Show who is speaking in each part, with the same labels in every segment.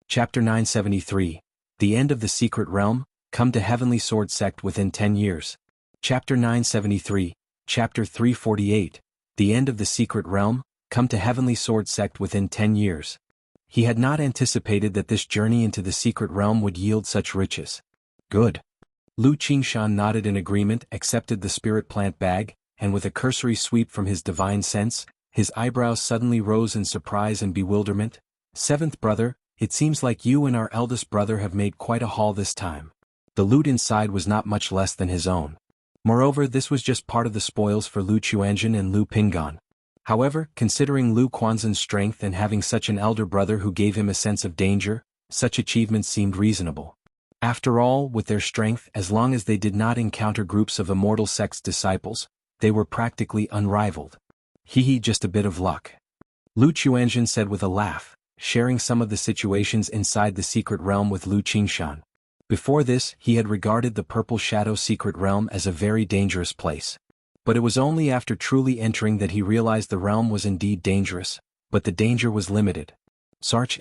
Speaker 1: Chapter 973. The End of the Secret Realm, Come to Heavenly Sword Sect Within 10 Years. Chapter 973. Chapter 348. The End of the Secret Realm, Come to Heavenly Sword Sect Within 10 Years. He had not anticipated that this journey into the secret realm would yield such riches. Good. Lu Qingshan nodded in agreement, accepted the spirit plant bag, and with a cursory sweep from his divine sense, his eyebrows suddenly rose in surprise and bewilderment. Seventh brother, it seems like you and our eldest brother have made quite a haul this time. The loot inside was not much less than his own. Moreover, this was just part of the spoils for Lu Chuanjun and Lu Pingan. However, considering Lu Quanzhen's strength and having such an elder brother who gave him a sense of danger, such achievements seemed reasonable. After all, with their strength, as long as they did not encounter groups of immortal sect's disciples, they were practically unrivaled. Hee, just a bit of luck. Lu Chuanjun said with a laugh, sharing some of the situations inside the secret realm with Lu Qingshan. Before this, he had regarded the Purple Shadow secret realm as a very dangerous place. But it was only after truly entering that he realized the realm was indeed dangerous, but the danger was limited. Sarch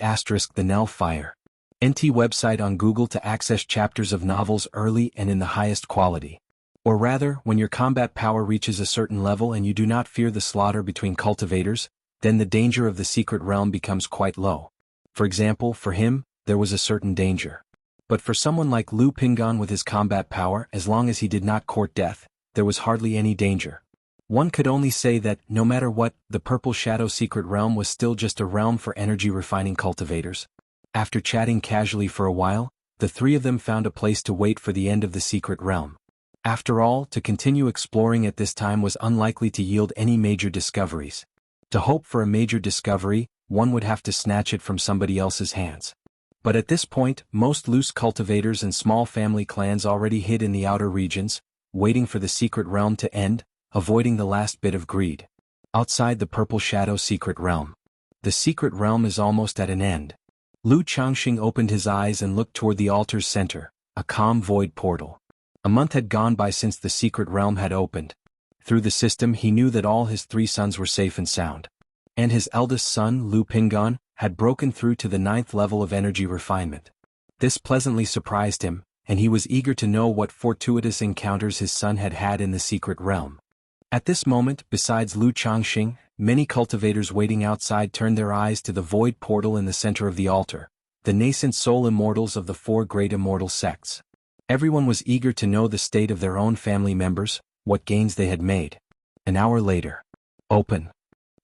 Speaker 1: * The Nell Fire. NT website on Google to access chapters of novels early and in the highest quality. Or rather, when your combat power reaches a certain level and you do not fear the slaughter between cultivators, then the danger of the secret realm becomes quite low. For example, for him, there was a certain danger. But for someone like Lu Pingan with his combat power, as long as he did not court death, there was hardly any danger. One could only say that, no matter what, the Purple Shadow secret realm was still just a realm for energy refining cultivators. After chatting casually for a while, the three of them found a place to wait for the end of the secret realm. After all, to continue exploring at this time was unlikely to yield any major discoveries. To hope for a major discovery, one would have to snatch it from somebody else's hands. But at this point, most loose cultivators and small family clans already hid in the outer regions, waiting for the secret realm to end, avoiding the last bit of greed. Outside the Purple Shadow secret realm. The secret realm is almost at an end. Lu Changxing opened his eyes and looked toward the altar's center, a calm void portal. A month had gone by since the secret realm had opened. Through the system he knew that all his three sons were safe and sound. And his eldest son, Lu Pingan, had broken through to the 9th level of energy refinement. This pleasantly surprised him, and he was eager to know what fortuitous encounters his son had had in the secret realm. At this moment, besides Lu Changxing, many cultivators waiting outside turned their eyes to the void portal in the center of the altar, the nascent soul immortals of the 4 great immortal sects. Everyone was eager to know the state of their own family members, what gains they had made. An hour later. Open.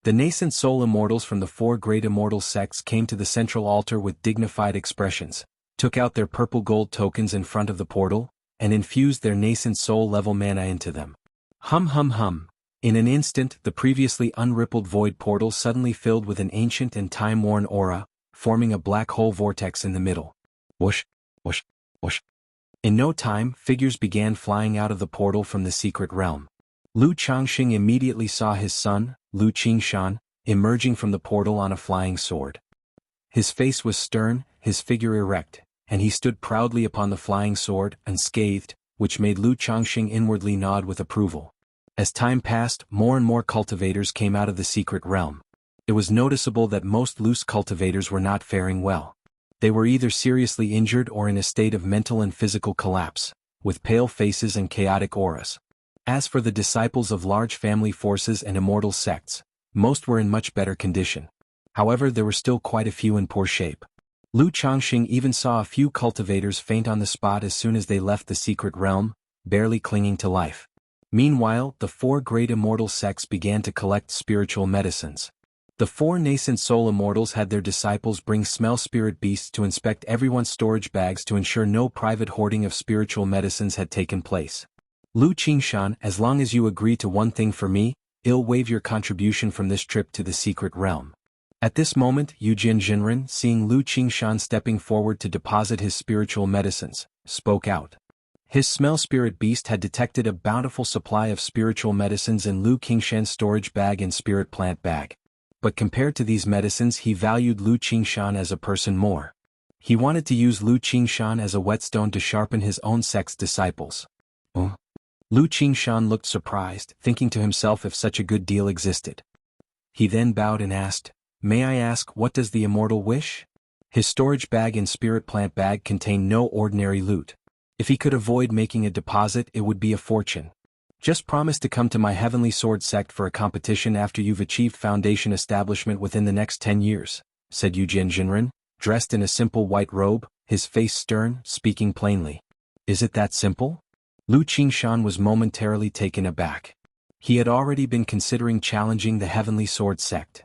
Speaker 1: The nascent soul immortals from the 4 great immortal sects came to the central altar with dignified expressions, took out their purple gold tokens in front of the portal, and infused their nascent soul level mana into them. Hum hum hum. In an instant, the previously unrippled void portal suddenly filled with an ancient and time-worn aura, forming a black hole vortex in the middle. Whoosh, whoosh, whoosh. In no time, figures began flying out of the portal from the secret realm. Lu Changxing immediately saw his son, Lu Qingshan, emerging from the portal on a flying sword. His face was stern, his figure erect, and he stood proudly upon the flying sword, unscathed, which made Lu Changxing inwardly nod with approval. As time passed, more and more cultivators came out of the secret realm. It was noticeable that most loose cultivators were not faring well. They were either seriously injured or in a state of mental and physical collapse, with pale faces and chaotic auras. As for the disciples of large family forces and immortal sects, most were in much better condition. However, there were still quite a few in poor shape. Lu Changxing even saw a few cultivators faint on the spot as soon as they left the secret realm, barely clinging to life. Meanwhile, the 4 great immortal sects began to collect spiritual medicines. The 4 nascent soul immortals had their disciples bring smell spirit beasts to inspect everyone's storage bags to ensure no private hoarding of spiritual medicines had taken place. Lu Qingshan, as long as you agree to one thing for me, I'll waive your contribution from this trip to the secret realm. At this moment, Yujin Jinren, seeing Lu Qingshan stepping forward to deposit his spiritual medicines, spoke out. His smell spirit beast had detected a bountiful supply of spiritual medicines in Lu Qingshan's storage bag and spirit plant bag. But compared to these medicines, he valued Lu Qingshan as a person more. He wanted to use Lu Qingshan as a whetstone to sharpen his own sect's disciples. Lu Qingshan looked surprised, thinking to himself if such a good deal existed. He then bowed and asked, "May I ask, what does the immortal wish?" His storage bag and spirit plant bag contained no ordinary loot. If he could avoid making a deposit, it would be a fortune. Just promise to come to my Heavenly Sword sect for a competition after you've achieved foundation establishment within the next 10 years, said Eugene Jinren, dressed in a simple white robe, his face stern, speaking plainly. Is it that simple? Lu Qingshan was momentarily taken aback. He had already been considering challenging the Heavenly Sword sect.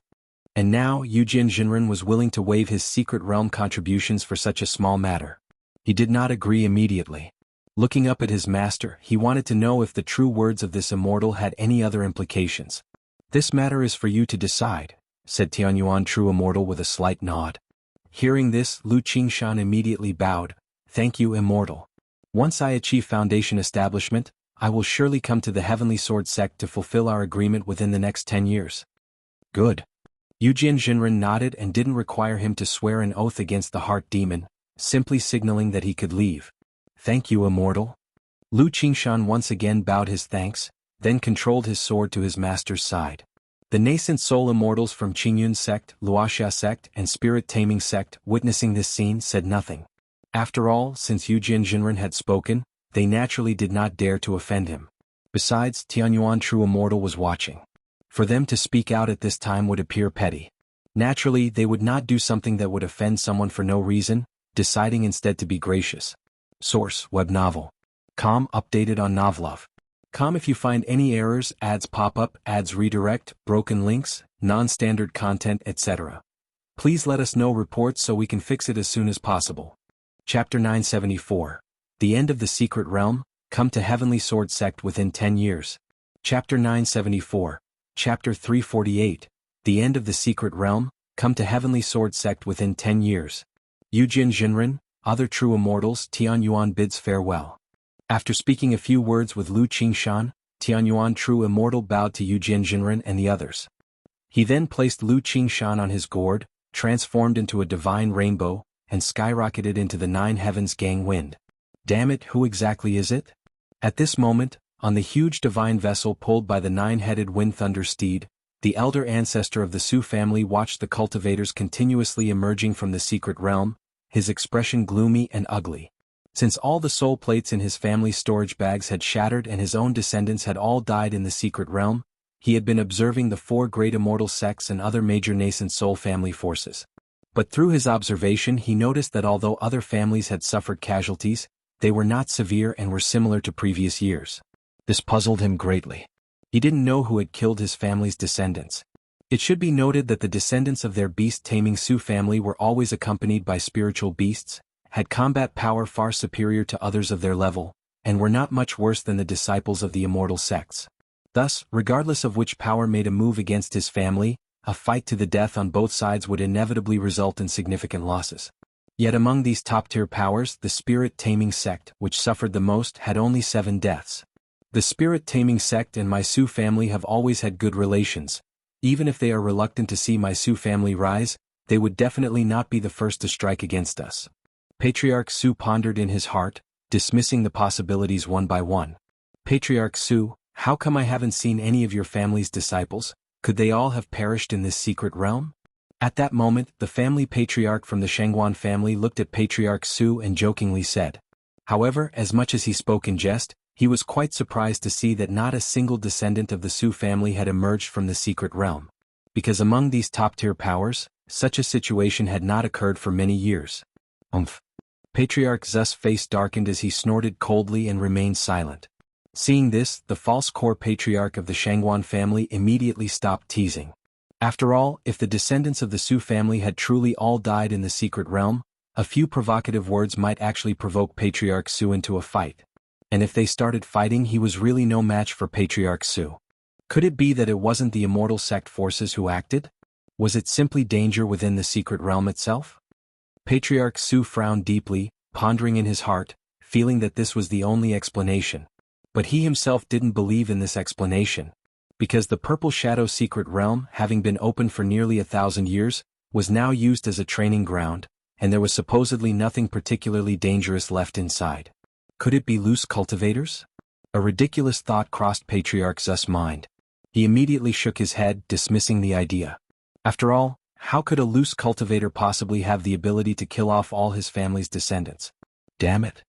Speaker 1: And now Eugene Jinren was willing to waive his secret realm contributions for such a small matter. He did not agree immediately. Looking up at his master, he wanted to know if the true words of this immortal had any other implications. This matter is for you to decide, said Tianyuan True Immortal with a slight nod. Hearing this, Lu Qingshan immediately bowed. Thank you, Immortal. Once I achieve foundation establishment, I will surely come to the Heavenly Sword sect to fulfill our agreement within the next 10 years. Good. Eugene Jinren nodded and didn't require him to swear an oath against the heart demon, simply signaling that he could leave. Thank you, Immortal. Lu Qingshan once again bowed his thanks, then controlled his sword to his master's side. The nascent soul immortals from Qingyun sect, Luoxia sect, and Spirit Taming sect, witnessing this scene, said nothing. After all, since Eugene Jinren had spoken, they naturally did not dare to offend him. Besides, Tianyuan True Immortal was watching. For them to speak out at this time would appear petty. Naturally, they would not do something that would offend someone for no reason, deciding instead to be gracious. Source: Web Novel. Com updated on Novlove. Com if you find any errors, ads pop up, ads redirect, broken links, non-standard content, etc. Please let us know reports so we can fix it as soon as possible. Chapter 974. The End of the Secret Realm, Come to Heavenly Sword Sect within 10 years. Chapter 974. Chapter 348. The End of the Secret Realm, Come to Heavenly Sword Sect within 10 years. Eugene Jinren, Other True Immortals, Tianyuan bids farewell. After speaking a few words with Lu Qingshan, Tianyuan True Immortal bowed to Eugene Jinren and the others. He then placed Lu Qingshan on his gourd, transformed into a divine rainbow, and skyrocketed into the 9 heavens gang wind. Damn it, who exactly is it? At this moment, on the huge divine vessel pulled by the 9-headed wind thunder steed, the elder ancestor of the Su family watched the cultivators continuously emerging from the secret realm, his expression gloomy and ugly. Since all the soul plates in his family's storage bags had shattered and his own descendants had all died in the secret realm, he had been observing the 4 great immortal sects and other major nascent soul family forces. But through his observation he noticed that although other families had suffered casualties, they were not severe and were similar to previous years. This puzzled him greatly. He didn't know who had killed his family's descendants. It should be noted that the descendants of their beast-taming Su family were always accompanied by spiritual beasts, had combat power far superior to others of their level, and were not much worse than the disciples of the immortal sects. Thus, regardless of which power made a move against his family, a fight to the death on both sides would inevitably result in significant losses. Yet among these top-tier powers, the Spirit Taming sect, which suffered the most, had only 7 deaths. The Spirit Taming sect and my Su family have always had good relations. Even if they are reluctant to see my Su family rise, they would definitely not be the first to strike against us. Patriarch Su pondered in his heart, dismissing the possibilities one by one. Patriarch Su, how come I haven't seen any of your family's disciples? Could they all have perished in this secret realm? At that moment, the family patriarch from the Shangguan family looked at Patriarch Su and jokingly said. However, as much as he spoke in jest, he was quite surprised to see that not a single descendant of the Su family had emerged from the secret realm. Because among these top-tier powers, such a situation had not occurred for many years. Patriarch Zu's face darkened as he snorted coldly and remained silent. Seeing this, the false core patriarch of the Shangguan family immediately stopped teasing. After all, if the descendants of the Su family had truly all died in the secret realm, a few provocative words might actually provoke Patriarch Su into a fight. And if they started fighting, he was really no match for Patriarch Su. Could it be that it wasn't the immortal sect forces who acted? Was it simply danger within the secret realm itself? Patriarch Su frowned deeply, pondering in his heart, feeling that this was the only explanation. But he himself didn't believe in this explanation. Because the Purple Shadow secret realm, having been open for nearly 1,000 years, was now used as a training ground, and there was supposedly nothing particularly dangerous left inside. Could it be loose cultivators? A ridiculous thought crossed Patriarch Zu's mind. He immediately shook his head, dismissing the idea. After all, How could a loose cultivator possibly have the ability to kill off all his family's descendants? Damn it.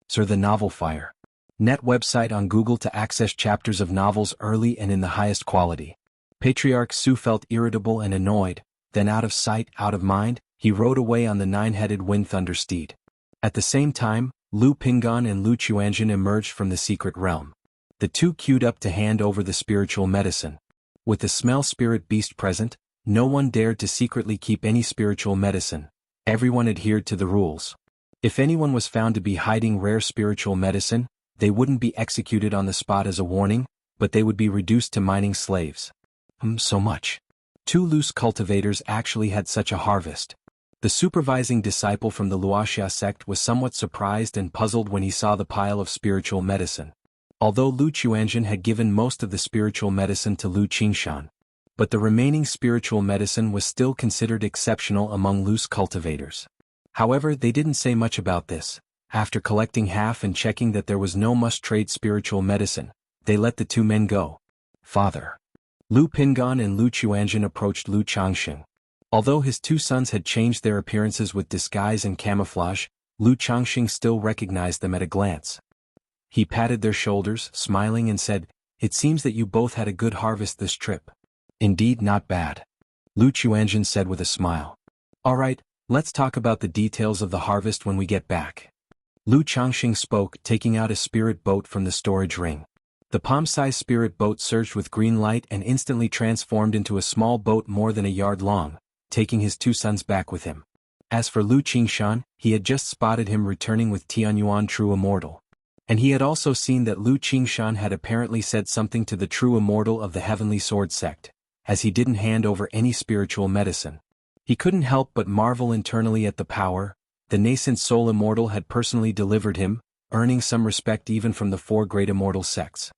Speaker 1: Sir, the novel fire. Net website on Google to access chapters of novels early and in the highest quality. Patriarch Su felt irritable and annoyed, then out of sight, out of mind, he rode away on the nine-headed wind thunder steed. At the same time, Lu Pingan and Lu Chuanjin emerged from the secret realm. The two queued up to hand over the spiritual medicine. With the smell spirit beast present, no one dared to secretly keep any spiritual medicine. Everyone adhered to the rules. If anyone was found to be hiding rare spiritual medicine, they wouldn't be executed on the spot as a warning, but they would be reduced to mining slaves. So much. Two loose cultivators actually had such a harvest. The supervising disciple from the Wuxia sect was somewhat surprised and puzzled when he saw the pile of spiritual medicine. Although Lu Chuanjin had given most of the spiritual medicine to Lu Qingshan, but the remaining spiritual medicine was still considered exceptional among loose cultivators. However, they didn't say much about this. After collecting half and checking that there was no must-trade spiritual medicine, they let the two men go. Father. Lu Pingan and Lu Chuanjin approached Lu Changxing. Although his two sons had changed their appearances with disguise and camouflage, Lu Changxing still recognized them at a glance. He patted their shoulders, smiling and said, "It seems that you both had a good harvest this trip." "Indeed, not bad," Lu Chuanjin said with a smile. "All right, let's talk about the details of the harvest when we get back." Lu Changxing spoke, taking out a spirit boat from the storage ring. The palm-sized spirit boat surged with green light and instantly transformed into a small boat more than a yard long, taking his two sons back with him. As for Lu Qingshan, he had just spotted him returning with Tianyuan True Immortal. And he had also seen that Lu Qingshan had apparently said something to the True Immortal of the Heavenly Sword sect, as he didn't hand over any spiritual medicine. He couldn't help but marvel internally at the power the nascent soul immortal had personally delivered him, earning some respect even from the four great immortal sects.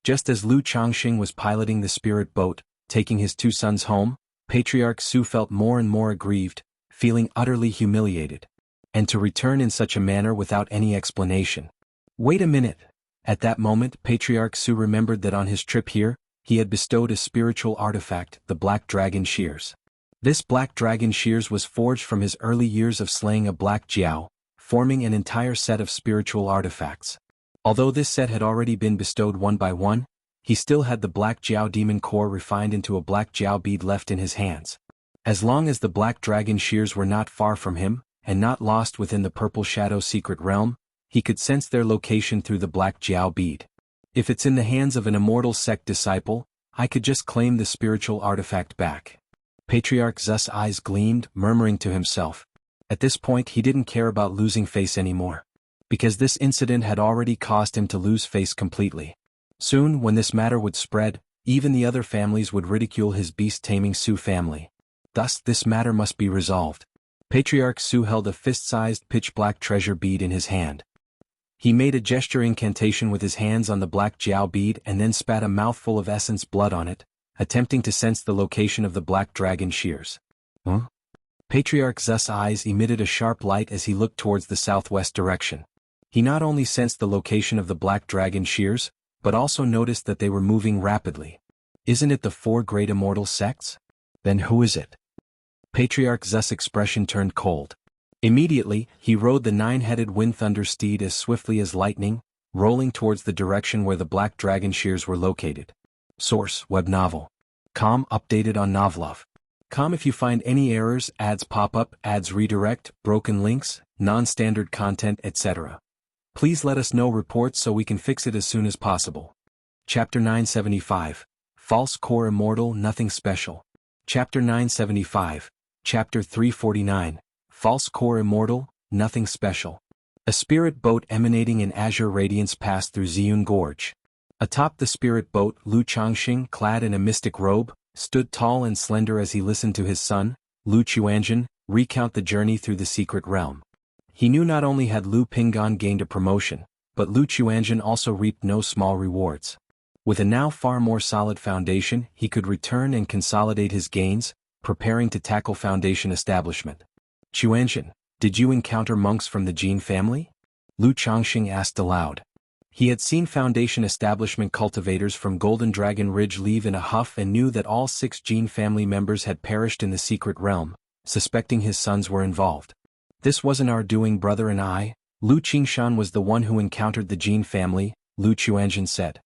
Speaker 1: Just as Lu Changxing was piloting the spirit boat, taking his two sons home, Patriarch Su felt more and more aggrieved, feeling utterly humiliated. And to return in such a manner without any explanation. Wait a minute. At that moment, Patriarch Su remembered that on his trip here, he had bestowed a spiritual artifact, the Black Dragon Shears. This Black Dragon Shears was forged from his early years of slaying a Black Jiao, forming an entire set of spiritual artifacts. Although this set had already been bestowed one by one, he still had the Black Jiao Demon Core refined into a Black Jiao bead left in his hands. As long as the Black Dragon Shears were not far from him, and not lost within the Purple Shadow secret realm, he could sense their location through the Black Jiao bead. If it's in the hands of an immortal sect disciple, I could just claim the spiritual artifact back. Patriarch Zu's eyes gleamed, murmuring to himself. At this point he didn't care about losing face anymore. Because this incident had already caused him to lose face completely. Soon, when this matter would spread, even the other families would ridicule his beast-taming Su family. Thus, this matter must be resolved. Patriarch Su held a fist-sized pitch-black treasure bead in his hand. He made a gesture incantation with his hands on the Black Jiao bead and then spat a mouthful of essence blood on it, attempting to sense the location of the Black Dragon Shears. Huh? Patriarch Zu's eyes emitted a sharp light as he looked towards the southwest direction. He not only sensed the location of the Black Dragon Shears, but also noticed that they were moving rapidly. Isn't it the four great immortal sects? Then who is it? Patriarch Zu's expression turned cold. Immediately, he rode the nine-headed wind thunder steed as swiftly as lightning, rolling towards the direction where the Black Dragon Shears were located. Source: Web Novel. Com updated on Novlov. Com if you find any errors, ads pop up, ads redirect, broken links, non-standard content, etc. Please let us know reports so we can fix it as soon as possible. Chapter 975. False Core Immortal, Nothing Special. Chapter 975. Chapter 349. False Core Immortal, Nothing Special. A spirit boat emanating in azure radiance passed through Ziyun Gorge. Atop the spirit boat, Lu Changxing, clad in a mystic robe, stood tall and slender as he listened to his son, Lu Chuanjin, recount the journey through the secret realm. He knew not only had Lu Pingan gained a promotion, but Lu Chuanjin also reaped no small rewards. With a now far more solid foundation, he could return and consolidate his gains, preparing to tackle foundation establishment. Chuanjin, did you encounter monks from the Jin family? Lu Changxing asked aloud. He had seen Foundation establishment cultivators from Golden Dragon Ridge leave in a huff and knew that all 6 Jin family members had perished in the secret realm, suspecting his sons were involved. This wasn't our doing, brother and I. Lu Qingshan was the one who encountered the Jin family, Lu Chuanjin said.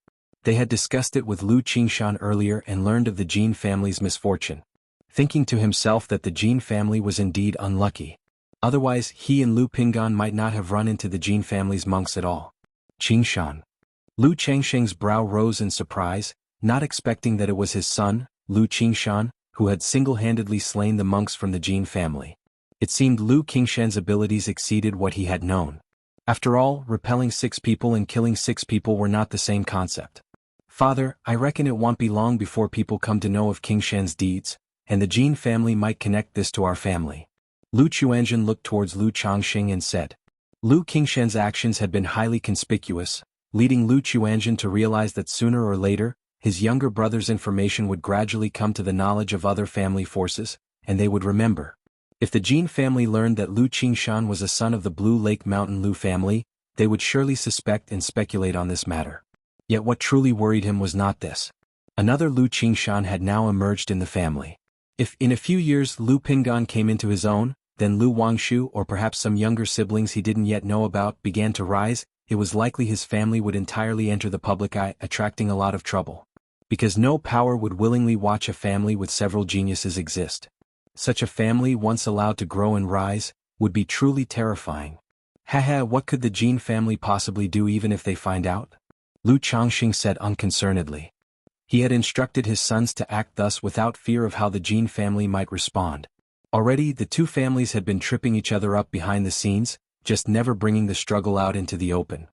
Speaker 1: They had discussed it with Lu Qingshan earlier and learned of the Jin family's misfortune. Thinking to himself that the Jin family was indeed unlucky. Otherwise he and Lu Pingan might not have run into the Jin family's monks at all. Qingshan. Lu Changsheng's brow rose in surprise, not expecting that it was his son, Lu Qingshan, who had single-handedly slain the monks from the Jin family. It seemed Lu Qingshan's abilities exceeded what he had known. After all, repelling 6 people and killing 6 people were not the same concept. Father, I reckon it won't be long before people come to know of Qingshan's deeds, and the Jin family might connect this to our family. Lu Chuanjin looked towards Lu Changsheng and said. Lu Qingshan's actions had been highly conspicuous, leading Lu Chuanjin to realize that sooner or later, his younger brother's information would gradually come to the knowledge of other family forces, and they would remember. If the Jin family learned that Lu Qingshan was a son of the Blue Lake Mountain Lu family, they would surely suspect and speculate on this matter. Yet what truly worried him was not this. Another Lu Qingshan had now emerged in the family. If in a few years Lu Pingan came into his own, then Lu Wangshu or perhaps some younger siblings he didn't yet know about began to rise, it was likely his family would entirely enter the public eye, attracting a lot of trouble. Because no power would willingly watch a family with several geniuses exist. Such a family, once allowed to grow and rise, would be truly terrifying. Haha, what could the Jin family possibly do even if they find out? Lu Changxing said unconcernedly. He had instructed his sons to act thus without fear of how the Jin family might respond. Already the 2 families had been tripping each other up behind the scenes, just never bringing the struggle out into the open.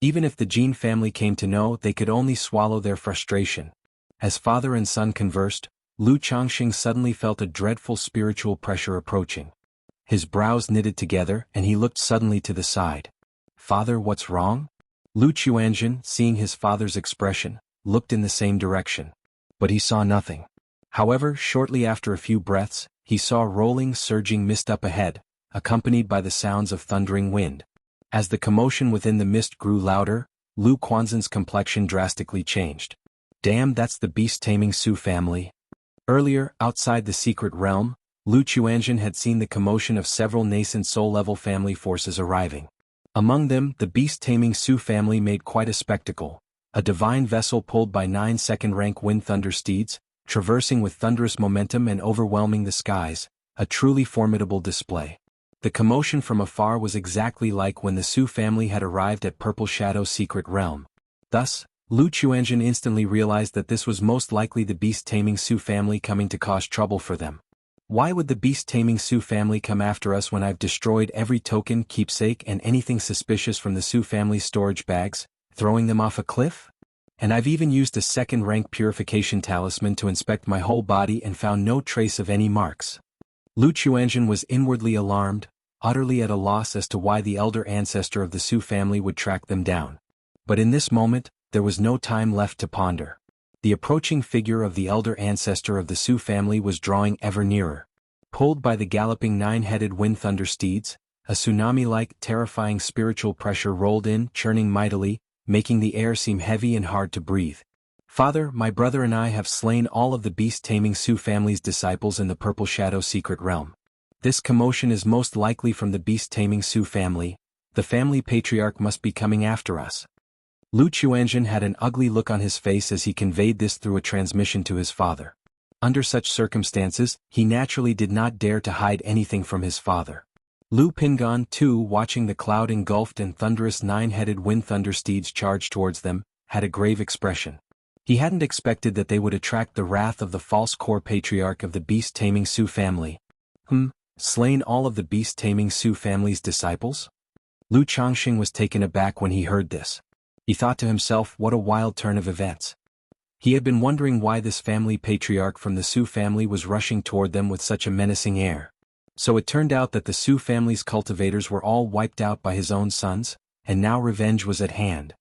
Speaker 1: Even if the Jin family came to know, they could only swallow their frustration. As father and son conversed, Lu Changxing suddenly felt a dreadful spiritual pressure approaching. His brows knitted together and he looked suddenly to the side. Father, what's wrong? Lu Chuanjin, seeing his father's expression, looked in the same direction. But he saw nothing. However, shortly after a few breaths, he saw rolling, surging mist up ahead, accompanied by the sounds of thundering wind. As the commotion within the mist grew louder, Lu Quanzhen's complexion drastically changed. Damn, that's the beast-taming Su family. Earlier, outside the secret realm, Lu Chuanjin had seen the commotion of several nascent soul-level family forces arriving. Among them, the beast-taming Su family made quite a spectacle, a divine vessel pulled by 9 second-rank wind thunder steeds, traversing with thunderous momentum and overwhelming the skies, a truly formidable display. The commotion from afar was exactly like when the Su family had arrived at Purple Shadow's secret realm. Thus, Lu Chuanjin instantly realized that this was most likely the beast-taming Su family coming to cause trouble for them. Why would the beast-taming Su family come after us when I've destroyed every token, keepsake and anything suspicious from the Su family's storage bags, throwing them off a cliff? And I've even used a second-rank purification talisman to inspect my whole body and found no trace of any marks. Lu Chuanjin was inwardly alarmed, utterly at a loss as to why the elder ancestor of the Su family would track them down. But in this moment, there was no time left to ponder. The approaching figure of the elder ancestor of the Su family was drawing ever nearer. Pulled by the galloping 9-headed wind thunder steeds, a tsunami-like, terrifying spiritual pressure rolled in, churning mightily, making the air seem heavy and hard to breathe. Father, my brother and I have slain all of the beast-taming Su family's disciples in the Purple Shadow secret realm. This commotion is most likely from the beast-taming Su family. The family patriarch must be coming after us. Lu Chuanjin had an ugly look on his face as he conveyed this through a transmission to his father. Under such circumstances, he naturally did not dare to hide anything from his father. Lu Pingan, too, watching the cloud-engulfed and thunderous 9-headed wind thunder steeds charge towards them, had a grave expression. He hadn't expected that they would attract the wrath of the false core patriarch of the beast-taming Su family. Slain all of the beast-taming Su family's disciples? Lu Changxing was taken aback when he heard this. He thought to himself, what a wild turn of events. He had been wondering why this family patriarch from the Su family was rushing toward them with such a menacing air. So it turned out that the Su family's cultivators were all wiped out by his own sons, and now revenge was at hand.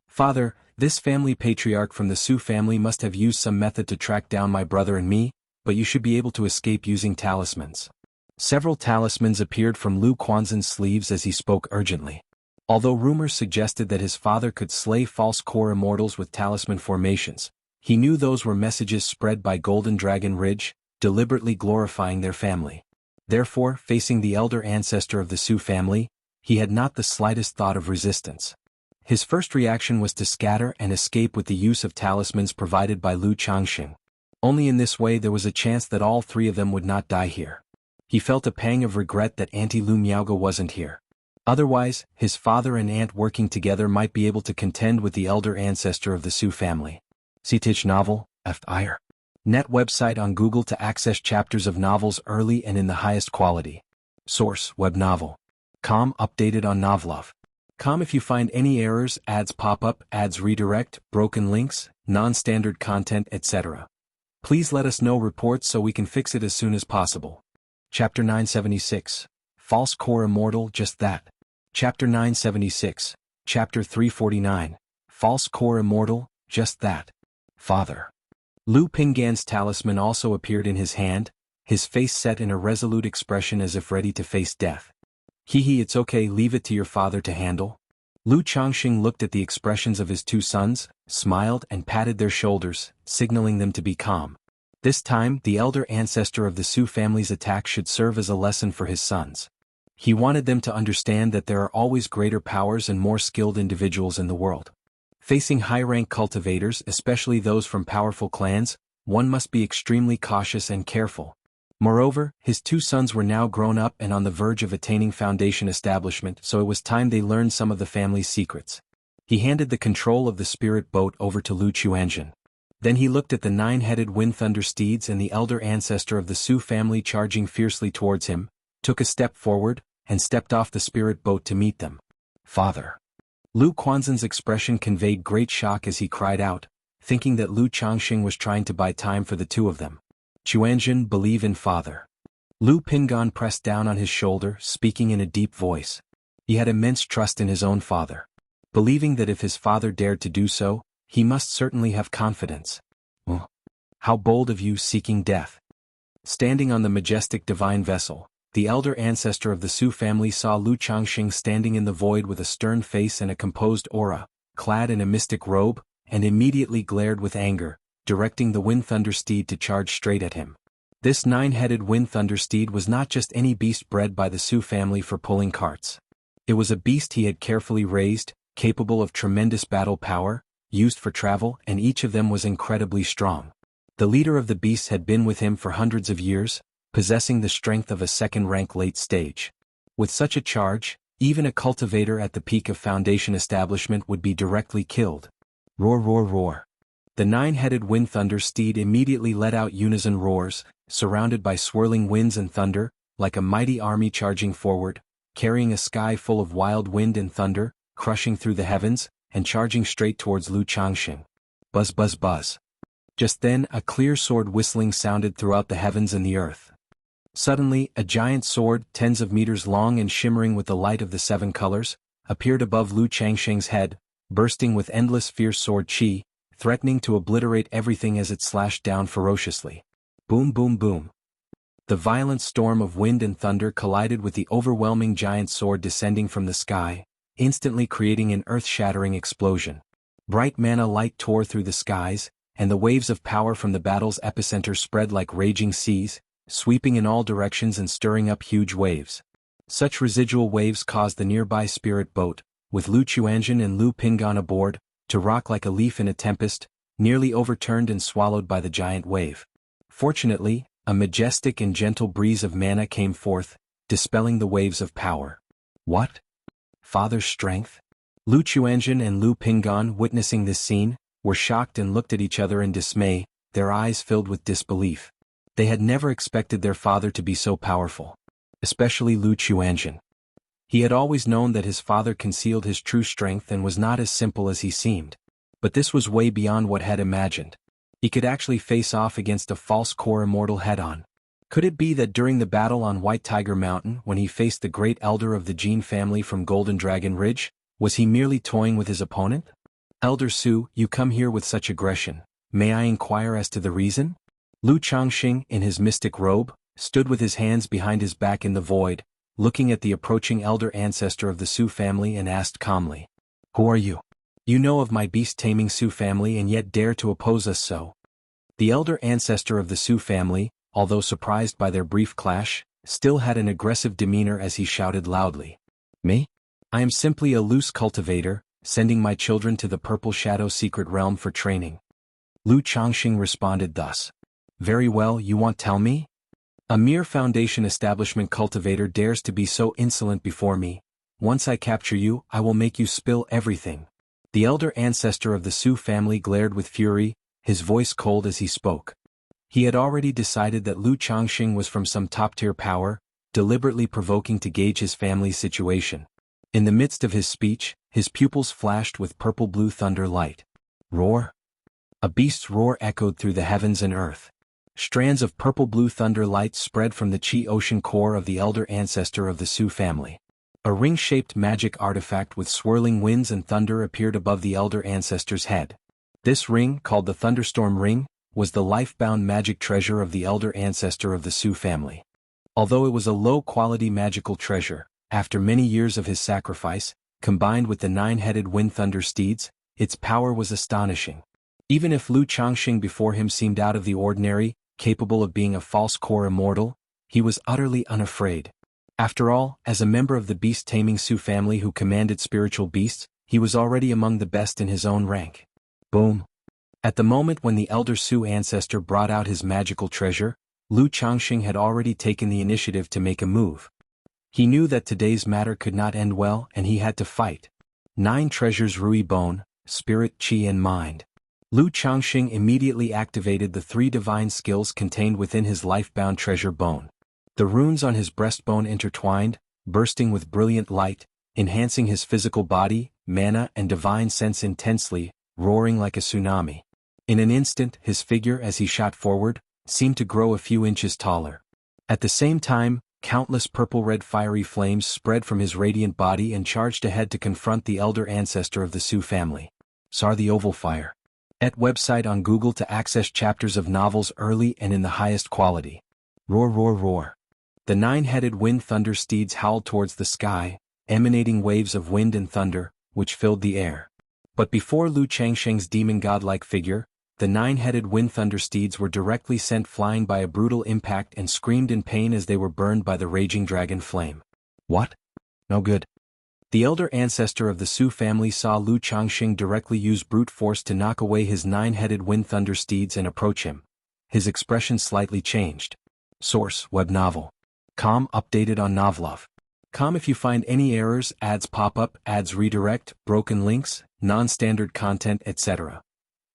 Speaker 1: Father, this family patriarch from the Su family must have used some method to track down my brother and me, but you should be able to escape using talismans. Several talismans appeared from Lu Quanzhen's sleeves as he spoke urgently. Although rumors suggested that his father could slay false core immortals with talisman formations, he knew those were messages spread by Golden Dragon Ridge, deliberately glorifying their family. Therefore, facing the elder ancestor of the Su family, he had not the slightest thought of resistance. His first reaction was to scatter and escape with the use of talismans provided by Lu Changxing. Only in this way there was a chance that all three of them would not die here. He felt a pang of regret that Auntie Lu Miaoge wasn't here. Otherwise, his father and aunt working together might be able to contend with the elder ancestor of the Su family. Citich novel, F.I.R. Net website on Google to access chapters of novels early and in the highest quality. Source, web novel. Com updated on Novlov. Com if you find any errors, ads pop up, ads redirect, broken links, non-standard content, etc. Please let us know reports so we can fix it as soon as possible. Chapter 976. False Core Immortal, just that. Chapter 976. Chapter 349. False Core Immortal, just that. Father. Lu Pinggan's talisman also appeared in his hand, his face set in a resolute expression as if ready to face death. Hee, it's okay, leave it to your father to handle. Lu Changxing looked at the expressions of his two sons, smiled and patted their shoulders, signaling them to be calm. This time, the elder ancestor of the Su family's attack should serve as a lesson for his sons. He wanted them to understand that there are always greater powers and more skilled individuals in the world. Facing high-rank cultivators, especially those from powerful clans, one must be extremely cautious and careful. Moreover, his two sons were now grown up and on the verge of attaining foundation establishment, so it was time they learned some of the family's secrets. He handed the control of the spirit boat over to Lu Chuanjun. Then he looked at the nine-headed wind thunder steeds and the elder ancestor of the Su family charging fiercely towards him, took a step forward, and stepped off the spirit boat to meet them. Father. Lu Quanzhen's expression conveyed great shock as he cried out, thinking that Lu Changxing was trying to buy time for the two of them. Chuanjun, believe in father. Lu Pinggan pressed down on his shoulder, speaking in a deep voice. He had immense trust in his own father. Believing that if his father dared to do so, he must certainly have confidence. Oh, how bold of you, seeking death. Standing on the majestic divine vessel, the elder ancestor of the Su family saw Lu Changxing standing in the void with a stern face and a composed aura, clad in a mystic robe, and immediately glared with anger, directing the wind thunder steed to charge straight at him. This nine-headed wind thunder steed was not just any beast bred by the Su family for pulling carts. It was a beast he had carefully raised, capable of tremendous battle power, used for travel, and each of them was incredibly strong. The leader of the beasts had been with him for hundreds of years, possessing the strength of a second-rank late stage. With such a charge, even a cultivator at the peak of foundation establishment would be directly killed. Roar, roar, roar. The nine-headed wind thunder steed immediately let out unison roars, surrounded by swirling winds and thunder, like a mighty army charging forward, carrying a sky full of wild wind and thunder, crushing through the heavens, and charging straight towards Lu Changxing. Buzz, buzz, buzz. Just then, a clear sword whistling sounded throughout the heavens and the earth. Suddenly, a giant sword, tens of meters long and shimmering with the light of the seven colors, appeared above Lu Changxing's head, bursting with endless fierce sword chi, threatening to obliterate everything as it slashed down ferociously. Boom, boom, boom. The violent storm of wind and thunder collided with the overwhelming giant sword descending from the sky, instantly creating an earth-shattering explosion. Bright mana light tore through the skies, and the waves of power from the battle's epicenter spread like raging seas, sweeping in all directions and stirring up huge waves. Such residual waves caused the nearby spirit boat, with Lu Chuanjun and Lu Pinggan aboard, to rock like a leaf in a tempest, nearly overturned and swallowed by the giant wave. Fortunately, a majestic and gentle breeze of mana came forth, dispelling the waves of power. What? Father's strength? Lu Chuanjun and Lu Pinggan, witnessing this scene, were shocked and looked at each other in dismay, their eyes filled with disbelief. They had never expected their father to be so powerful. Especially Lu Chuanjun. He had always known that his father concealed his true strength and was not as simple as he seemed. But this was way beyond what had imagined. He could actually face off against a false core immortal head-on. Could it be that during the battle on White Tiger Mountain, when he faced the great elder of the Jin family from Golden Dragon Ridge, was he merely toying with his opponent? Elder Su, you come here with such aggression. May I inquire as to the reason? Lu Changxing, in his mystic robe, stood with his hands behind his back in the void, looking at the approaching elder ancestor of the Su family and asked calmly, "Who are you? You know of my beast-taming Su family and yet dare to oppose us so?" The elder ancestor of the Su family, although surprised by their brief clash, still had an aggressive demeanor as he shouted loudly, "Me? I am simply a loose cultivator, sending my children to the Purple Shadow secret realm for training." Lu Changxing responded thus. "Very well, you won't tell me? A mere foundation establishment cultivator dares to be so insolent before me. Once I capture you, I will make you spill everything." The elder ancestor of the Su family glared with fury, his voice cold as he spoke. He had already decided that Lu Changxing was from some top-tier power, deliberately provoking to gauge his family's situation. In the midst of his speech, his pupils flashed with purple-blue thunder light. Roar! A beast's roar echoed through the heavens and earth. Strands of purple-blue thunder light spread from the Qi ocean core of the elder ancestor of the Su family. A ring-shaped magic artifact with swirling winds and thunder appeared above the elder ancestor's head. This ring, called the Thunderstorm Ring, was the life-bound magic treasure of the elder ancestor of the Su family. Although it was a low-quality magical treasure, after many years of his sacrifice, combined with the 9-headed wind thunder steeds, its power was astonishing. Even if Lu Changxing before him seemed out of the ordinary, capable of being a false core immortal, he was utterly unafraid. After all, as a member of the beast-taming Su family who commanded spiritual beasts, he was already among the best in his own rank. Boom! At the moment when the elder Su ancestor brought out his magical treasure, Lu Changxing had already taken the initiative to make a move. He knew that today's matter could not end well and he had to fight. 9 treasures Rui Bone, Spirit, Qi and Mind. Lu Changxing immediately activated the 3 divine skills contained within his life-bound treasure bone. The runes on his breastbone intertwined, bursting with brilliant light, enhancing his physical body, mana and divine sense intensely, roaring like a tsunami. In an instant, his figure as he shot forward, seemed to grow a few inches taller. At the same time, countless purple-red fiery flames spread from his radiant body and charged ahead to confront the elder ancestor of the Su family. Sar the Oval Fire. At website on Google to access chapters of novels early and in the highest quality. Roar, roar, roar. The 9-headed wind thunder steeds howled towards the sky, emanating waves of wind and thunder, which filled the air. But before Lu Changxing's demon godlike figure, the 9-headed wind thunder steeds were directly sent flying by a brutal impact and screamed in pain as they were burned by the raging dragon flame. What? No good. The elder ancestor of the Su family saw Lu Changxing directly use brute force to knock away his 9-headed wind thunder steeds and approach him. His expression slightly changed. Source: web novel. Com updated on Novlov. Com if you find any errors, ads pop up, ads redirect, broken links, non-standard content, etc.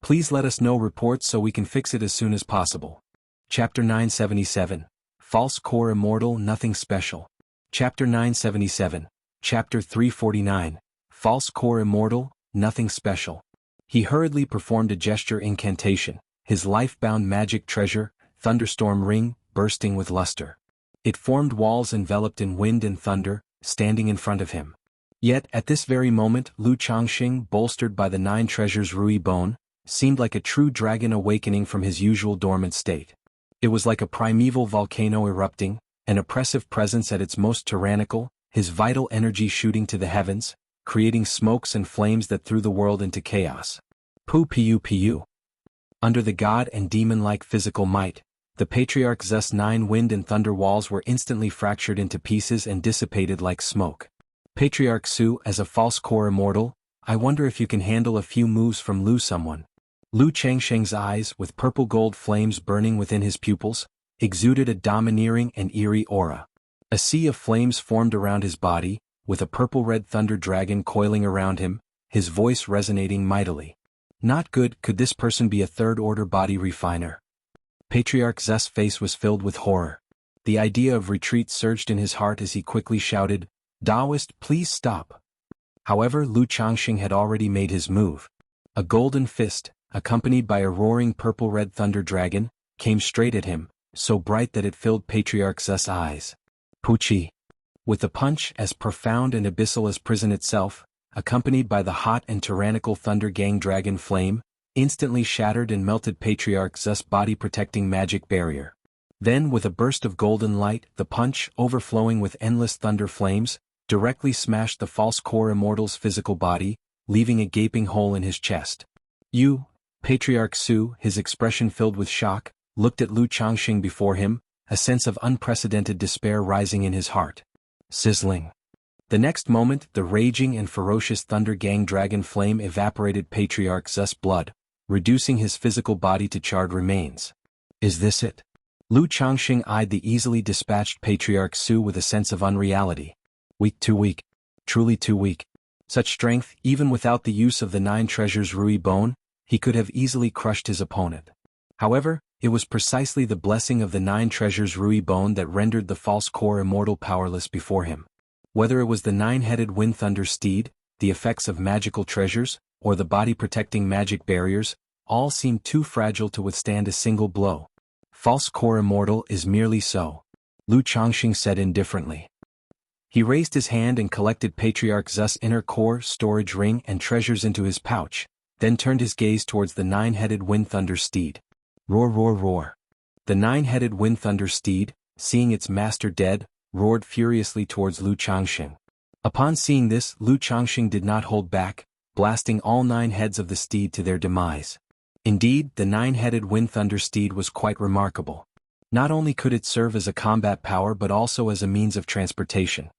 Speaker 1: Please let us know reports so we can fix it as soon as possible. Chapter 977. False Core Immortal, Nothing Special. Chapter 977. Chapter 349. False Core Immortal, Nothing Special. He hurriedly performed a gesture incantation, his life-bound magic treasure, Thunderstorm Ring, bursting with luster. It formed walls enveloped in wind and thunder, standing in front of him. Yet, at this very moment, Lu Changxing, bolstered by the 9 treasures Rui Bone, seemed like a true dragon awakening from his usual dormant state. It was like a primeval volcano erupting, an oppressive presence at its most tyrannical, his vital energy shooting to the heavens, creating smokes and flames that threw the world into chaos. Pu. Under the god and demon-like physical might, the Patriarch Zeus' 9 wind and thunder walls were instantly fractured into pieces and dissipated like smoke. Patriarch Su, as a false core immortal, I wonder if you can handle a few moves from Lu someone. Lu Changxing's eyes, with purple gold flames burning within his pupils, exuded a domineering and eerie aura. A sea of flames formed around his body, with a purple-red thunder dragon coiling around him, his voice resonating mightily. Not good. Could this person be a third-order body refiner? Patriarch Zeus' face was filled with horror. The idea of retreat surged in his heart as he quickly shouted, Taoist, please stop. However, Lu Changxing had already made his move. A golden fist, accompanied by a roaring purple-red thunder dragon, came straight at him, so bright that it filled Patriarch Zeus' eyes. Puchi. With a punch as profound and abyssal as prison itself, accompanied by the hot and tyrannical thunder gang dragon flame, instantly shattered and melted Patriarch Zeus' body-protecting magic barrier. Then with a burst of golden light, the punch, overflowing with endless thunder flames, directly smashed the false core immortal's physical body, leaving a gaping hole in his chest. You, Patriarch Su, his expression filled with shock, looked at Lu Changxing before him, a sense of unprecedented despair rising in his heart. Sizzling. The next moment, the raging and ferocious Thunder Gang dragon flame evaporated Patriarch Zu's blood, reducing his physical body to charred remains. Is this it? Lu Changxing eyed the easily dispatched Patriarch Su with a sense of unreality. Weak, too weak. Truly too weak. Such strength, even without the use of the 9 treasures Rui Bone, he could have easily crushed his opponent. However, it was precisely the blessing of the 9 treasures Rui Bone that rendered the false core immortal powerless before him. Whether it was the 9-headed Wind Thunder Steed, the effects of magical treasures, or the body-protecting magic barriers, all seemed too fragile to withstand a single blow. False core immortal is merely so, Lu Changxing said indifferently. He raised his hand and collected Patriarch Zu's inner core, storage ring and treasures into his pouch, then turned his gaze towards the 9-headed Wind Thunder Steed. Roar, roar, roar. The 9-headed Wind Thunder Steed, seeing its master dead, roared furiously towards Lu Changxing. Upon seeing this, Lu Changxing did not hold back, blasting all 9 heads of the steed to their demise. Indeed, the 9-headed Wind Thunder Steed was quite remarkable. Not only could it serve as a combat power but also as a means of transportation.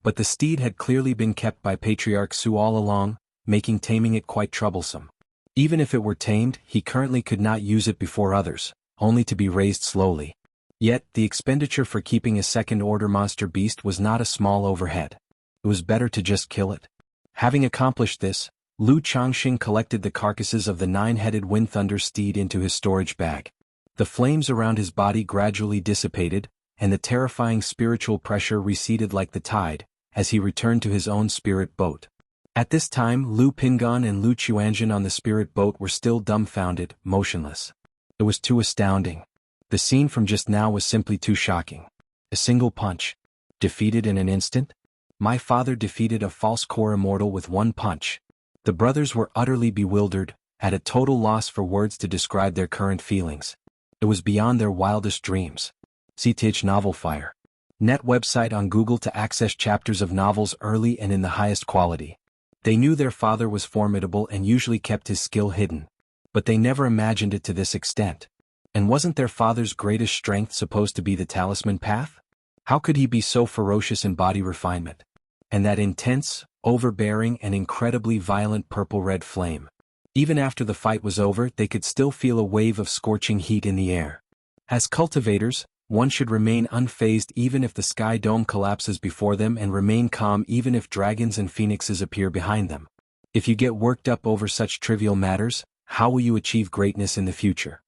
Speaker 1: But the steed had clearly been kept by Patriarch Su all along, making taming it quite troublesome. Even if it were tamed, he currently could not use it before others, only to be raised slowly. Yet, the expenditure for keeping a second-order monster beast was not a small overhead. It was better to just kill it. Having accomplished this, Lu Changxing collected the carcasses of the 9-headed Wind Thunder Steed into his storage bag. The flames around his body gradually dissipated, and the terrifying spiritual pressure receded like the tide, as he returned to his own spirit boat. At this time, Lu Pingan and Lu Chuanjin on the spirit boat were still dumbfounded, motionless. It was too astounding. The scene from just now was simply too shocking. A single punch. Defeated in an instant? My father defeated a false core immortal with 1 punch. The brothers were utterly bewildered, at a total loss for words to describe their current feelings. It was beyond their wildest dreams. CTH Novel Fire. Net website on Google to access chapters of novels early and in the highest quality. They knew their father was formidable and usually kept his skill hidden. But they never imagined it to this extent. And wasn't their father's greatest strength supposed to be the talisman path? How could he be so ferocious in body refinement? And that intense, overbearing and incredibly violent purple-red flame. Even after the fight was over, they could still feel a wave of scorching heat in the air. As cultivators, one should remain unfazed even if the sky dome collapses before them and remain calm even if dragons and phoenixes appear behind them. If you get worked up over such trivial matters, how will you achieve greatness in the future?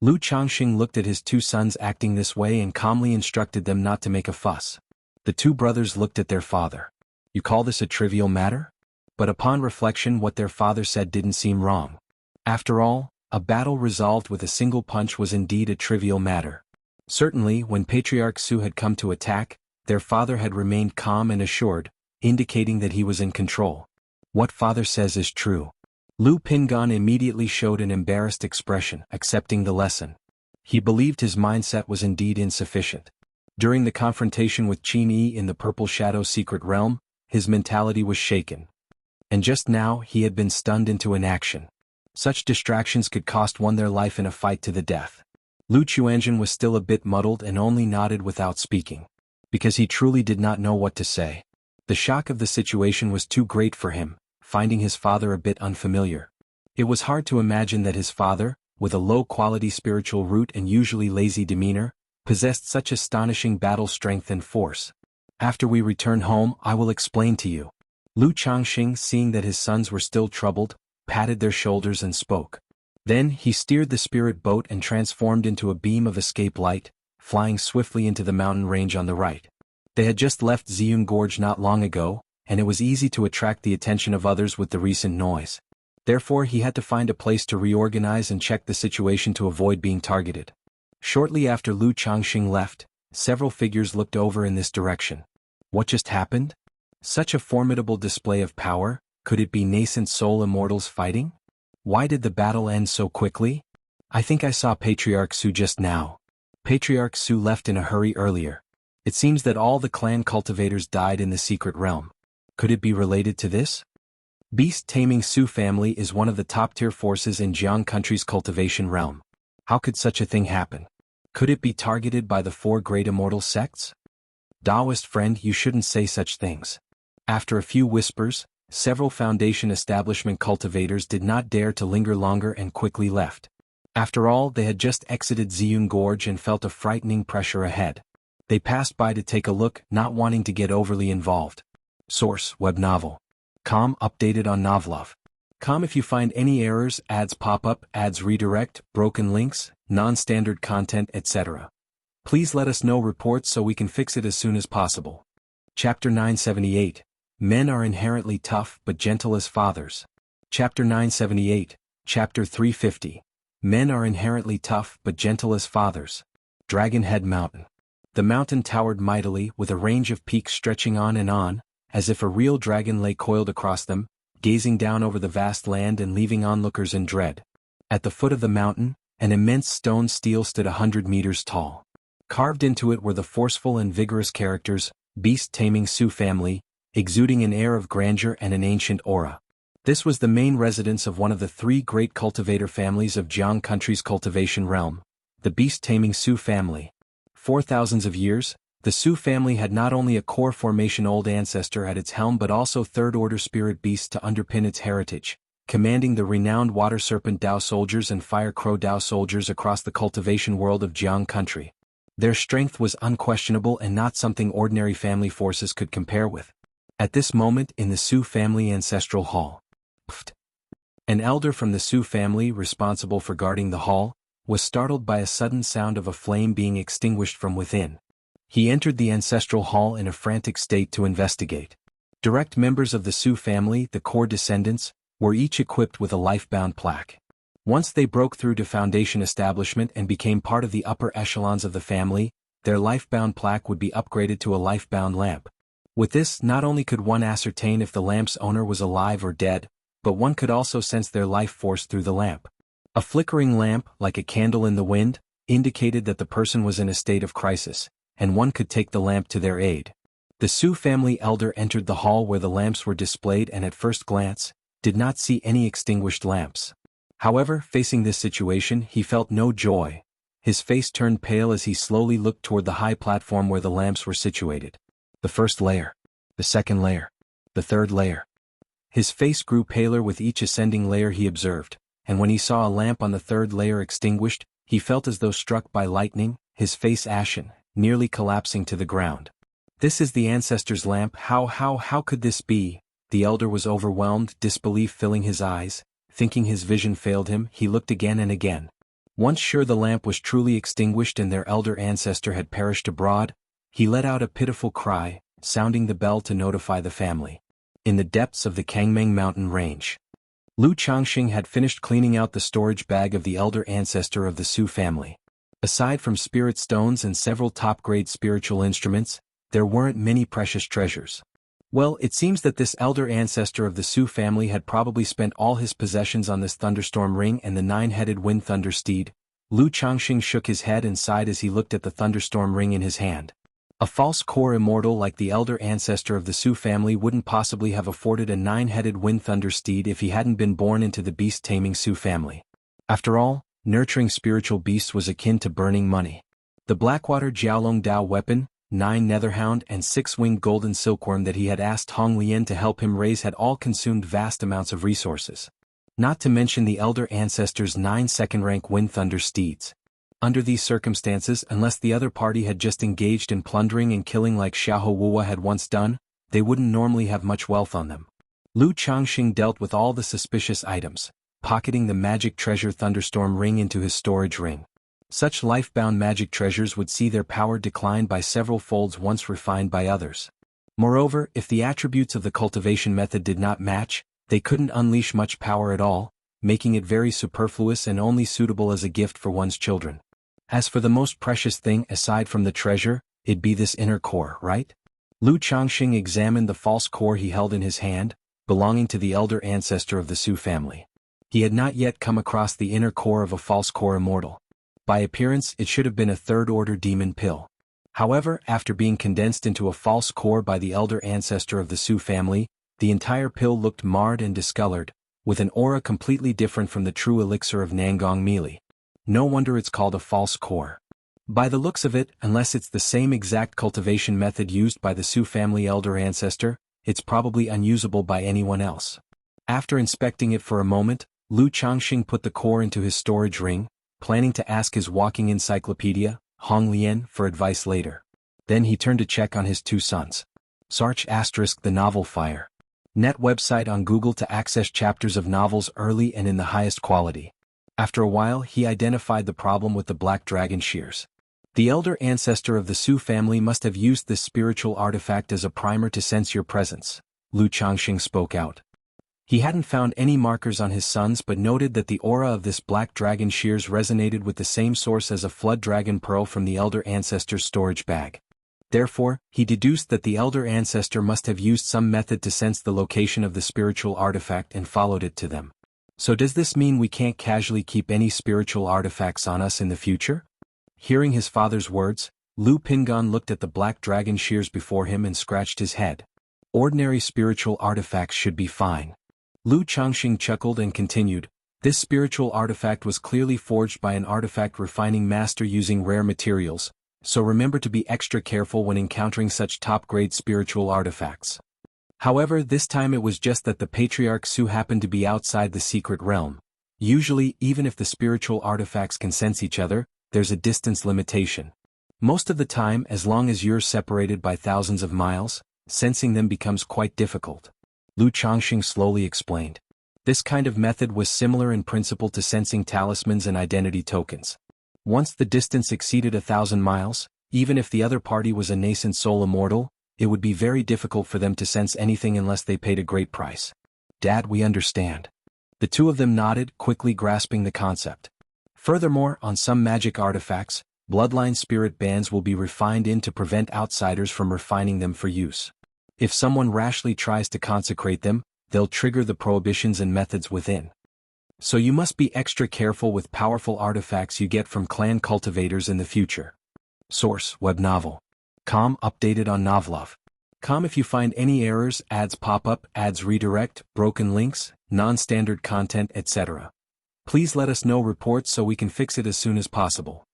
Speaker 1: Lu Changxing looked at his 2 sons acting this way and calmly instructed them not to make a fuss. The 2 brothers looked at their father. You call this a trivial matter? But upon reflection, what their father said didn't seem wrong. After all, a battle resolved with a single punch was indeed a trivial matter. Certainly, when Patriarch Su had come to attack, their father had remained calm and assured, indicating that he was in control. What father says is true. Lu Pingan immediately showed an embarrassed expression, accepting the lesson. He believed his mindset was indeed insufficient. During the confrontation with Qin Yi in the Purple Shadow Secret Realm, his mentality was shaken. And just now, he had been stunned into inaction. Such distractions could cost one their life in a fight to the death. Lu Chuanjin was still a bit muddled and only nodded without speaking. Because he truly did not know what to say. The shock of the situation was too great for him, finding his father a bit unfamiliar. It was hard to imagine that his father, with a low-quality spiritual root and usually lazy demeanor, possessed such astonishing battle strength and force. After we return home, I will explain to you. Lu Changxing, seeing that his sons were still troubled, patted their shoulders and spoke. Then he steered the spirit boat and transformed into a beam of escape light, flying swiftly into the mountain range on the right. They had just left Ziyun Gorge not long ago, and it was easy to attract the attention of others with the recent noise. Therefore he had to find a place to reorganize and check the situation to avoid being targeted. Shortly after Lu Changxing left, several figures looked over in this direction. What just happened? Such a formidable display of power, could it be nascent soul immortals fighting? Why did the battle end so quickly? I think I saw Patriarch Su just now. Patriarch Su left in a hurry earlier. It seems that all the clan cultivators died in the secret realm. Could it be related to this? Beast-taming Su family is one of the top-tier forces in Jiang country's cultivation realm. How could such a thing happen? Could it be targeted by the 4 great immortal sects? Taoist friend, you shouldn't say such things. After a few whispers, several Foundation establishment cultivators did not dare to linger longer and quickly left. After all, they had just exited Ziyun Gorge and felt a frightening pressure ahead. They passed by to take a look, not wanting to get overly involved. Source: web novel. Com updated on Novlov. Com if you find any errors, ads pop up, ads redirect, broken links, non-standard content, etc. Please let us know reports so we can fix it as soon as possible. Chapter 978. Men are inherently tough but gentle as fathers. Chapter 978, Chapter 350. Men are inherently tough but gentle as fathers. Dragon Head Mountain. The mountain towered mightily with a range of peaks stretching on and on, as if a real dragon lay coiled across them, gazing down over the vast land and leaving onlookers in dread. At the foot of the mountain, an immense stone stele stood 100 meters tall. Carved into it were the forceful and vigorous characters, Beast-taming Su family, exuding an air of grandeur and an ancient aura. This was the main residence of one of the 3 great cultivator families of Jiang country's cultivation realm, the Beast-taming Su family. For thousands of years, the Su family had not only a core formation old ancestor at its helm but also third-order spirit beasts to underpin its heritage, commanding the renowned water serpent Dao soldiers and fire crow Dao soldiers across the cultivation world of Jiang country. Their strength was unquestionable and not something ordinary family forces could compare with. At this moment in the Su family ancestral hall, an elder from the Su family responsible for guarding the hall was startled by a sudden sound of a flame being extinguished from within. He entered the ancestral hall in a frantic state to investigate. Direct members of the Su family, the core descendants, were each equipped with a lifebound plaque. Once they broke through to Foundation establishment and became part of the upper echelons of the family, their lifebound plaque would be upgraded to a lifebound lamp. With this, not only could one ascertain if the lamp's owner was alive or dead, but one could also sense their life force through the lamp. A flickering lamp, like a candle in the wind, indicated that the person was in a state of crisis, and one could take the lamp to their aid. The Su family elder entered the hall where the lamps were displayed and at first glance, did not see any extinguished lamps. However, facing this situation, he felt no joy. His face turned pale as he slowly looked toward the high platform where the lamps were situated. The first layer. The second layer. The third layer. His face grew paler with each ascending layer he observed, and when he saw a lamp on the third layer extinguished, he felt as though struck by lightning, his face ashen, nearly collapsing to the ground. This is the ancestor's lamp. How could this be? The elder was overwhelmed, disbelief filling his eyes. Thinking his vision failed him, he looked again and again. Once sure the lamp was truly extinguished and their elder ancestor had perished abroad, he let out a pitiful cry, sounding the bell to notify the family. In the depths of the Kangmeng mountain range, Lu Changxing had finished cleaning out the storage bag of the elder ancestor of the Su family. Aside from spirit stones and several top-grade spiritual instruments, there weren't many precious treasures. Well, it seems that this elder ancestor of the Su family had probably spent all his possessions on this thunderstorm ring and the 9-headed wind thunder steed. Lu Changxing shook his head and sighed as he looked at the thunderstorm ring in his hand. A false core immortal like the elder ancestor of the Su family wouldn't possibly have afforded a 9-headed wind thunder steed if he hadn't been born into the beast-taming Su family. After all, nurturing spiritual beasts was akin to burning money. The Blackwater Jiaolong Dao weapon, 9 netherhound and 6-winged golden silkworm that he had asked Hong Lian to help him raise had all consumed vast amounts of resources. Not to mention the elder ancestor's 9 second-rank wind thunder steeds. Under these circumstances, unless the other party had just engaged in plundering and killing like Xiahou Wuwa had once done, they wouldn't normally have much wealth on them. Lu Changxing dealt with all the suspicious items, pocketing the magic treasure thunderstorm ring into his storage ring. Such life-bound magic treasures would see their power decline by several folds once refined by others. Moreover, if the attributes of the cultivation method did not match, they couldn't unleash much power at all, making it very superfluous and only suitable as a gift for one's children. As for the most precious thing aside from the treasure, it'd be this inner core, right? Lu Changxing examined the false core he held in his hand, belonging to the elder ancestor of the Su family. He had not yet come across the inner core of a false core immortal. By appearance, it should have been a third-order demon pill. However, after being condensed into a false core by the elder ancestor of the Su family, the entire pill looked marred and discolored, with an aura completely different from the true elixir of Nangong Meili. No wonder it's called a false core. By the looks of it, unless it's the same exact cultivation method used by the Su family elder ancestor, it's probably unusable by anyone else. After inspecting it for a moment, Lu Changxing put the core into his storage ring, planning to ask his walking encyclopedia, Hong Lian, for advice later. Then he turned to check on his two sons. Search * the novel Fire. Net website on Google to access chapters of novels early and in the highest quality. After a while he identified the problem with the black dragon shears. The elder ancestor of the Su family must have used this spiritual artifact as a primer to sense your presence, Lu Changxing spoke out. He hadn't found any markers on his sons but noted that the aura of this black dragon shears resonated with the same source as a flood dragon pearl from the elder ancestor's storage bag. Therefore, he deduced that the elder ancestor must have used some method to sense the location of the spiritual artifact and followed it to them. So does this mean we can't casually keep any spiritual artifacts on us in the future? Hearing his father's words, Lu Pingan looked at the black dragon shears before him and scratched his head. Ordinary spiritual artifacts should be fine. Lu Changxing chuckled and continued, this spiritual artifact was clearly forged by an artifact refining master using rare materials, so remember to be extra careful when encountering such top-grade spiritual artifacts. However, this time it was just that the Patriarch Su happened to be outside the secret realm. Usually, even if the spiritual artifacts can sense each other, there's a distance limitation. Most of the time, as long as you're separated by thousands of miles, sensing them becomes quite difficult. Lu Changxing slowly explained. This kind of method was similar in principle to sensing talismans and identity tokens. Once the distance exceeded 1,000 miles, even if the other party was a nascent soul immortal, it would be very difficult for them to sense anything unless they paid a great price. Dad, we understand. The two of them nodded, quickly grasping the concept. Furthermore, on some magic artifacts, bloodline spirit bands will be refined in to prevent outsiders from refining them for use. If someone rashly tries to consecrate them, they'll trigger the prohibitions and methods within. So you must be extra careful with powerful artifacts you get from clan cultivators in the future. Source: web novel. Com updated on Novlov.com. If you find any errors, ads pop up, ads redirect, broken links, non-standard content, etc. Please let us know reports so we can fix it as soon as possible.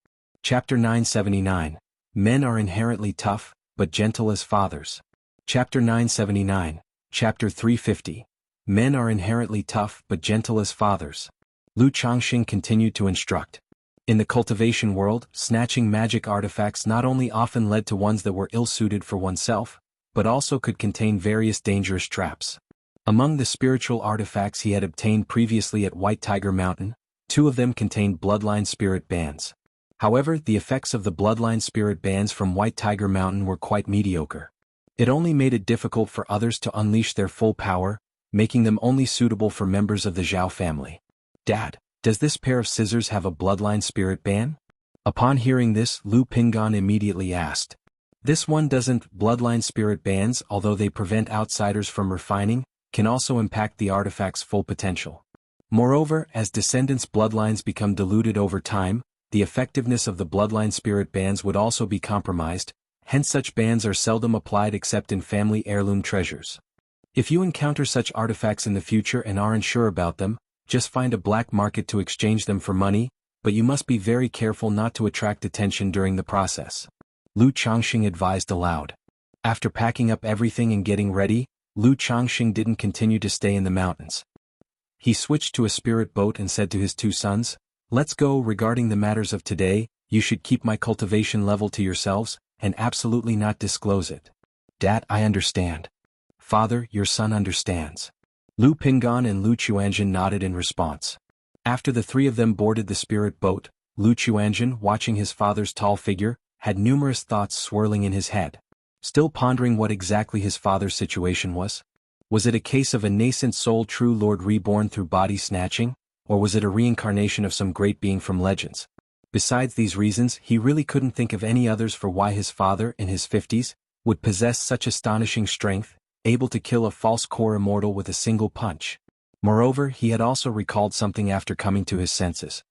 Speaker 1: Chapter 979. Men are inherently tough, but gentle as fathers. Chapter 979. Chapter 350. Men are inherently tough but gentle as fathers. Lu Changxing continued to instruct. In the cultivation world, snatching magic artifacts not only often led to ones that were ill-suited for oneself, but also could contain various dangerous traps. Among the spiritual artifacts he had obtained previously at White Tiger Mountain, 2 of them contained bloodline spirit bands. However, the effects of the bloodline spirit bands from White Tiger Mountain were quite mediocre. It only made it difficult for others to unleash their full power, making them only suitable for members of the Zhao family. Dad, does this pair of scissors have a bloodline spirit band? Upon hearing this, Lu Pingan immediately asked. This one doesn't. Bloodline spirit bands, although they prevent outsiders from refining, can also impact the artifact's full potential. Moreover, as descendants' bloodlines become diluted over time, the effectiveness of the bloodline spirit bands would also be compromised, hence such bands are seldom applied except in family heirloom treasures. If you encounter such artifacts in the future and aren't sure about them, just find a black market to exchange them for money, but you must be very careful not to attract attention during the process. Lu Changxing advised aloud. After packing up everything and getting ready, Lu Changxing didn't continue to stay in the mountains. He switched to a spirit boat and said to his 2 sons, "Let's go. Regarding the matters of today, you should keep my cultivation level to yourselves, and absolutely not disclose it." Dad, I understand. Father, your son understands. Lu Pingan and Lu Chuanjin nodded in response. After the 3 of them boarded the spirit boat, Lu Chuanjin, watching his father's tall figure, had numerous thoughts swirling in his head. Still pondering what exactly his father's situation was? Was it a case of a nascent soul true lord reborn through body snatching, or was it a reincarnation of some great being from legends? Besides these reasons, he really couldn't think of any others for why his father, in his 50s, would possess such astonishing strength, able to kill a false core immortal with a single punch. Moreover, he had also recalled something after coming to his senses.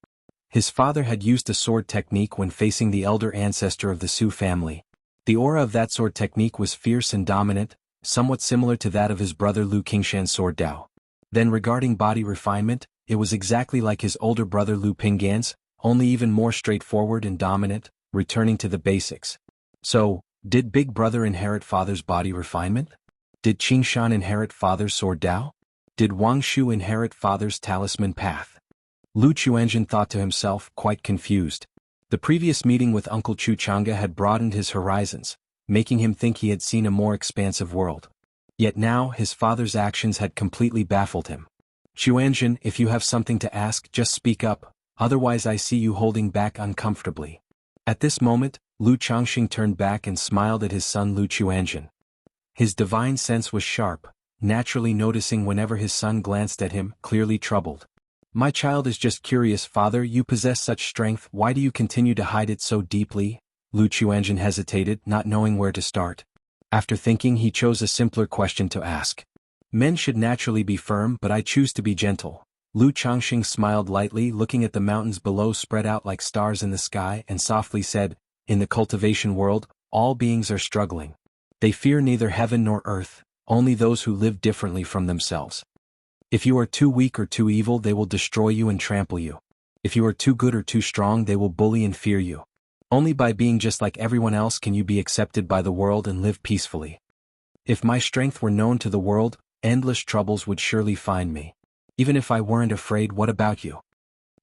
Speaker 1: His father had used a sword technique when facing the elder ancestor of the Su family. The aura of that sword technique was fierce and dominant, somewhat similar to that of his brother Lu Qingshan's sword Dao. Then regarding body refinement, it was exactly like his older brother Lu Pinggan's, only even more straightforward and dominant, returning to the basics. So, did Big Brother inherit father's body refinement? Did Qingshan inherit father's sword Dao? Did Wang Shu inherit father's talisman path? Lu Chuanzhen thought to himself, quite confused. The previous meeting with Uncle Chu Chang'e had broadened his horizons, making him think he had seen a more expansive world. Yet now his father's actions had completely baffled him. Chuanzhen, if you have something to ask, just speak up, otherwise I see you holding back uncomfortably. At this moment, Lu Changxing turned back and smiled at his son Lu Chuanzhen. His divine sense was sharp, naturally noticing whenever his son glanced at him, clearly troubled. My child is just curious, father, you possess such strength, why do you continue to hide it so deeply? Lu Chuanzhen hesitated, not knowing where to start. After thinking, he chose a simpler question to ask. Men should naturally be firm, but I choose to be gentle. Lu Changxing smiled lightly, looking at the mountains below spread out like stars in the sky, and softly said, in the cultivation world, all beings are struggling. They fear neither heaven nor earth, only those who live differently from themselves. If you are too weak or too evil, they will destroy you and trample you. If you are too good or too strong, they will bully and fear you. Only by being just like everyone else can you be accepted by the world and live peacefully. If my strength were known to the world, endless troubles would surely find me. Even if I weren't afraid, what about you?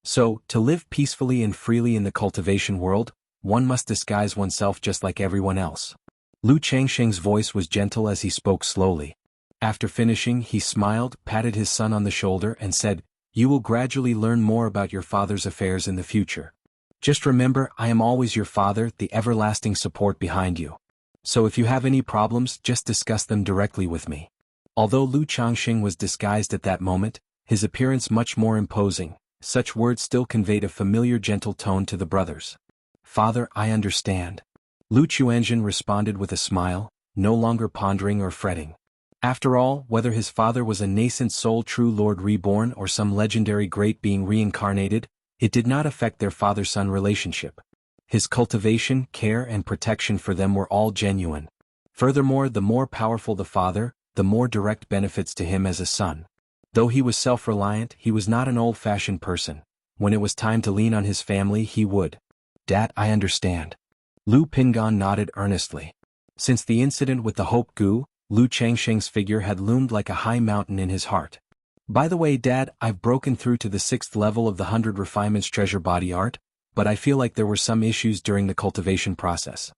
Speaker 1: So, to live peacefully and freely in the cultivation world, one must disguise oneself just like everyone else. Lu Changxing's voice was gentle as he spoke slowly. After finishing, he smiled, patted his son on the shoulder, and said, you will gradually learn more about your father's affairs in the future. Just remember, I am always your father, the everlasting support behind you. So if you have any problems, just discuss them directly with me. Although Lu Changxing was disguised at that moment, his appearance much more imposing, such words still conveyed a familiar gentle tone to the brothers. Father, I understand. Lu Chuanzhen responded with a smile, no longer pondering or fretting. After all, whether his father was a nascent soul true lord reborn or some legendary great being reincarnated, it did not affect their father-son relationship. His cultivation, care and protection for them were all genuine. Furthermore, the more powerful the father, the more direct benefits to him as a son. Though he was self-reliant, he was not an old-fashioned person. When it was time to lean on his family, he would. Dad, I understand. Lu Pinggan nodded earnestly. Since the incident with the Hope Gu, Lu Changxing's figure had loomed like a high mountain in his heart. By the way, Dad, I've broken through to the 6th level of the 100 Refinements Treasure Body Art, but I feel like there were some issues during the cultivation process.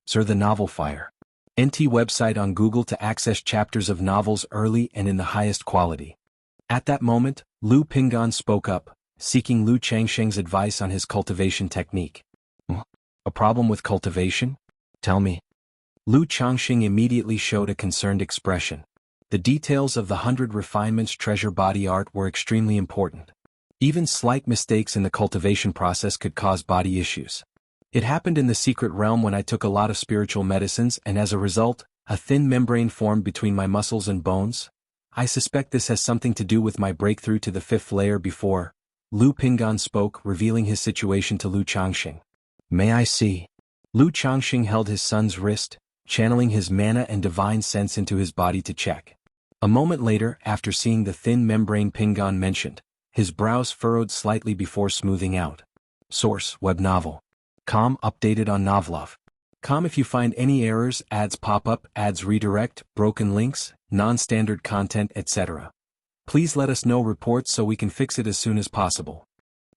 Speaker 1: Sir, the Novel Fire. NT website on Google to access chapters of novels early and in the highest quality. At that moment, Lu Pinggan spoke up, seeking Lu Changxing's advice on his cultivation technique. A problem with cultivation? Tell me. Lu Changxing immediately showed a concerned expression. The details of the 100 Refinements Treasure Body Art were extremely important. Even slight mistakes in the cultivation process could cause body issues. It happened in the secret realm when I took a lot of spiritual medicines, and as a result, a thin membrane formed between my muscles and bones. I suspect this has something to do with my breakthrough to the 5th layer before. Lu Pinggan spoke, revealing his situation to Lu Changxing. May I see? Lu Changxing held his son's wrist, channeling his mana and divine sense into his body to check. A moment later, after seeing the thin membrane Pinggan mentioned, his brows furrowed slightly before smoothing out. Source, web novel. Com updated on Novlov. Com if you find any errors, ads pop up, ads redirect, broken links, non-standard content, etc. Please let us know reports so we can fix it as soon as possible.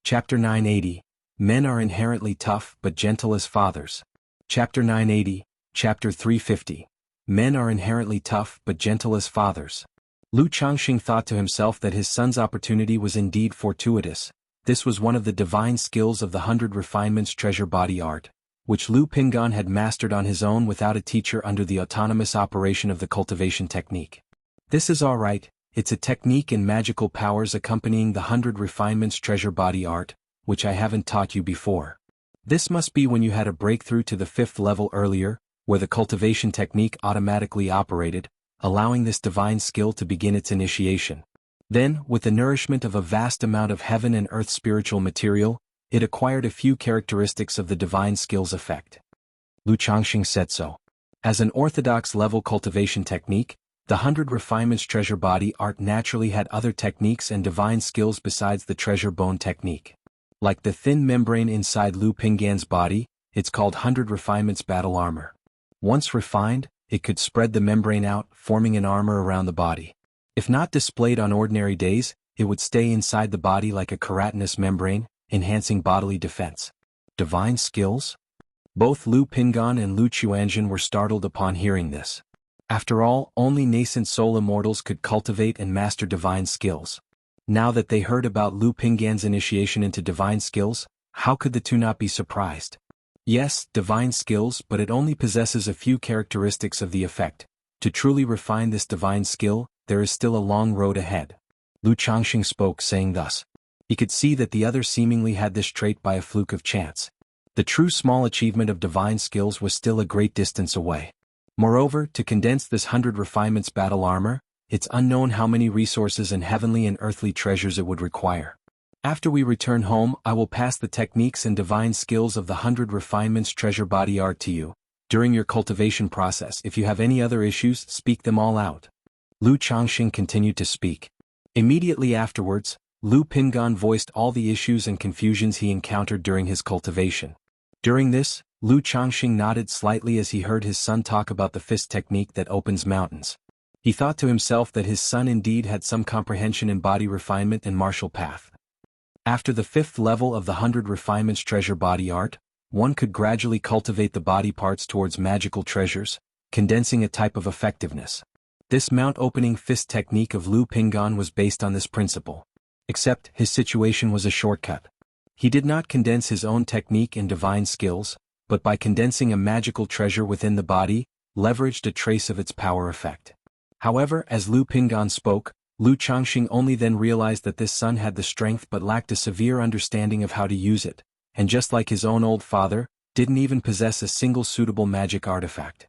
Speaker 1: Chapter 980. Men are inherently tough but gentle as fathers. Chapter 980, Chapter 350. Men are inherently tough but gentle as fathers. Lu Changxing thought to himself that his son's opportunity was indeed fortuitous. This was one of the divine skills of the 100 Refinements Treasure Body Art, which Lu Pinggan had mastered on his own without a teacher under the autonomous operation of the cultivation technique. This is alright, it's a technique and magical powers accompanying the 100 Refinements Treasure Body Art, which I haven't taught you before. This must be when you had a breakthrough to the 5th level earlier, where the cultivation technique automatically operated, allowing this divine skill to begin its initiation. Then, with the nourishment of a vast amount of heaven and earth spiritual material, it acquired a few characteristics of the divine skills effect. Lu Changxing said so. As an orthodox level cultivation technique, the 100 Refinements Treasure Body art naturally had other techniques and divine skills besides the treasure bone technique. Like the thin membrane inside Lu Pinggan's body, it's called 100 Refinements Battle Armor. Once refined, it could spread the membrane out, forming an armor around the body. If not displayed on ordinary days, it would stay inside the body like a keratinous membrane, enhancing bodily defense. Divine skills? Both Lu Pinggan and Lu Chuanjin were startled upon hearing this. After all, only nascent soul immortals could cultivate and master divine skills. Now that they heard about Lu Pinggan's initiation into divine skills, how could the two not be surprised? Yes, divine skills, but it only possesses a few characteristics of the effect. To truly refine this divine skill, there is still a long road ahead. Lu Changxing spoke, saying thus. He could see that the other seemingly had this trait by a fluke of chance. The true small achievement of divine skills was still a great distance away. Moreover, to condense this 100 Refinements Battle Armor, it's unknown how many resources and heavenly and earthly treasures it would require. After we return home, I will pass the techniques and divine skills of the 100 Refinements Treasure Body art to you. During your cultivation process, if you have any other issues, speak them all out. Lu Changxing continued to speak. Immediately afterwards, Lu Pinggan voiced all the issues and confusions he encountered during his cultivation. During this, Lu Changxing nodded slightly as he heard his son talk about the fist technique that opens mountains. He thought to himself that his son indeed had some comprehension in body refinement and martial path. After the 5th level of the 100 Refinements Treasure Body art, one could gradually cultivate the body parts towards magical treasures, condensing a type of effectiveness. This mount-opening fist technique of Lu Pinggan was based on this principle. Except, his situation was a shortcut. He did not condense his own technique and divine skills, but by condensing a magical treasure within the body, leveraged a trace of its power effect. However, as Lu Pinggan spoke, Lu Changxing only then realized that this son had the strength but lacked a severe understanding of how to use it, and just like his own old father, didn't even possess a single suitable magic artifact.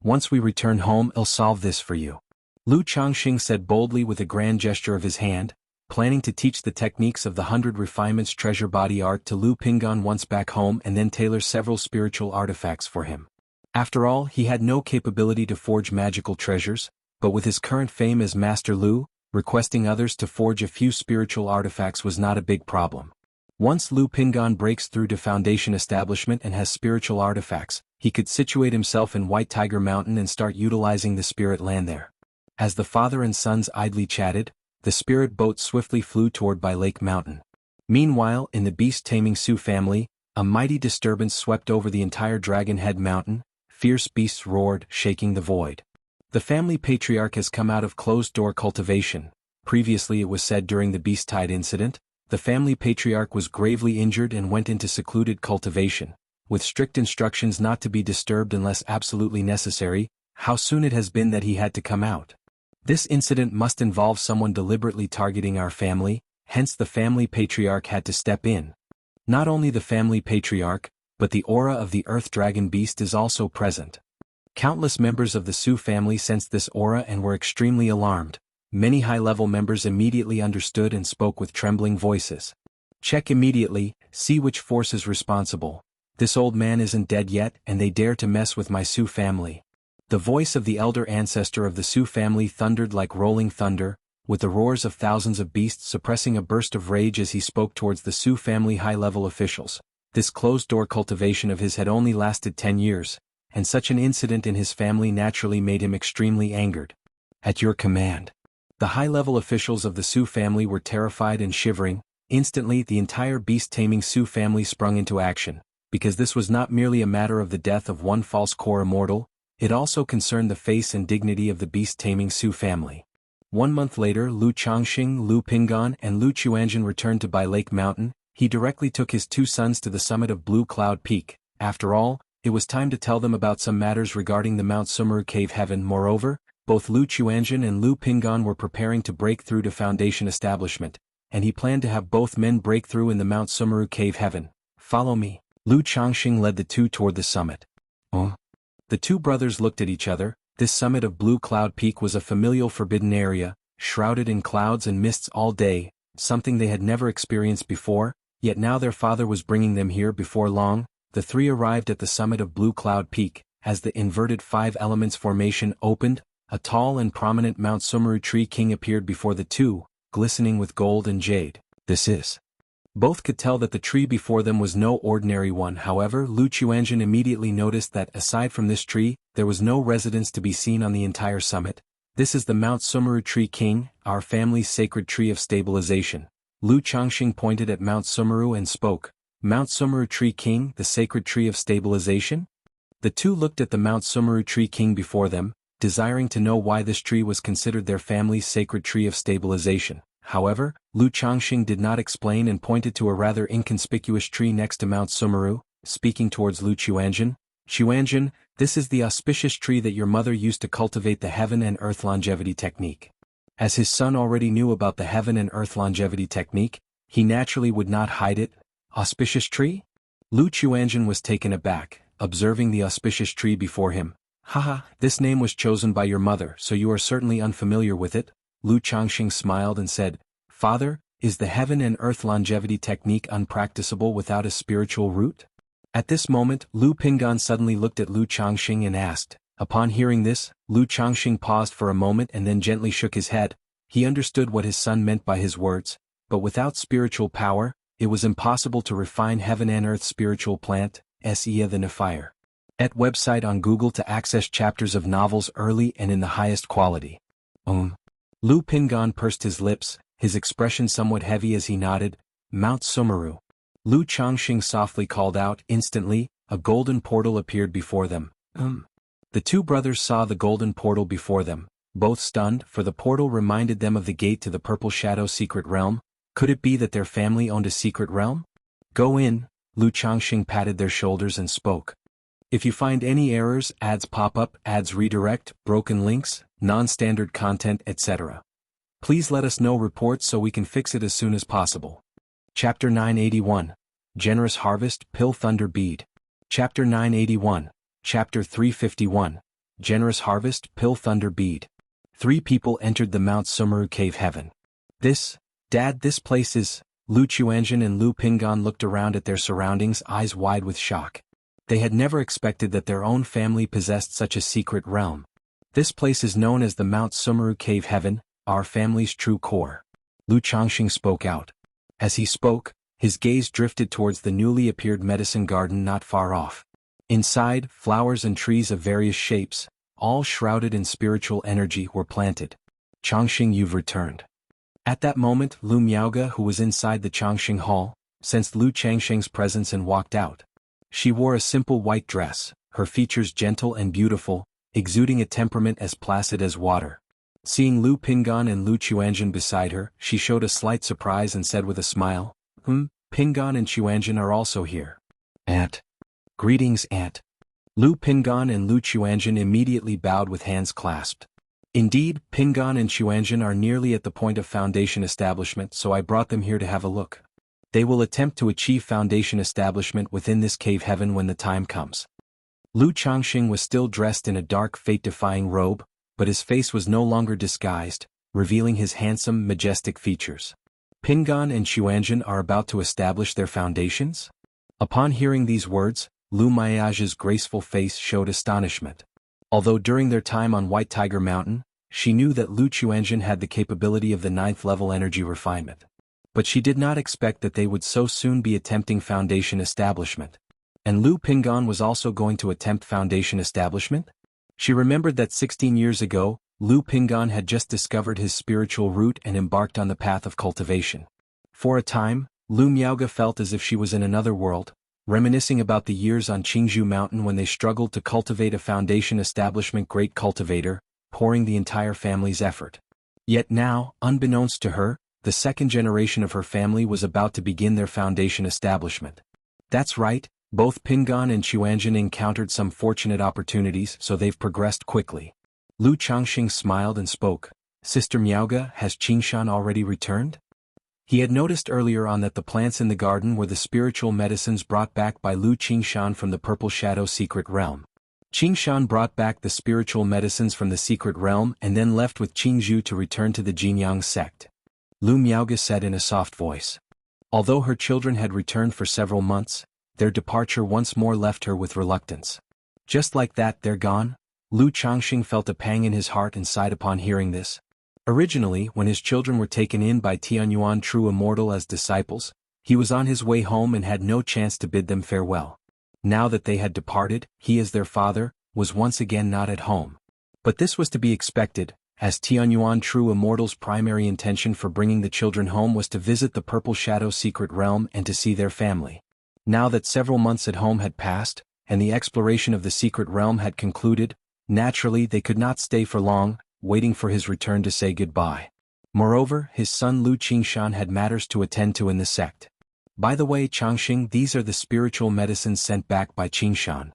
Speaker 1: Once we return home, I'll solve this for you. Lu Changxing said boldly with a grand gesture of his hand, planning to teach the techniques of the 100 Refinements Treasure Body art to Lu Pinggan once back home and then tailor several spiritual artifacts for him. After all, he had no capability to forge magical treasures, but with his current fame as Master Lu, requesting others to forge a few spiritual artifacts was not a big problem. Once Lu Pinggan breaks through to Foundation Establishment and has spiritual artifacts, he could situate himself in White Tiger Mountain and start utilizing the spirit land there. As the father and sons idly chatted, the spirit boat swiftly flew toward By Lake Mountain. Meanwhile, in the beast-taming Sioux family, a mighty disturbance swept over the entire Dragon Head Mountain. Fierce beasts roared, shaking the void. The family patriarch has come out of closed-door cultivation. Previously it was said during the Beast-Tide incident, the family patriarch was gravely injured and went into secluded cultivation, with strict instructions not to be disturbed unless absolutely necessary. How soon it has been that he had to come out. This incident must involve someone deliberately targeting our family, hence the family patriarch had to step in. Not only the family patriarch, but the aura of the earth dragon beast is also present. Countless members of the Sioux family sensed this aura and were extremely alarmed. Many high-level members immediately understood and spoke with trembling voices. Check immediately, see which force is responsible. This old man isn't dead yet and they dare to mess with my Sioux family. The voice of the elder ancestor of the Sioux family thundered like rolling thunder, with the roars of thousands of beasts suppressing a burst of rage as he spoke towards the Sioux family high-level officials. This closed-door cultivation of his had only lasted 10 years, and such an incident in his family naturally made him extremely angered. At your command. The high-level officials of the Sioux family were terrified and shivering. Instantly the entire beast-taming Sioux family sprung into action, because this was not merely a matter of the death of one false core immortal, it also concerned the face and dignity of the beast-taming Sioux family. 1 month later, Lu Changxing, Lu Pinggan, and Lu Chuanjin returned to By Lake Mountain. He directly took his 2 sons to the summit of Blue Cloud Peak. After all, it was time to tell them about some matters regarding the Mount Sumeru Cave Heaven. Moreover, both Lu Chuanjin and Lu Pinggan were preparing to break through to Foundation Establishment, and he planned to have both men break through in the Mount Sumeru Cave Heaven. Follow me. Lu Changxing led the two toward the summit. The 2 brothers looked at each other. This summit of Blue Cloud Peak was a familial forbidden area, shrouded in clouds and mists all day, something they had never experienced before. Yet now their father was bringing them here before long. The three arrived at the summit of Blue Cloud Peak. As the inverted five elements formation opened, a tall and prominent Mount Sumeru tree king appeared before the two, glistening with gold and jade. This is. Both could tell that the tree before them was no ordinary one. However, Lu Chuanjin immediately noticed that aside from this tree, there was no residence to be seen on the entire summit. This is the Mount Sumeru Tree King, our family's sacred tree of stabilization. Lu Changxing pointed at Mount Sumeru and spoke. Mount Sumeru Tree King, the sacred tree of stabilization? The two looked at the Mount Sumeru Tree King before them, desiring to know why this tree was considered their family's sacred tree of stabilization. However, Lu Changxing did not explain and pointed to a rather inconspicuous tree next to Mount Sumeru, speaking towards Lu Chuanjin. Chuanjin, this is the auspicious tree that your mother used to cultivate the heaven and earth longevity technique. As his son already knew about the heaven and earth longevity technique, he naturally would not hide it. Auspicious tree? Lu Chuanjin was taken aback, observing the auspicious tree before him. Haha, this name was chosen by your mother, so you are certainly unfamiliar with it. Lu Changxing smiled and said, Father, is the heaven and earth longevity technique unpracticable without a spiritual root? At this moment, Lu Pingan suddenly looked at Lu Changxing and asked. Upon hearing this, Lu Changxing paused for a moment and then gently shook his head. He understood what his son meant by his words, but without spiritual power, it was impossible to refine heaven and earth spiritual plant, sea the Nephire. At website on Google to access chapters of novels early and in the highest quality. Lu Pingan pursed his lips, his expression somewhat heavy as he nodded. Mount Sumeru. Lu Changxing softly called out. Instantly, a golden portal appeared before them. The two brothers saw the golden portal before them, both stunned, for the portal reminded them of the gate to the Purple Shadow secret realm. Could it be that their family owned a secret realm? Go in, Lu Changxing patted their shoulders and spoke. If you find any errors, ads pop up, ads redirect, broken links, non-standard content, etc. Please let us know reports so we can fix it as soon as possible. Chapter 981. Generous Harvest, Pill Thunder Bead. Chapter 981. Chapter 351. Generous Harvest, Pill Thunder Bead. Three people entered the Mount Sumeru Cave Heaven. Dad, this place is... Lu Chuanjin and Lu Pingan looked around at their surroundings, eyes wide with shock. They had never expected that their own family possessed such a secret realm. This place is known as the Mount Sumeru Cave Heaven, our family's true core. Lu Changxing spoke out. As he spoke, his gaze drifted towards the newly appeared medicine garden not far off. Inside, flowers and trees of various shapes, all shrouded in spiritual energy, were planted. Changxing, you've returned. At that moment, Lu Miaoge, who was inside the Changxing Hall, sensed Lu Changxing's presence and walked out. She wore a simple white dress, her features gentle and beautiful, exuding a temperament as placid as water. Seeing Lu Pingan and Lu Chuanjin beside her, she showed a slight surprise and said with a smile, Pingan and Chuanjin are also here. Aunt. Greetings, Aunt. Lu Pingan and Lu Chuanjin immediately bowed with hands clasped. Indeed, Pingan and Chuanjin are nearly at the point of foundation establishment, so I brought them here to have a look. They will attempt to achieve foundation establishment within this cave heaven when the time comes. Lu Changxing was still dressed in a dark fate-defying robe, but his face was no longer disguised, revealing his handsome, majestic features. Pingan and Chuanjin are about to establish their foundations? Upon hearing these words, Lu Miaoge's graceful face showed astonishment. Although during their time on White Tiger Mountain, she knew that Lu Chuanjin had the capability of the 9th level energy refinement. But she did not expect that they would so soon be attempting foundation establishment. And Lu Pingan was also going to attempt foundation establishment? She remembered that 16 years ago, Lu Pingan had just discovered his spiritual root and embarked on the path of cultivation. For a time, Lu Miaoge felt as if she was in another world, reminiscing about the years on Qingzhou Mountain when they struggled to cultivate a foundation establishment great cultivator, pouring the entire family's effort. Yet now, unbeknownst to her, the second generation of her family was about to begin their foundation establishment. That's right, both Pingan and Chuanjin encountered some fortunate opportunities, so they've progressed quickly. Lu Changxing smiled and spoke. Sister Miaoge, has Qingshan already returned? He had noticed earlier on that the plants in the garden were the spiritual medicines brought back by Lu Qingshan from the Purple Shadow secret realm. Qingshan brought back the spiritual medicines from the secret realm and then left with Qingzhou to return to the Jinyang sect. Lu Miaoge said in a soft voice. Although her children had returned for several months, their departure once more left her with reluctance. Just like that, they're gone? Lu Changxing felt a pang in his heart and sighed upon hearing this. Originally, when his children were taken in by Tianyuan True Immortal as disciples, he was on his way home and had no chance to bid them farewell. Now that they had departed, he as their father, was once again not at home. But this was to be expected, as Tianyuan True Immortal's primary intention for bringing the children home was to visit the Purple Shadow secret realm and to see their family. Now that several months at home had passed, and the exploration of the secret realm had concluded, naturally they could not stay for long, waiting for his return to say goodbye. Moreover, his son Lu Qingshan had matters to attend to in the sect. By the way, Changxing, these are the spiritual medicines sent back by Qingshan.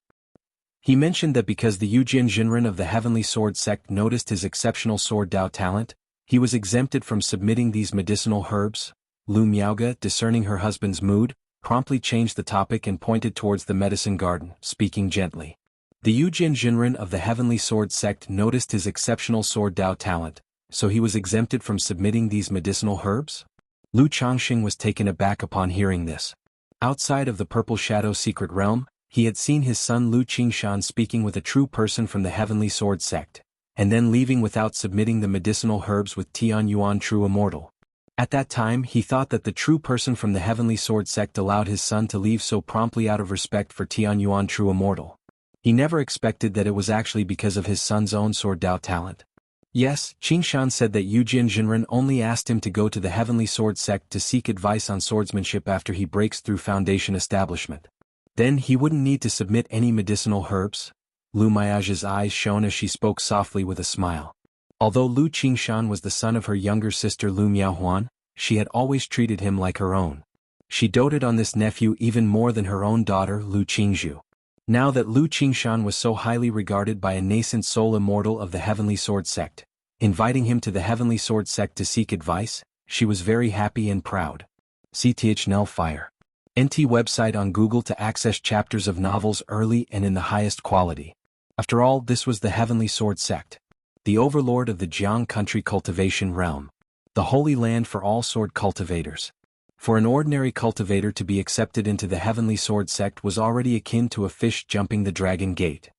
Speaker 1: He mentioned that because the Yujin Jinren of the Heavenly Sword sect noticed his exceptional sword Dao talent, he was exempted from submitting these medicinal herbs. Lu Miaoge, discerning her husband's mood, promptly changed the topic and pointed towards the medicine garden, speaking gently. The Yujin Jinren of the Heavenly Sword sect noticed his exceptional sword Dao talent, so he was exempted from submitting these medicinal herbs? Lu Changxing was taken aback upon hearing this. Outside of the Purple Shadow secret realm, he had seen his son Lu Qingshan speaking with a true person from the Heavenly Sword sect, and then leaving without submitting the medicinal herbs with Tianyuan True Immortal. At that time he thought that the true person from the Heavenly Sword sect allowed his son to leave so promptly out of respect for Tianyuan True Immortal. He never expected that it was actually because of his son's own sword Dao talent. Yes, Qingshan said that Yujin Jinren only asked him to go to the Heavenly Sword sect to seek advice on swordsmanship after he breaks through Foundation establishment. Then he wouldn't need to submit any medicinal herbs? Lu Miaoge's eyes shone as she spoke softly with a smile. Although Lu Qingshan was the son of her younger sister Lu Miaohuan, she had always treated him like her own. She doted on this nephew even more than her own daughter Lu Qingzhu. Now that Lu Qingshan was so highly regarded by a nascent soul immortal of the Heavenly Sword sect, inviting him to the Heavenly Sword sect to seek advice, she was very happy and proud. CTHNL Fire. NT website on Google to access chapters of novels early and in the highest quality. After all, this was the Heavenly Sword sect, the overlord of the Jiang country cultivation realm, the holy land for all sword cultivators. For an ordinary cultivator to be accepted into the Heavenly Sword sect was already akin to a fish jumping the dragon gate.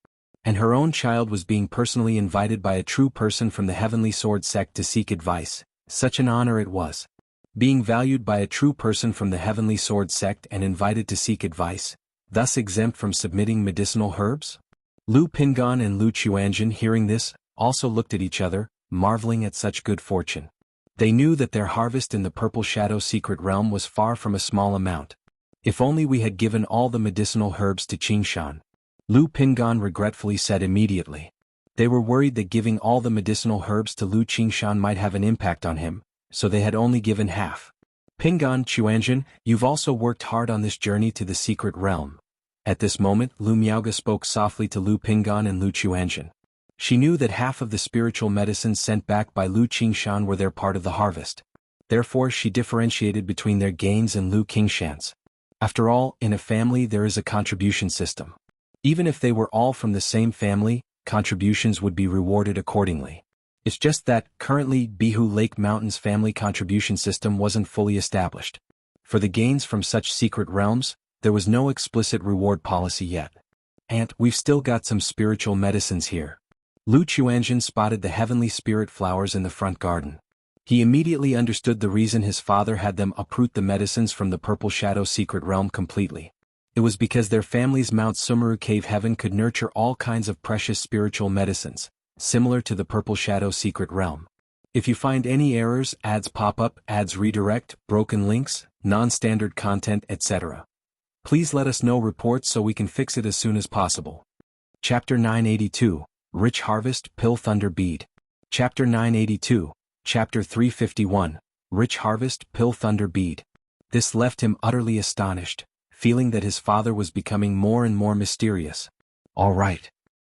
Speaker 1: And her own child was being personally invited by a true person from the Heavenly Sword sect to seek advice. Such an honor it was. Being valued by a true person from the Heavenly Sword sect and invited to seek advice, thus exempt from submitting medicinal herbs? Lu Pingan and Lu Chuanjin, hearing this, also looked at each other, marveling at such good fortune. They knew that their harvest in the Purple Shadow secret realm was far from a small amount. If only we had given all the medicinal herbs to Qingshan. Lu Pingan regretfully said immediately. They were worried that giving all the medicinal herbs to Lu Qingshan might have an impact on him, so they had only given half. Pingan, Chuanjin, you've also worked hard on this journey to the secret realm. At this moment, Lu Miaoge spoke softly to Lu Pingan and Lu Chuanjin. She knew that half of the spiritual medicines sent back by Lu Qingshan were their part of the harvest. Therefore she differentiated between their gains and Lu Qingshan's. After all, in a family there is a contribution system. Even if they were all from the same family, contributions would be rewarded accordingly. It's just that, currently, Bihu Lake Mountain's family contribution system wasn't fully established. For the gains from such secret realms, there was no explicit reward policy yet. And we've still got some spiritual medicines here. Lu Chuanjin spotted the heavenly spirit flowers in the front garden. He immediately understood the reason his father had them uproot the medicines from the Purple Shadow secret realm completely. It was because their family's Mount Sumeru cave heaven could nurture all kinds of precious spiritual medicines, similar to the Purple Shadow secret realm. If you find any errors, ads pop up, ads redirect, broken links, non-standard content, etc., please let us know reports so we can fix it as soon as possible. Chapter 982, Rich Harvest, Pill Thunder Bead. Chapter 982, Chapter 351, Rich Harvest, Pill Thunder Bead. This left him utterly astonished, feeling that his father was becoming more and more mysterious. All right.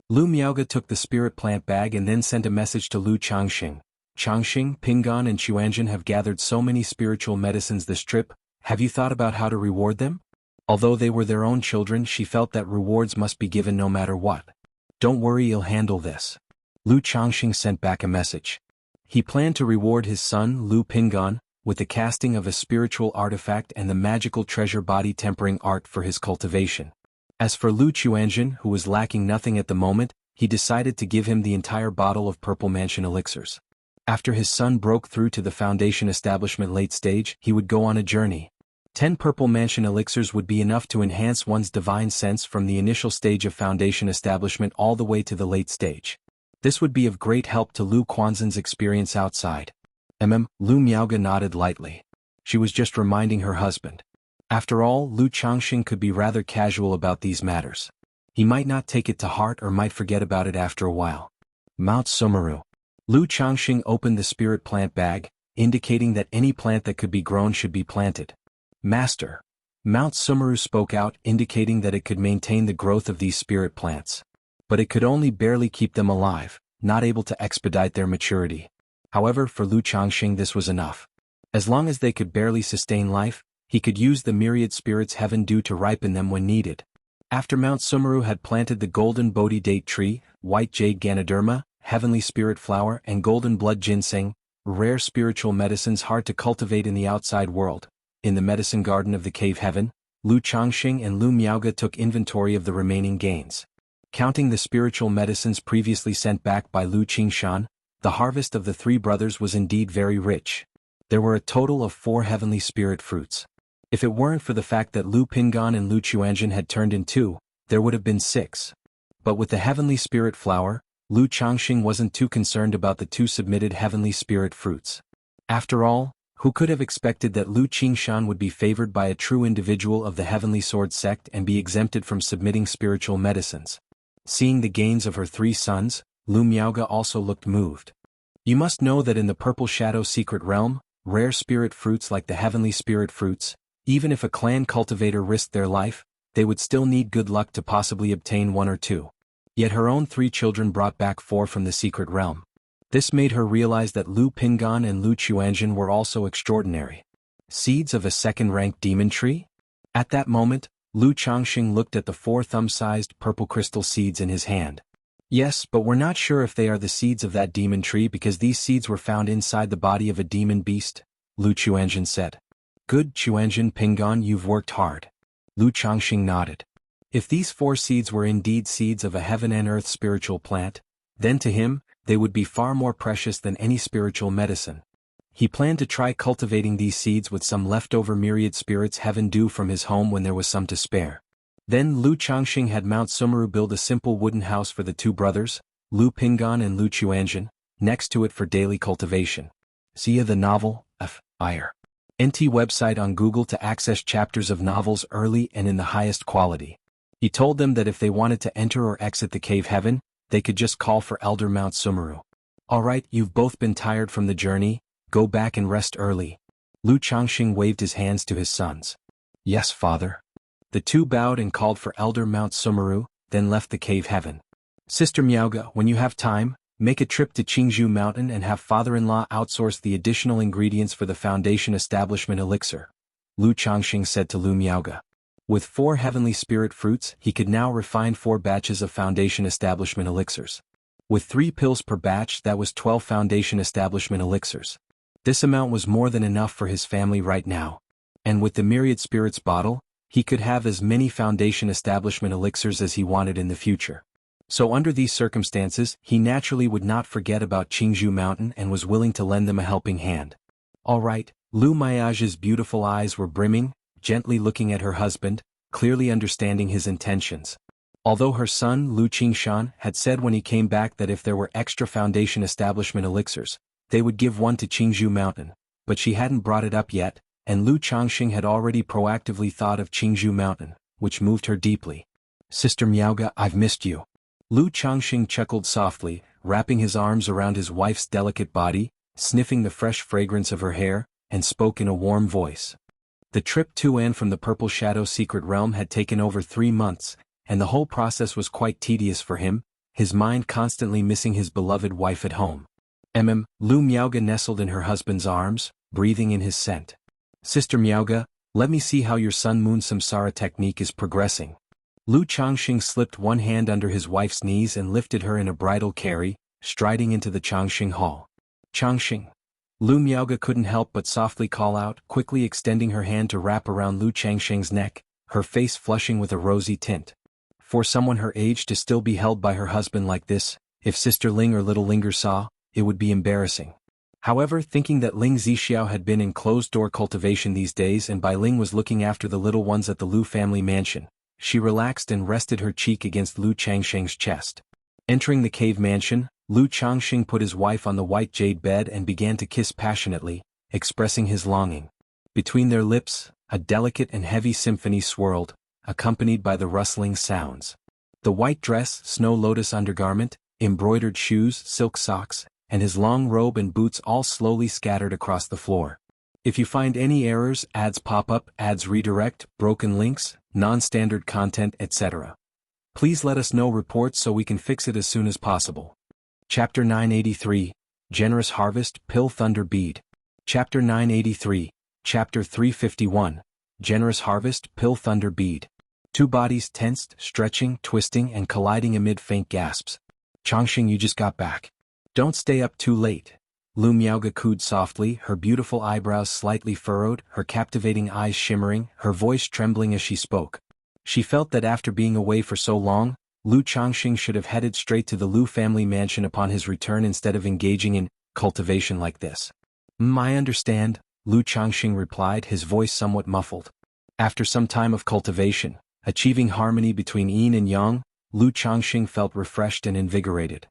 Speaker 1: Lu Miaoge took the spirit plant bag and then sent a message to Lu Changxing. Changxing, Pingan and Chuanjin have gathered so many spiritual medicines this trip, have you thought about how to reward them? Although they were their own children, she felt that rewards must be given no matter what. Don't worry, he'll handle this. Lu Changxing sent back a message. He planned to reward his son, Lu Pingan, with the casting of a spiritual artifact and the magical treasure body tempering art for his cultivation. As for Lu Chuanjun, who was lacking nothing at the moment, he decided to give him the entire bottle of Purple Mansion elixirs. After his son broke through to the Foundation establishment late stage, he would go on a journey. 10 Purple Mansion elixirs would be enough to enhance one's divine sense from the initial stage of Foundation establishment all the way to the late stage. This would be of great help to Lu Quanzhen's experience outside. Lu Miaoge nodded lightly. She was just reminding her husband. After all, Lu Changxing could be rather casual about these matters. He might not take it to heart or might forget about it after a while. Mount Sumeru. Lu Changxing opened the spirit plant bag, indicating that any plant that could be grown should be planted. Master. Mount Sumeru spoke out, indicating that it could maintain the growth of these spirit plants. But it could only barely keep them alive, not able to expedite their maturity. However, for Lu Changxing this was enough. As long as they could barely sustain life, he could use the myriad spirits heaven due to ripen them when needed. After Mount Sumeru had planted the golden Bodhi date tree, white jade Ganoderma, heavenly spirit flower and golden blood ginseng, rare spiritual medicines hard to cultivate in the outside world, in the medicine garden of the cave heaven, Lu Changxing and Lu Miaoge took inventory of the remaining gains. Counting the spiritual medicines previously sent back by Lu Qingshan, the harvest of the three brothers was indeed very rich. There were a total of 4 heavenly spirit fruits. If it weren't for the fact that Lu Pingan and Lu Chuanjun had turned in 2, there would have been 6. But with the heavenly spirit flower, Lu Changxing wasn't too concerned about the 2 submitted heavenly spirit fruits. After all, who could have expected that Lu Qingshan would be favored by a true individual of the heavenly sword sect and be exempted from submitting spiritual medicines? Seeing the gains of her 3 sons, Lu Miaoge also looked moved. You must know that in the Purple Shadow secret realm, rare spirit fruits like the heavenly spirit fruits, even if a clan cultivator risked their life, they would still need good luck to possibly obtain 1 or 2. Yet her own 3 children brought back 4 from the secret realm. This made her realize that Lu Pingan and Lu Chuanjun were also extraordinary. Seeds of a second-ranked demon tree? At that moment, Lu Changxing looked at the 4 thumb-sized purple crystal seeds in his hand. Yes, but we're not sure if they are the seeds of that demon tree because these seeds were found inside the body of a demon beast, Lu Chuanjun said. Good, Chuanjun Pingan, you've worked hard. Lu Changxing nodded. If these 4 seeds were indeed seeds of a heaven and earth spiritual plant, then to him, they would be far more precious than any spiritual medicine. He planned to try cultivating these seeds with some leftover myriad spirits heaven due from his home when there was some to spare. Then Lu Changxing had Mount Sumeru build a simple wooden house for the 2 brothers, Lu Pingan and Lu Chuanjun, next to it for daily cultivation. See the novel, Fire. NT website on Google to access chapters of novels early and in the highest quality. He told them that if they wanted to enter or exit the cave heaven, they could just call for Elder Mount Sumeru. Alright, you've both been tired from the journey, go back and rest early. Lu Changxing waved his hands to his sons. Yes, father. The 2 bowed and called for Elder Mount Sumeru, then left the cave heaven. Sister Miaoge, when you have time, make a trip to Qingzhou Mountain and have father-in-law outsource the additional ingredients for the Foundation establishment elixir, Lu Changxing said to Lu Miaoge. With 4 heavenly spirit fruits, he could now refine 4 batches of Foundation establishment elixirs. With 3 pills per batch, that was 12 Foundation establishment elixirs. This amount was more than enough for his family right now. And with the myriad spirits bottle, he could have as many Foundation establishment elixirs as he wanted in the future. So under these circumstances, he naturally would not forget about Qingzhou Mountain and was willing to lend them a helping hand. Alright, Lu Miaoge's beautiful eyes were brimming, gently looking at her husband, clearly understanding his intentions. Although her son Lu Qingshan had said when he came back that if there were extra Foundation establishment elixirs, they would give 1 to Qingzhou Mountain, but she hadn't brought it up yet, and Lu Changxing had already proactively thought of Qingzhou Mountain, which moved her deeply. Sister Miaoge, I've missed you. Lu Changxing chuckled softly, wrapping his arms around his wife's delicate body, sniffing the fresh fragrance of her hair, and spoke in a warm voice. The trip to and from the Purple Shadow secret realm had taken over 3 months, and the whole process was quite tedious for him, his mind constantly missing his beloved wife at home. Lu Miaoge nestled in her husband's arms, breathing in his scent. Sister Miaoge, let me see how your Sun Moon Samsara technique is progressing. Lu Changxing slipped one hand under his wife's knees and lifted her in a bridal carry, striding into the Changxing Hall. Changxing. Lu Miaoge couldn't help but softly call out, quickly extending her hand to wrap around Lu Changsheng's neck, her face flushing with a rosy tint. For someone her age to still be held by her husband like this, if Sister Ling or little Linger saw, it would be embarrassing. However, thinking that Ling Zixiao had been in closed-door cultivation these days and Bai Ling was looking after the little ones at the Lu family mansion, she relaxed and rested her cheek against Lu Changsheng's chest. Entering the cave mansion, Lu Changsheng put his wife on the white jade bed and began to kiss passionately, expressing his longing. Between their lips, a delicate and heavy symphony swirled, accompanied by the rustling sounds. The white dress, snow lotus undergarment, embroidered shoes, silk socks, and his long robe and boots all slowly scattered across the floor. If you find any errors, ads pop up, ads redirect, broken links, non-standard content, etc., please let us know reports so we can fix it as soon as possible. Chapter 983, Generous Harvest, Pill Thunder Bead. Chapter 983, Chapter 351, Generous Harvest, Pill Thunder Bead. Two bodies tensed, stretching, twisting, and colliding amid faint gasps. Changsheng, you just got back. Don't stay up too late. Lu Miaoge cooed softly, her beautiful eyebrows slightly furrowed, her captivating eyes shimmering, her voice trembling as she spoke. She felt that after being away for so long, Lu Changsheng should have headed straight to the Lu family mansion upon his return instead of engaging in cultivation like this. I understand, Lu Changsheng replied, his voice somewhat muffled. After some time of cultivation, achieving harmony between yin and yang, Lu Changsheng felt refreshed and invigorated.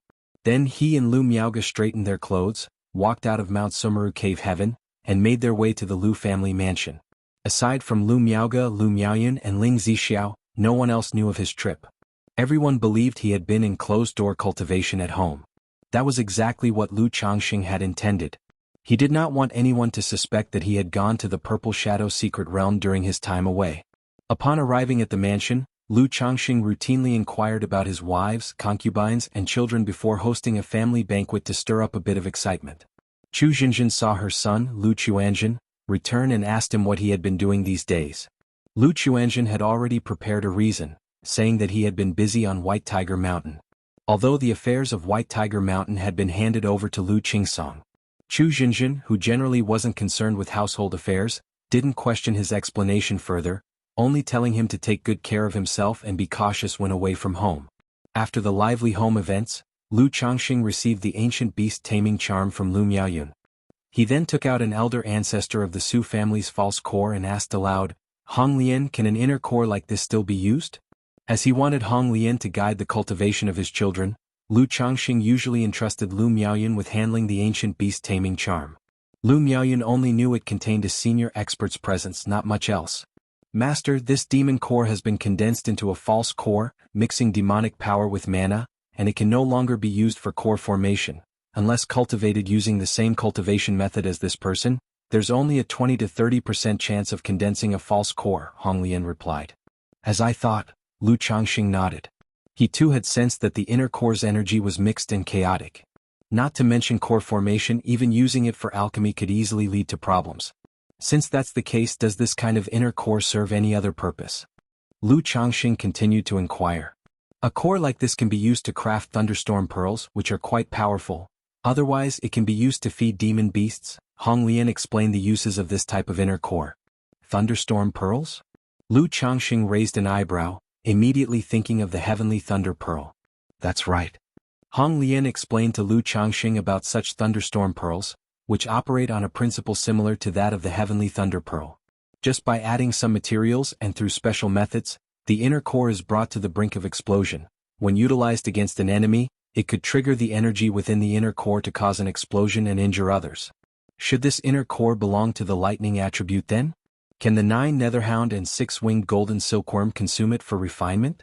Speaker 1: Then he and Lu Miaoge straightened their clothes, walked out of Mount Sumeru Cave Heaven, and made their way to the Lu family mansion. Aside from Lu Miaoge, Lu Miaoyun, and Ling Zixiao, no one else knew of his trip. Everyone believed he had been in closed-door cultivation at home. That was exactly what Lu Changsheng had intended. He did not want anyone to suspect that he had gone to the Purple Shadow secret realm during his time away. Upon arriving at the mansion, Lu Changsheng routinely inquired about his wives, concubines, and children before hosting a family banquet to stir up a bit of excitement. Chu Jinjin saw her son, Lu Chuanjin, return and asked him what he had been doing these days. Lu Chuanjin had already prepared a reason, saying that he had been busy on White Tiger Mountain. Although the affairs of White Tiger Mountain had been handed over to Lu Qingsong, Chu Jinjin, who generally wasn't concerned with household affairs, didn't question his explanation further, only telling him to take good care of himself and be cautious when away from home. After the lively home events, Lu Changsheng received the ancient beast taming charm from Lu Miaoyun. He then took out an elder ancestor of the Su family's false core and asked aloud, Hong Lian, can an inner core like this still be used? As he wanted Hong Lian to guide the cultivation of his children, Lu Changsheng usually entrusted Lu Miaoyun with handling the ancient beast taming charm. Lu Miaoyun only knew it contained a senior expert's presence, not much else. Master, this demon core has been condensed into a false core, mixing demonic power with mana, and it can no longer be used for core formation. Unless cultivated using the same cultivation method as this person, there's only a 20 to 30% chance of condensing a false core, Hong Lian replied. As I thought, Lu Changsheng nodded. He too had sensed that the inner core's energy was mixed and chaotic. Not to mention core formation, even using it for alchemy could easily lead to problems. Since that's the case, does this kind of inner core serve any other purpose? Lu Changsheng continued to inquire. A core like this can be used to craft thunderstorm pearls, which are quite powerful. Otherwise, it can be used to feed demon beasts. Hong Lian explained the uses of this type of inner core. Thunderstorm pearls? Lu Changsheng raised an eyebrow, immediately thinking of the heavenly thunder pearl. That's right. Hong Lian explained to Lu Changsheng about such thunderstorm pearls, which operate on a principle similar to that of the heavenly thunder pearl. Just by adding some materials and through special methods, the inner core is brought to the brink of explosion. When utilized against an enemy, it could trigger the energy within the inner core to cause an explosion and injure others. Should this inner core belong to the lightning attribute then? Can the 9 netherhound and 6-winged golden silkworm consume it for refinement?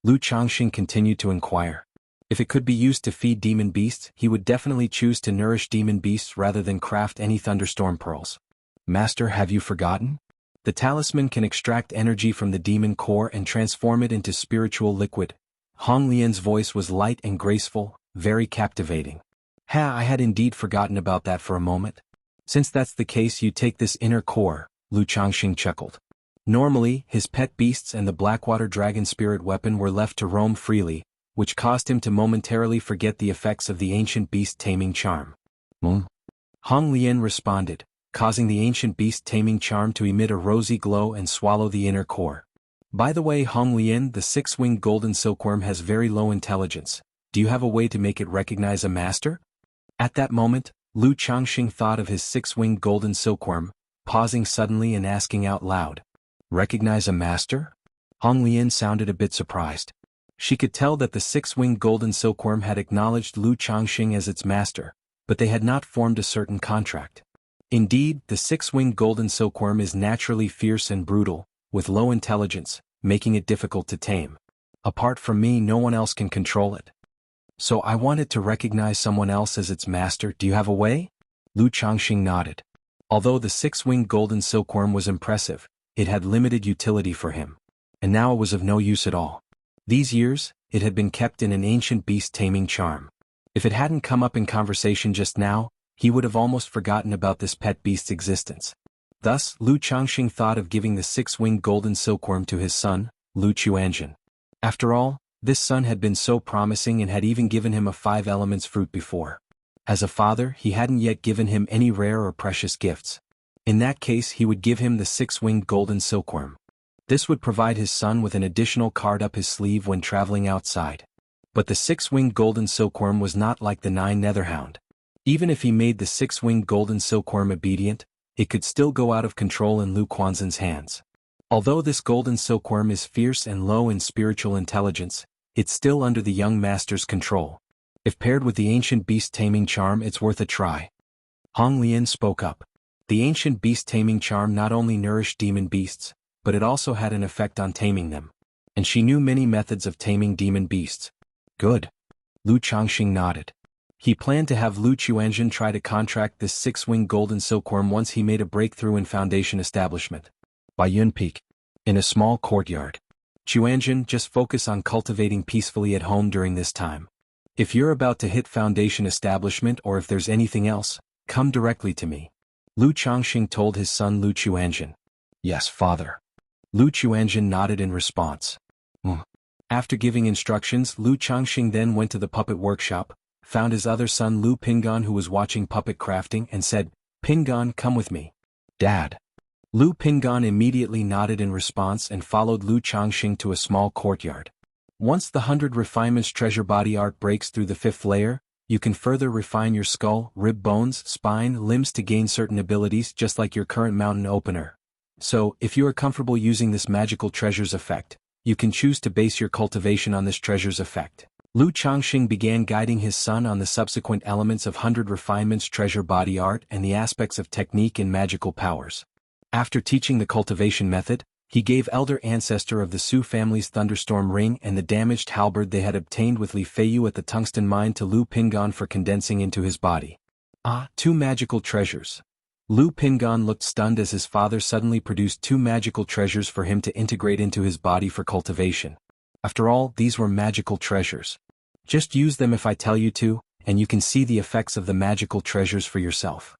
Speaker 1: Lu Changsheng continued to inquire. If it could be used to feed demon beasts, he would definitely choose to nourish demon beasts rather than craft any thunderstorm pearls. Master, have you forgotten? The talisman can extract energy from the demon core and transform it into spiritual liquid. Hong Lian's voice was light and graceful, very captivating. I had indeed forgotten about that for a moment. Since that's the case, you take this inner core, Lu Changsheng chuckled. Normally, his pet beasts and the Blackwater Dragon spirit weapon were left to roam freely, which caused him to momentarily forget the effects of the ancient beast taming charm. Hong Lian responded, causing the ancient beast taming charm to emit a rosy glow and swallow the inner core. By the way, Hong Lian, the six-winged golden silkworm has very low intelligence. Do you have a way to make it recognize a master? At that moment, Lu Changxing thought of his six-winged golden silkworm, pausing suddenly and asking out loud. Recognize a master? Hong Lian sounded a bit surprised. She could tell that the six-winged golden silkworm had acknowledged Lu Changxing as its master, but they had not formed a certain contract. Indeed, the six-winged golden silkworm is naturally fierce and brutal, with low intelligence, making it difficult to tame. Apart from me, no one else can control it. So I wanted to recognize someone else as its master. Do you have a way? Lu Changxing nodded. Although the six-winged golden silkworm was impressive, it had limited utility for him. And now it was of no use at all. These years, it had been kept in an ancient beast taming charm. If it hadn't come up in conversation just now, he would have almost forgotten about this pet beast's existence. Thus, Lu Changxing thought of giving the six-winged golden silkworm to his son, Lu Chuanjin. After all, this son had been so promising and had even given him a 5 elements fruit before. As a father, he hadn't yet given him any rare or precious gifts. In that case, he would give him the six-winged golden silkworm. This would provide his son with an additional card up his sleeve when traveling outside. But the six-winged golden silkworm was not like the 9 netherhound. Even if he made the six-winged golden silkworm obedient, it could still go out of control in Lu Quanzhen's hands. Although this golden silkworm is fierce and low in spiritual intelligence, it's still under the young master's control. If paired with the ancient beast taming charm, it's worth a try. Hong Lian spoke up. The ancient beast taming charm not only nourished demon beasts, but it also had an effect on taming them. And she knew many methods of taming demon beasts. Good. Lu Changxing nodded. He planned to have Lu Chuanjin try to contract this six-winged golden silkworm once he made a breakthrough in Foundation establishment. By Yun Peak. In a small courtyard. Chuanjin, just focus on cultivating peacefully at home during this time. If you're about to hit Foundation establishment or if there's anything else, come directly to me. Lu Changxing told his son Lu Chuanjin. Yes, father. Lu Chuanjin nodded in response. After giving instructions, Lu Changxing then went to the puppet workshop, found his other son Lu Pingan who was watching puppet crafting and said, Pingan, come with me. Dad. Lu Pingan immediately nodded in response and followed Lu Changxing to a small courtyard. Once the 100 refinements treasure body art breaks through the 5th layer, you can further refine your skull, rib bones, spine, limbs to gain certain abilities just like your current mountain opener. So, if you are comfortable using this magical treasures effect, you can choose to base your cultivation on this treasures effect. Lu Changxing began guiding his son on the subsequent elements of 100 refinements treasure body art and the aspects of technique and magical powers. After teaching the cultivation method, he gave elder ancestor of the Su family's thunderstorm ring and the damaged halberd they had obtained with Li Feiyu at the tungsten mine to Lu Pingan for condensing into his body. 2 magical treasures. Lu Pingan looked stunned as his father suddenly produced 2 magical treasures for him to integrate into his body for cultivation. After all, these were magical treasures. Just use them if I tell you to, and you can see the effects of the magical treasures for yourself.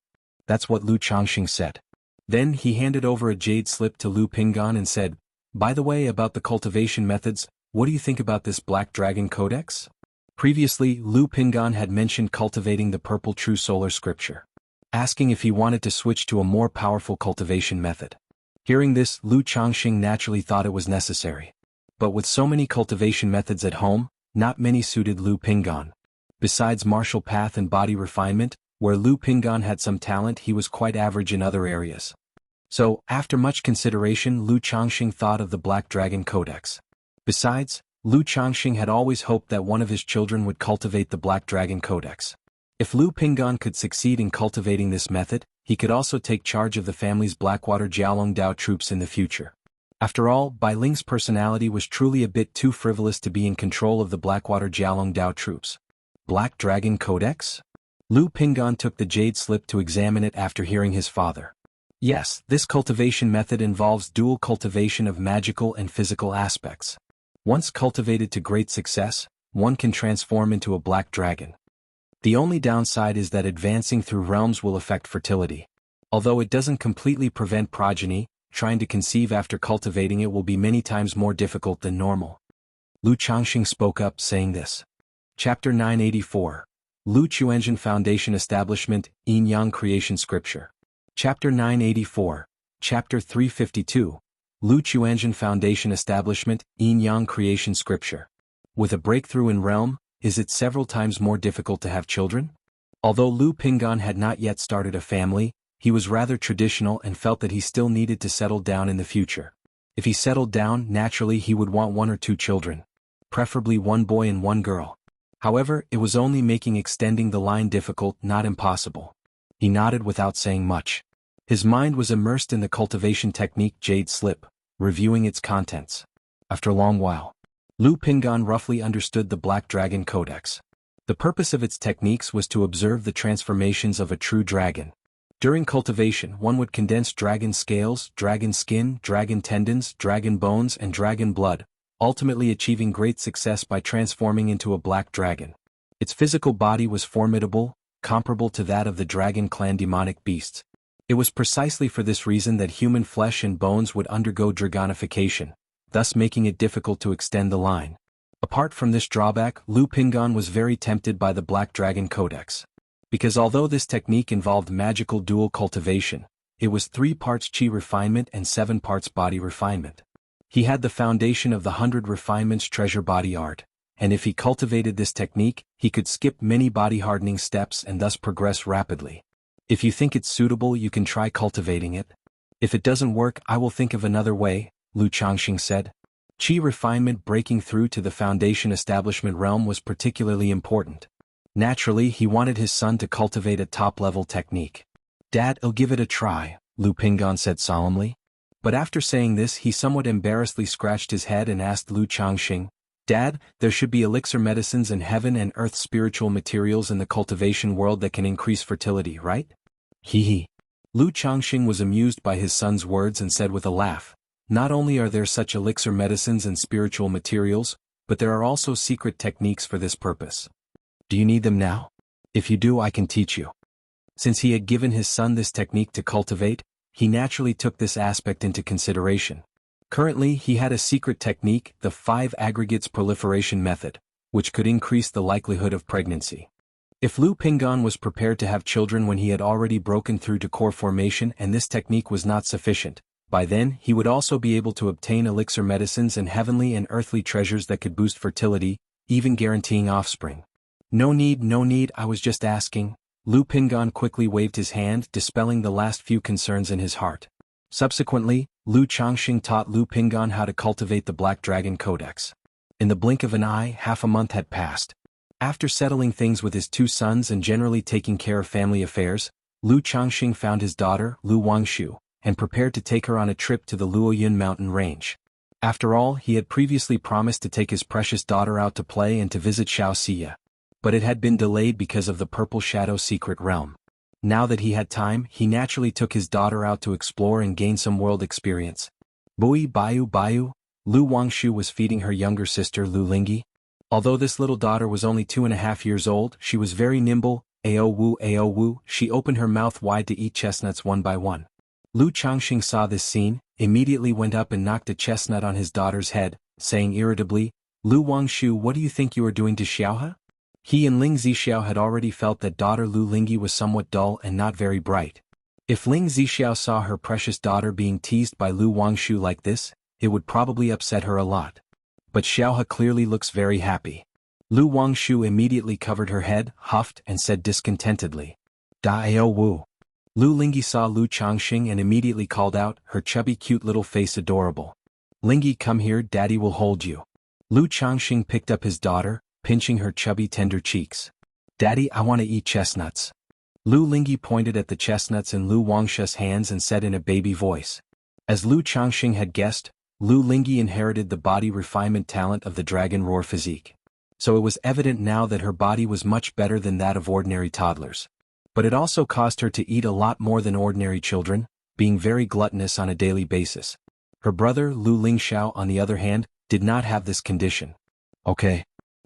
Speaker 1: That's what Lu Changxing said. Then he handed over a jade slip to Lu Pingan and said, by the way, about the cultivation methods, what do you think about this Black Dragon Codex? Previously, Lu Pingan had mentioned cultivating the purple true solar scripture, asking if he wanted to switch to a more powerful cultivation method. Hearing this, Lu Changxing naturally thought it was necessary. But with so many cultivation methods at home, not many suited Lu Pingan. Besides martial path and body refinement, where Lu Pingan had some talent, he was quite average in other areas. So, after much consideration, Lu Changxing thought of the Black Dragon Codex. Besides, Lu Changxing had always hoped that one of his children would cultivate the Black Dragon Codex. If Lu Pingan could succeed in cultivating this method, he could also take charge of the family's Blackwater Jialong Dao troops in the future. After all, Bai Ling's personality was truly a bit too frivolous to be in control of the Blackwater Jialong Dao troops. Black Dragon Codex? Lu Pingan took the jade slip to examine it after hearing his father. Yes, this cultivation method involves dual cultivation of magical and physical aspects. Once cultivated to great success, one can transform into a black dragon. The only downside is that advancing through realms will affect fertility. Although it doesn't completely prevent progeny, trying to conceive after cultivating it will be many times more difficult than normal. Lu Changxing spoke up saying this. Chapter 984. Lu Chuanzhen Foundation Establishment, Yin Yang Creation Scripture. Chapter 984, Chapter 352, Lu Chuanzhen Foundation Establishment, Yin Yang Creation Scripture. With a breakthrough in realm, is it several times more difficult to have children? Although Lu Pingan had not yet started a family, he was rather traditional and felt that he still needed to settle down in the future. If he settled down, naturally he would want 1 or 2 children. Preferably 1 boy and 1 girl. However, it was only making extending the line difficult, not impossible. He nodded without saying much. His mind was immersed in the cultivation technique Jade Slip, reviewing its contents. After a long while, Lu Pingan roughly understood the Black Dragon Codex. The purpose of its techniques was to observe the transformations of a true dragon. During cultivation, one would condense dragon scales, dragon skin, dragon tendons, dragon bones, and dragon blood, ultimately achieving great success by transforming into a black dragon. Its physical body was formidable, comparable to that of the dragon clan demonic beasts. It was precisely for this reason that human flesh and bones would undergo dragonification, thus making it difficult to extend the line. Apart from this drawback, Lu Pingan was very tempted by the Black Dragon Codex. Because although this technique involved magical dual cultivation, it was 3 parts chi refinement and 7 parts body refinement. He had the foundation of the 100 refinements treasure body art, and if he cultivated this technique, he could skip many body hardening steps and thus progress rapidly. If you think it's suitable, you can try cultivating it. If it doesn't work, I will think of another way, Lu Changxing said. Qi refinement breaking through to the foundation establishment realm was particularly important. Naturally, he wanted his son to cultivate a top-level technique. Dad, I'll give it a try, Lu Pingan said solemnly. But after saying this, he somewhat embarrassedly scratched his head and asked Lu Changxing, Dad, there should be elixir medicines and heaven and earth spiritual materials in the cultivation world that can increase fertility, right? Hee. Lu Changxing was amused by his son's words and said with a laugh, not only are there such elixir medicines and spiritual materials, but there are also secret techniques for this purpose. Do you need them now? If you do, I can teach you. Since he had given his son this technique to cultivate, he naturally took this aspect into consideration. Currently, he had a secret technique, the 5 aggregates proliferation method, which could increase the likelihood of pregnancy. If Lu Pingan was prepared to have children when he had already broken through to core formation and this technique was not sufficient, by then he would also be able to obtain elixir medicines and heavenly and earthly treasures that could boost fertility, even guaranteeing offspring. No need, I was just asking. Lu Pingan quickly waved his hand, dispelling the last few concerns in his heart. Subsequently, Lu Changxing taught Lu Pingan how to cultivate the Black Dragon Codex. In the blink of an eye, half a month had passed. After settling things with his 2 sons and generally taking care of family affairs, Lu Changxing found his daughter, Lu Wangshu, and prepared to take her on a trip to the Luoyun mountain range. After all, he had previously promised to take his precious daughter out to play and to visit Shaoxia. But it had been delayed because of the Purple Shadow secret realm. Now that he had time, he naturally took his daughter out to explore and gain some world experience. Bui Bayu, Lu Wangshu was feeding her younger sister Lu Lingyi. Although this little daughter was only 2.5 years old, she was very nimble. Ao wu, she opened her mouth wide to eat chestnuts one by one. Lu Changxing saw this scene, immediately went up and knocked a chestnut on his daughter's head, saying irritably, Lu Wangshu, what do you think you are doing to Xiaohe? He and Ling Zixiao had already felt that daughter Lu Lingyi was somewhat dull and not very bright. If Ling Zixiao saw her precious daughter being teased by Lu Wangshu like this, it would probably upset her a lot. But Xiaohe clearly looks very happy. Lu Wangshu immediately covered her head, huffed, and said discontentedly, Da-ao wu. Lu Lingyi saw Lu Changxing and immediately called out, her chubby cute little face adorable. Lingyi, come here, daddy will hold you. Lu Changxing picked up his daughter, pinching her chubby tender cheeks. Daddy, I want to eat chestnuts. Lu Lingyi pointed at the chestnuts in Lu Wangshu's hands and said in a baby voice. As Lu Changxing had guessed, Lu Lingyi inherited the body refinement talent of the dragon roar physique. So it was evident now that her body was much better than that of ordinary toddlers. But it also caused her to eat a lot more than ordinary children, being very gluttonous on a daily basis. Her brother, Lu Lingxiao, on the other hand, did not have this condition. Okay.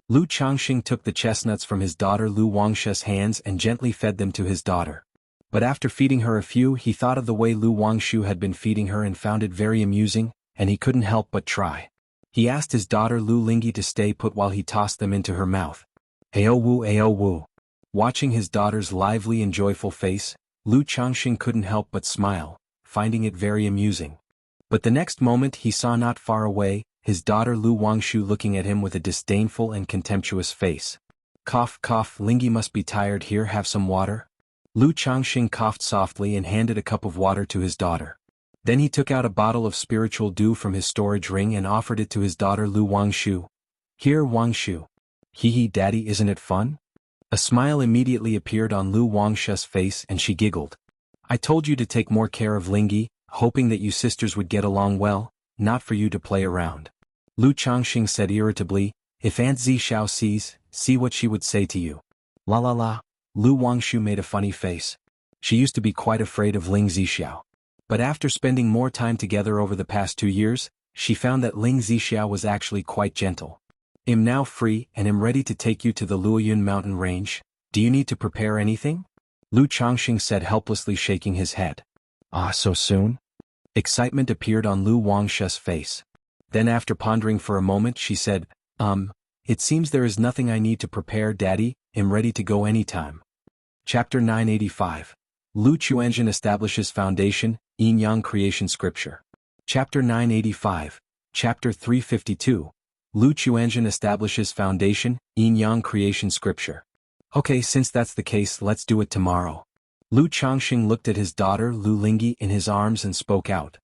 Speaker 1: Lu Changxing took the chestnuts from his daughter Lu Wangshu's hands and gently fed them to his daughter. But after feeding her a few, he thought of the way Lu Wangshu had been feeding her and found it very amusing, and he couldn't help but try. He asked his daughter Lu Lingyi to stay put while he tossed them into her mouth. Ao wu. Watching his daughter's lively and joyful face, Lu Changxing couldn't help but smile, finding it very amusing. But the next moment he saw not far away, his daughter Lu Wangshu looking at him with a disdainful and contemptuous face. Cough, cough, Lingy must be tired here, have some water? Lu Changxing coughed softly and handed a cup of water to his daughter. Then he took out a bottle of spiritual dew from his storage ring and offered it to his daughter Lu Wangshu. Here, Wangshu. Hee, daddy, isn't it fun? A smile immediately appeared on Lu Wangshu's face and she giggled. I told you to take more care of Lingy, hoping that you sisters would get along well, not for you to play around. Lu Changxing said irritably, if Aunt Zishao sees, see what she would say to you. La la la, Lu Wangshu made a funny face. She used to be quite afraid of Ling Zishao. But after spending more time together over the past 2 years, she found that Ling Zishao was actually quite gentle. I'm now free and am ready to take you to the Luoyun mountain range. Do you need to prepare anything? Lu Changxing said, helplessly shaking his head. Ah, so soon? Excitement appeared on Lu Wangshu's face. Then after pondering for a moment she said, it seems there is nothing I need to prepare, Daddy, I'm ready to go anytime. Chapter 985. Lu Chuanzhen establishes foundation, Yin-Yang creation scripture. Chapter 985, Chapter 352. Lu Chuanzhen establishes foundation, Yin-Yang creation scripture. Okay, since that's the case, let's do it tomorrow. Lu Changxing looked at his daughter Lu Lingyi in his arms and spoke out.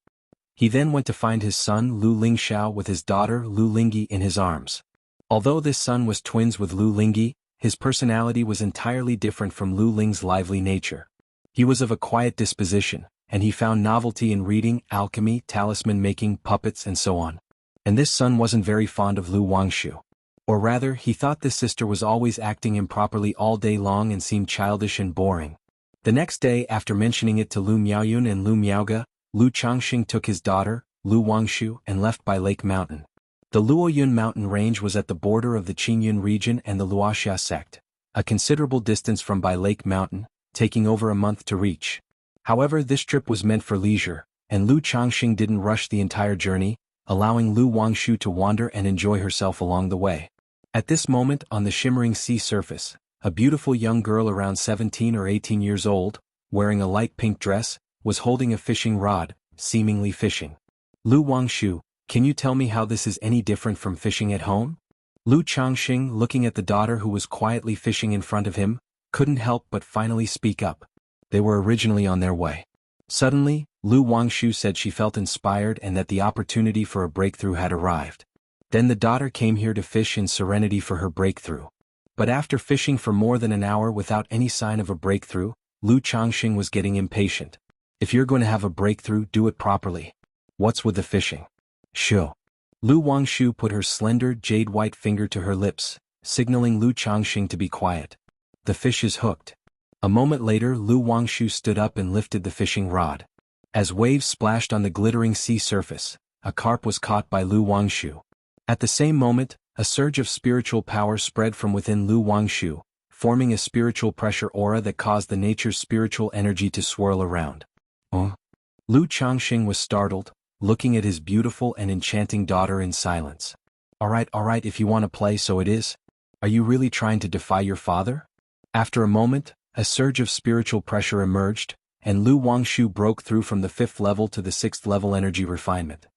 Speaker 1: He then went to find his son Lu Lingxiao with his daughter Lu Lingyi in his arms. Although this son was twins with Lu Lingyi, his personality was entirely different from Lu Ling's lively nature. He was of a quiet disposition, and he found novelty in reading, alchemy, talisman making, puppets and so on. And this son wasn't very fond of Lu Wangshu. Or rather, he thought this sister was always acting improperly all day long and seemed childish and boring. The next day, after mentioning it to Lu Miaoyun and Lu Miaoge, Lu Changxing took his daughter, Lu Wangshu, and left by Lake Mountain. The Luoyun mountain range was at the border of the Qingyun region and the Luoxia sect, a considerable distance from by Lake Mountain, taking over a month to reach. However, this trip was meant for leisure, and Lu Changxing didn't rush the entire journey, allowing Lu Wangshu to wander and enjoy herself along the way. At this moment, on the shimmering sea surface, a beautiful young girl around 17 or 18 years old, wearing a light pink dress, was holding a fishing rod, seemingly fishing. Lu Wangshu, can you tell me how this is any different from fishing at home? Lu Changxing, looking at the daughter who was quietly fishing in front of him, couldn't help but finally speak up. They were originally on their way. Suddenly, Lu Wangshu said she felt inspired and that the opportunity for a breakthrough had arrived. Then the daughter came here to fish in serenity for her breakthrough. But after fishing for more than an hour without any sign of a breakthrough, Lu Changxing was getting impatient. If you're going to have a breakthrough, do it properly. What's with the fishing? Sure. Lu Wangshu put her slender jade-white finger to her lips, signaling Lu Changxing to be quiet. The fish is hooked. A moment later, Lu Wangshu stood up and lifted the fishing rod. As waves splashed on the glittering sea surface, a carp was caught by Lu Wangshu. At the same moment, a surge of spiritual power spread from within Lu Wangshu, forming a spiritual pressure aura that caused the nature's spiritual energy to swirl around. Lu Changxing was startled, looking at his beautiful and enchanting daughter in silence. All right, if you want to play, so it is. Are you really trying to defy your father? After a moment, a surge of spiritual pressure emerged, and Lu Wangshu broke through from the 5th level to the 6th level energy refinement.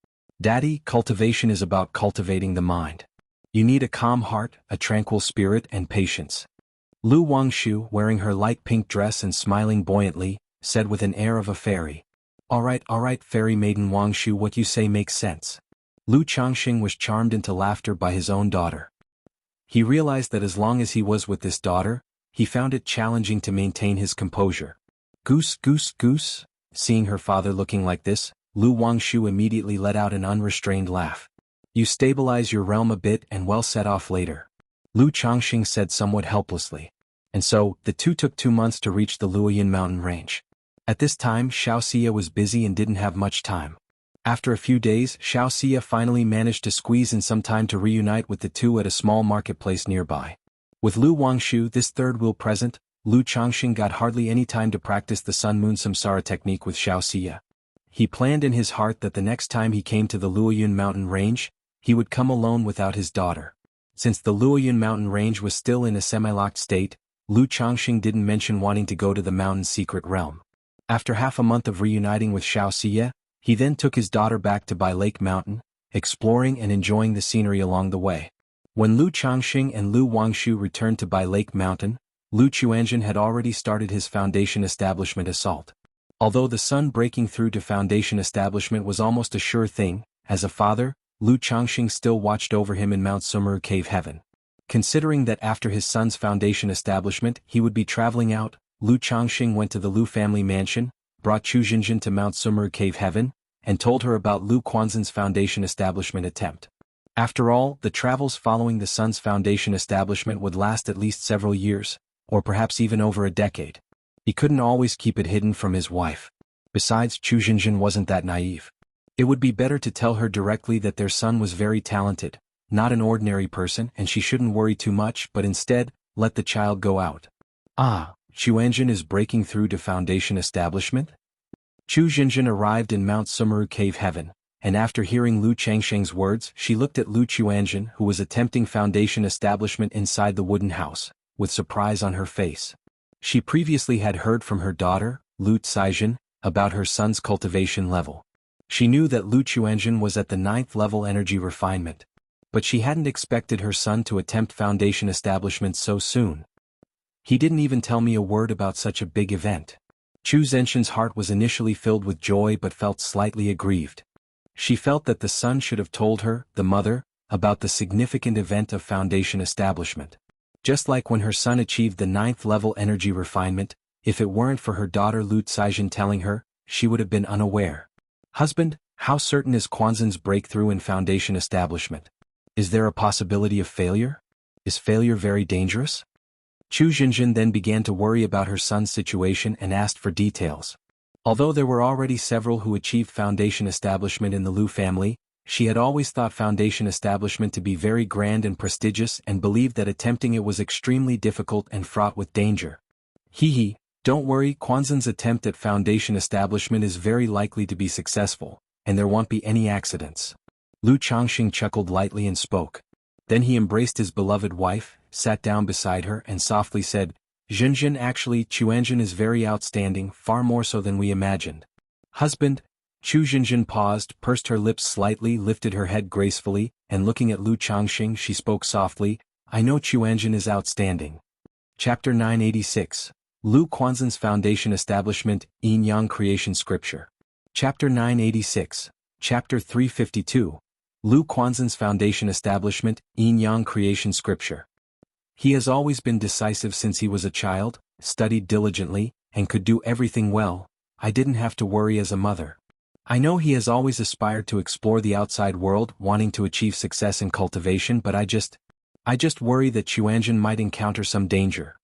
Speaker 1: Daddy, cultivation is about cultivating the mind. You need a calm heart, a tranquil spirit, and patience. Lu Wangshu, wearing her light pink dress and smiling buoyantly, said with an air of a fairy. All right, fairy maiden Wangshu, what you say makes sense. Lu Changxing was charmed into laughter by his own daughter. He realized that as long as he was with this daughter, he found it challenging to maintain his composure. Goose, goose, goose. Seeing her father looking like this, Lu Wangshu immediately let out an unrestrained laugh. You stabilize your realm a bit and we'll set off later. Lu Changxing said somewhat helplessly. And so, the two took 2 months to reach the Luoyun mountain range. At this time, Xiaoxia was busy and didn't have much time. After a few days, Xiaoxia finally managed to squeeze in some time to reunite with the two at a small marketplace nearby. With Lu Wangshu, this third wheel present, Lu Changxing got hardly any time to practice the Sun-Moon Samsara technique with Xiaoxia. He planned in his heart that the next time he came to the Luoyun mountain range, he would come alone without his daughter. Since the Luoyun mountain range was still in a semi-locked state, Lu Changxing didn't mention wanting to go to the mountain's secret realm. After half a month of reuniting with Xiao Xie, he then took his daughter back to Bai Lake Mountain, exploring and enjoying the scenery along the way. When Lu Changxing and Lu Wangshu returned to Bai Lake Mountain, Lu Chuanzhen had already started his foundation establishment assault. Although the sun breaking through to foundation establishment was almost a sure thing, as a father, Lu Changxing still watched over him in Mount Sumeru Cave Heaven. Considering that after his son's foundation establishment he would be traveling out, Lu Changxing went to the Lu family mansion, brought Chu Jinjin to Mount Sumeru Cave Heaven, and told her about Lu Quanzhen's foundation establishment attempt. After all, the travels following the son's foundation establishment would last at least several years, or perhaps even over a decade. He couldn't always keep it hidden from his wife. Besides, Chu Jinjin wasn't that naive. It would be better to tell her directly that their son was very talented, not an ordinary person, and she shouldn't worry too much but instead, let the child go out. Ah, Chuanzhen is breaking through to foundation establishment? Chu Jinjin arrived in Mount Sumeru Cave Heaven, and after hearing Lu Changxing's words she looked at Lu Chuanzhen who was attempting foundation establishment inside the wooden house, with surprise on her face. She previously had heard from her daughter, Lu Caizhen, about her son's cultivation level. She knew that Lu Chuanzhen was at the 9th level energy refinement. But she hadn't expected her son to attempt foundation establishment so soon. He didn't even tell me a word about such a big event. Chu Zhenshin's heart was initially filled with joy but felt slightly aggrieved. She felt that the son should have told her, the mother, about the significant event of foundation establishment. Just like when her son achieved the 9th level energy refinement, if it weren't for her daughter Lu Caizhen telling her, she would have been unaware. Husband, how certain is Quanzhen's breakthrough in foundation establishment? Is there a possibility of failure? Is failure very dangerous? Chu Jinjin then began to worry about her son's situation and asked for details. Although there were already several who achieved foundation establishment in the Lu family, she had always thought foundation establishment to be very grand and prestigious and believed that attempting it was extremely difficult and fraught with danger. Hee, don't worry, Quanzhen's attempt at foundation establishment is very likely to be successful, and there won't be any accidents. Lu Changxing chuckled lightly and spoke. Then he embraced his beloved wife, sat down beside her and softly said, Jinjin, actually Chuanzhen is very outstanding, far more so than we imagined. Husband, Chu Jinjin paused, pursed her lips slightly, lifted her head gracefully, and looking at Lu Changxing she spoke softly, I know Chuanzhen is outstanding. Chapter 986. Lu Quanzhen's Foundation Establishment, Yin-Yang Creation Scripture. Chapter 986. Chapter 352. Lu Quanzhen's Foundation Establishment, Yin-Yang Creation Scripture. He has always been decisive since he was a child, studied diligently, and could do everything well. I didn't have to worry as a mother. I know he has always aspired to explore the outside world, wanting to achieve success in cultivation, but I just worry that Chuanzhen might encounter some danger.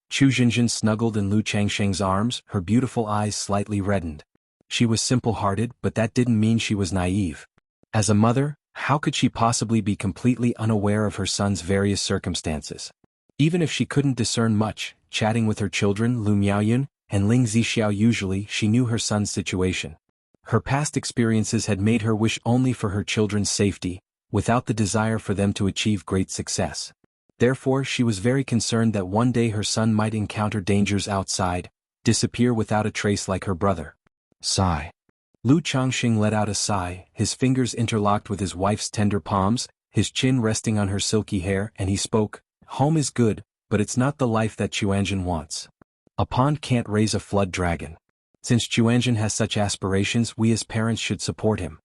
Speaker 1: Chu Jinjin snuggled in Lu Changxing's arms, her beautiful eyes slightly reddened. She was simple-hearted, but that didn't mean she was naive. As a mother, how could she possibly be completely unaware of her son's various circumstances? Even if she couldn't discern much, chatting with her children Lu Miaoyun and Ling Zixiao usually she knew her son's situation. Her past experiences had made her wish only for her children's safety, without the desire for them to achieve great success. Therefore she was very concerned that one day her son might encounter dangers outside, disappear without a trace like her brother. Sigh. Lu Changxing let out a sigh, his fingers interlocked with his wife's tender palms, his chin resting on her silky hair, and he spoke, Home is good, but it's not the life that Chuanzhen wants. A pond can't raise a flood dragon. Since Chuanzhen has such aspirations, we as parents should support him.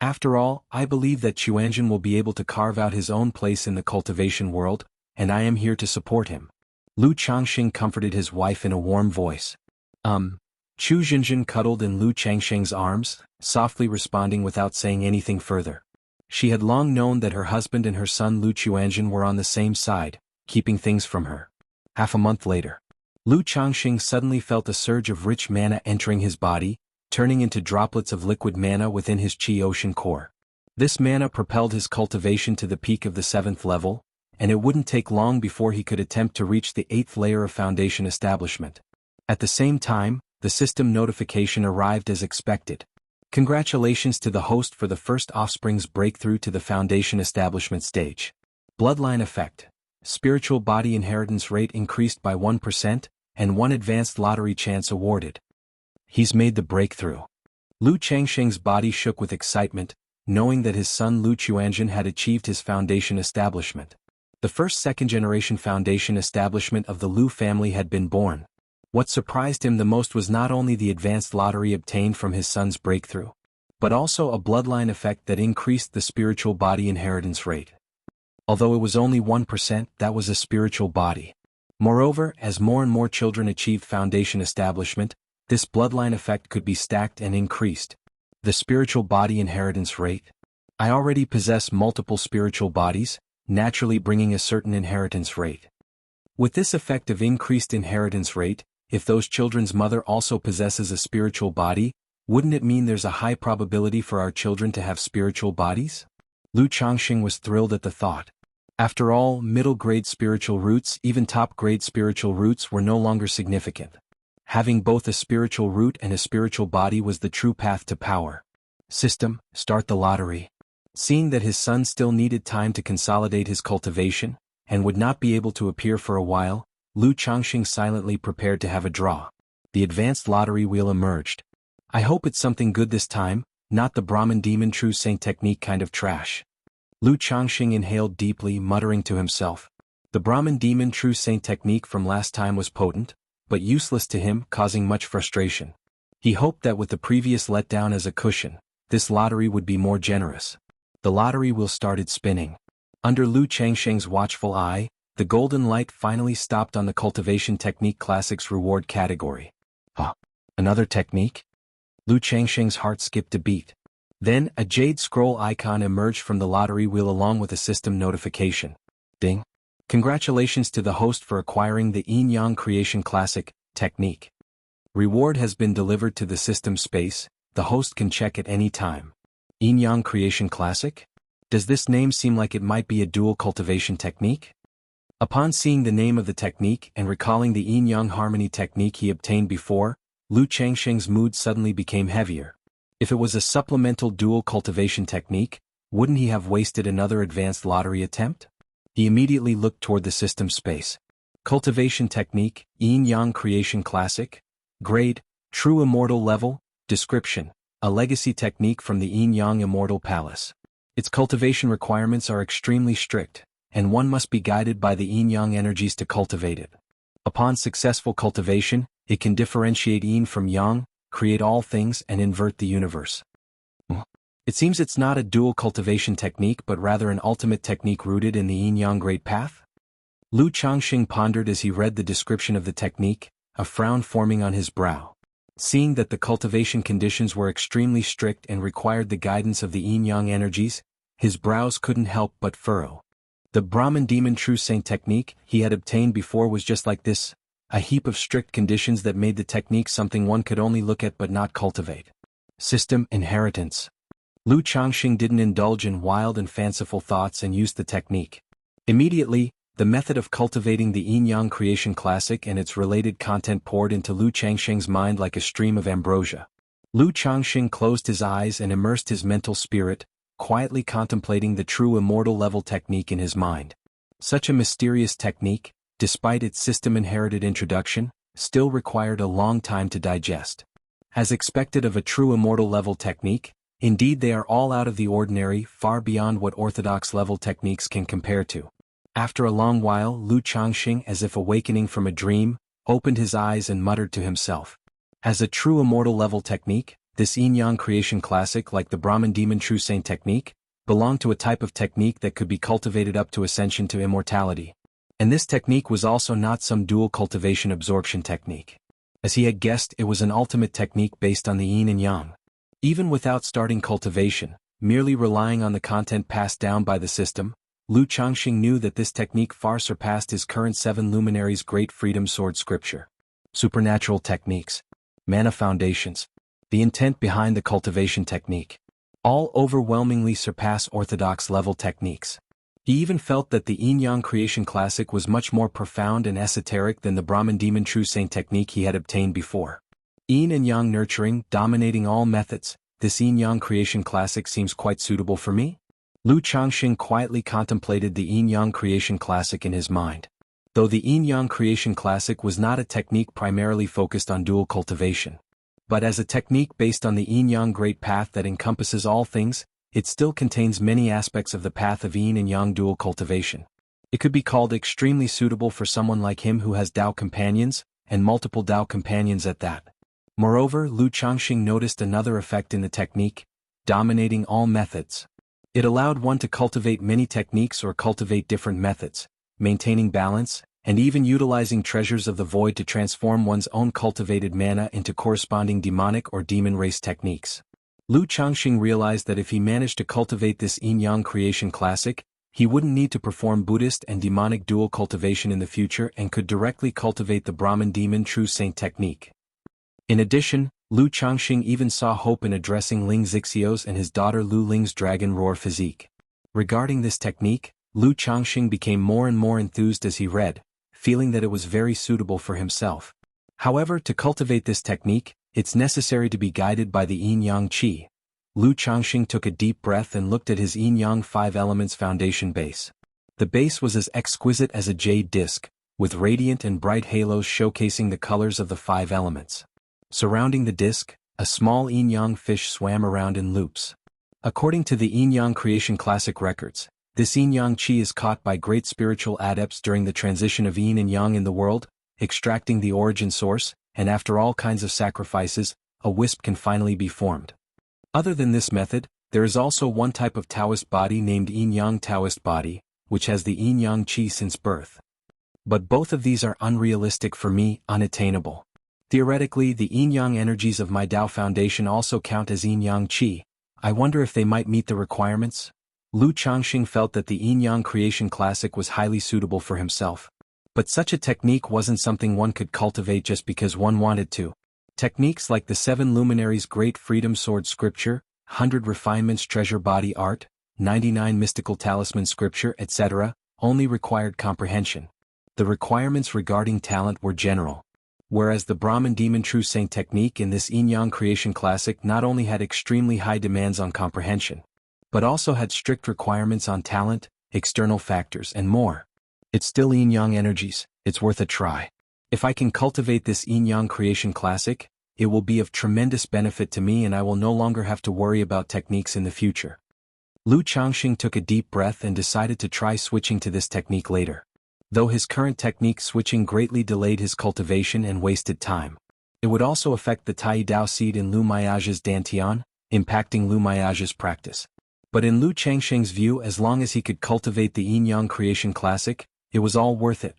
Speaker 1: After all, I believe that Chuanzhen will be able to carve out his own place in the cultivation world, and I am here to support him. Lu Changxing comforted his wife in a warm voice. Chu Jinjin cuddled in Lu Changxing's arms, softly responding without saying anything further. She had long known that her husband and her son Lu Chuanzhen were on the same side, keeping things from her. Half a month later, Lu Changxing suddenly felt a surge of rich mana entering his body, turning into droplets of liquid mana within his Qi Ocean core. This mana propelled his cultivation to the peak of the 7th level, and it wouldn't take long before he could attempt to reach the 8th layer of foundation establishment. At the same time, the system notification arrived as expected. Congratulations to the host for the first offspring's breakthrough to the foundation establishment stage. Bloodline effect. spiritual body inheritance rate increased by 1%, and 1 advanced lottery chance awarded. He's made the breakthrough. Lu Changsheng's body shook with excitement, knowing that his son Lu Chuanzhen had achieved his foundation establishment. The first second-generation foundation establishment of the Lu family had been born. What surprised him the most was not only the advanced lottery obtained from his son's breakthrough, but also a bloodline effect that increased the spiritual body inheritance rate. Although it was only 1%, that was a spiritual body. Moreover, as more and more children achieved foundation establishment, this bloodline effect could be stacked and increased. The spiritual body inheritance rate. I already possess multiple spiritual bodies, naturally bringing a certain inheritance rate. With this effect of increased inheritance rate, if those children's mother also possesses a spiritual body, wouldn't it mean there's a high probability for our children to have spiritual bodies? Lu Changxing was thrilled at the thought. After all, middle-grade spiritual roots, even top-grade spiritual roots were no longer significant. Having both a spiritual root and a spiritual body was the true path to power. System, start the lottery. Seeing that his son still needed time to consolidate his cultivation, and would not be able to appear for a while, Lu Changxing silently prepared to have a draw. The advanced lottery wheel emerged. I hope it's something good this time, not the Brahmin demon true saint technique kind of trash. Lu Changxing inhaled deeply, muttering to himself. The Brahmin demon true saint technique from last time was potent, but useless to him, causing much frustration. He hoped that with the previous letdown as a cushion, this lottery would be more generous. The lottery wheel started spinning. Under Lu Changxing's watchful eye, the golden light finally stopped on the Cultivation Technique Classics reward category. Another technique? Lu Changxing's heart skipped a beat. Then, a jade scroll icon emerged from the lottery wheel along with a system notification. Ding! Congratulations to the host for acquiring the Yin Yang Creation Classic technique. Reward has been delivered to the system space, the host can check at any time. Yin Yang Creation Classic? Does this name seem like it might be a dual cultivation technique? Upon seeing the name of the technique and recalling the Yin Yang Harmony technique he obtained before, Lu Changxing's mood suddenly became heavier. If it was a supplemental dual cultivation technique, wouldn't he have wasted another advanced lottery attempt? He immediately looked toward the system space. Cultivation technique, Yin Yang Creation Classic. Grade, True Immortal Level. Description, a legacy technique from the Yin Yang Immortal Palace. Its cultivation requirements are extremely strict, and one must be guided by the Yin Yang energies to cultivate it. Upon successful cultivation, it can differentiate Yin from Yang, create all things and invert the universe. It seems it's not a dual cultivation technique but rather an ultimate technique rooted in the Yin-Yang Great Path? Lu Changxing pondered as he read the description of the technique, a frown forming on his brow. Seeing that the cultivation conditions were extremely strict and required the guidance of the Yin-Yang energies, his brows couldn't help but furrow. The Brahmin Demon True Saint technique he had obtained before was just like this, a heap of strict conditions that made the technique something one could only look at but not cultivate. System inheritance. Lu Changxing didn't indulge in wild and fanciful thoughts and used the technique. Immediately, the method of cultivating the Yin-Yang Creation Classic and its related content poured into Lu Changxing's mind like a stream of ambrosia. Lu Changxing closed his eyes and immersed his mental spirit, quietly contemplating the true immortal level technique in his mind. Such a mysterious technique, despite its system-inherited introduction, still required a long time to digest. As expected of a true immortal level technique, indeed they are all out of the ordinary, far beyond what orthodox level techniques can compare to. After a long while, Lu Changxing, as if awakening from a dream, opened his eyes and muttered to himself. As a true immortal level technique, this Yin-Yang Creation Classic, like the Brahmin Demon True Saint technique, belonged to a type of technique that could be cultivated up to ascension to immortality. And this technique was also not some dual cultivation absorption technique. As he had guessed, it was an ultimate technique based on the yin and yang. Even without starting cultivation, merely relying on the content passed down by the system, Lu Changxing knew that this technique far surpassed his current 7 luminaries' great freedom sword scripture. Supernatural techniques. Mana foundations. The intent behind the cultivation technique. All overwhelmingly surpass orthodox level techniques. He even felt that the Yin-Yang Creation Classic was much more profound and esoteric than the Brahmin Demon True Saint technique he had obtained before. Yin and Yang nurturing, dominating all methods, this Yin-Yang Creation Classic seems quite suitable for me? Lu Changxing quietly contemplated the Yin-Yang creation classic in his mind. Though the Yin-Yang creation classic was not a technique primarily focused on dual cultivation, but as a technique based on the Yin-Yang great path that encompasses all things, it still contains many aspects of the path of Yin and Yang dual cultivation. It could be called extremely suitable for someone like him who has Tao companions, and multiple Tao companions at that. Moreover, Lu Changxing noticed another effect in the technique, dominating all methods. It allowed one to cultivate many techniques or cultivate different methods, maintaining balance, and even utilizing treasures of the void to transform one's own cultivated mana into corresponding demonic or demon race techniques. Lu Changxing realized that if he managed to cultivate this Yin-Yang creation classic, he wouldn't need to perform Buddhist and demonic dual cultivation in the future and could directly cultivate the Brahman demon true saint technique. In addition, Lu Changxing even saw hope in addressing Ling Xixiu's and his daughter Lu Ling's dragon roar physique. Regarding this technique, Lu Changxing became more and more enthused as he read, feeling that it was very suitable for himself. However, to cultivate this technique, it's necessary to be guided by the Yin-Yang Qi. Lu Changxing took a deep breath and looked at his Yin-Yang 5 elements foundation base. The base was as exquisite as a jade disc, with radiant and bright halos showcasing the colors of the 5 elements. Surrounding the disc, a small Yin-Yang fish swam around in loops. According to the Yin-Yang creation classic records, this Yin-Yang Qi is caught by great spiritual adepts during the transition of Yin and Yang in the world, extracting the origin source, and after all kinds of sacrifices, a wisp can finally be formed. Other than this method, there is also one type of Taoist body named Yin-Yang Taoist body, which has the Yin-Yang Qi since birth. But both of these are unrealistic for me, unattainable. Theoretically, the Yin-Yang energies of my Tao Foundation also count as Yin-Yang Qi. I wonder if they might meet the requirements? Lu Changxing felt that the Yin-Yang creation classic was highly suitable for himself. But such a technique wasn't something one could cultivate just because one wanted to. Techniques like the 7 Luminaries Great Freedom Sword Scripture, 100 Refinements Treasure Body Art, 99 Mystical Talisman Scripture, etc., only required comprehension. The requirements regarding talent were general. Whereas the Brahman Demon True Saint technique in this Yin-Yang creation classic not only had extremely high demands on comprehension, but also had strict requirements on talent, external factors, and more. It's still Yin-Yang energies, it's worth a try. If I can cultivate this Yin-Yang creation classic, it will be of tremendous benefit to me and I will no longer have to worry about techniques in the future. Lu Changxing took a deep breath and decided to try switching to this technique later. Though his current technique switching greatly delayed his cultivation and wasted time, it would also affect the Tai Dao seed in Lu Miage's Dantian, impacting Lu Miage's practice. But in Lu Changxing's view, as long as he could cultivate the Yin-Yang creation classic, it was all worth it.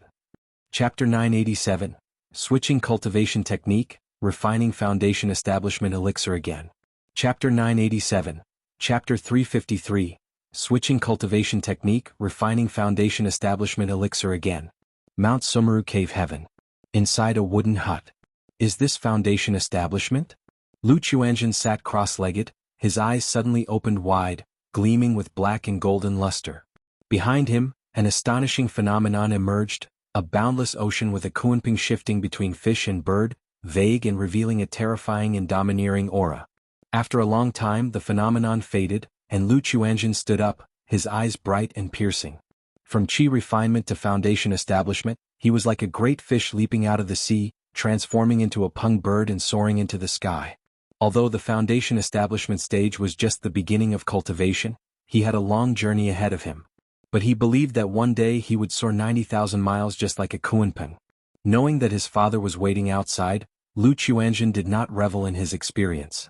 Speaker 1: Chapter 987, Switching Cultivation Technique, Refining Foundation Establishment Elixir Again. Chapter 987, Chapter 353, Switching Cultivation Technique, Refining Foundation Establishment Elixir Again. Mount Sumeru Cave Heaven. Inside a wooden hut. Is this foundation establishment? Lu Chuanzhen sat cross-legged, his eyes suddenly opened wide, gleaming with black and golden luster. Behind him, an astonishing phenomenon emerged, a boundless ocean with a Kuanping shifting between fish and bird, vague and revealing a terrifying and domineering aura. After a long time the phenomenon faded, and Lu Chuanzhen stood up, his eyes bright and piercing. From Qi refinement to foundation establishment, he was like a great fish leaping out of the sea, transforming into a pung bird and soaring into the sky. Although the foundation establishment stage was just the beginning of cultivation, he had a long journey ahead of him. But he believed that one day he would soar 90,000 miles just like a Kuanping. Knowing that his father was waiting outside, Lu Chuanzhen did not revel in his experience.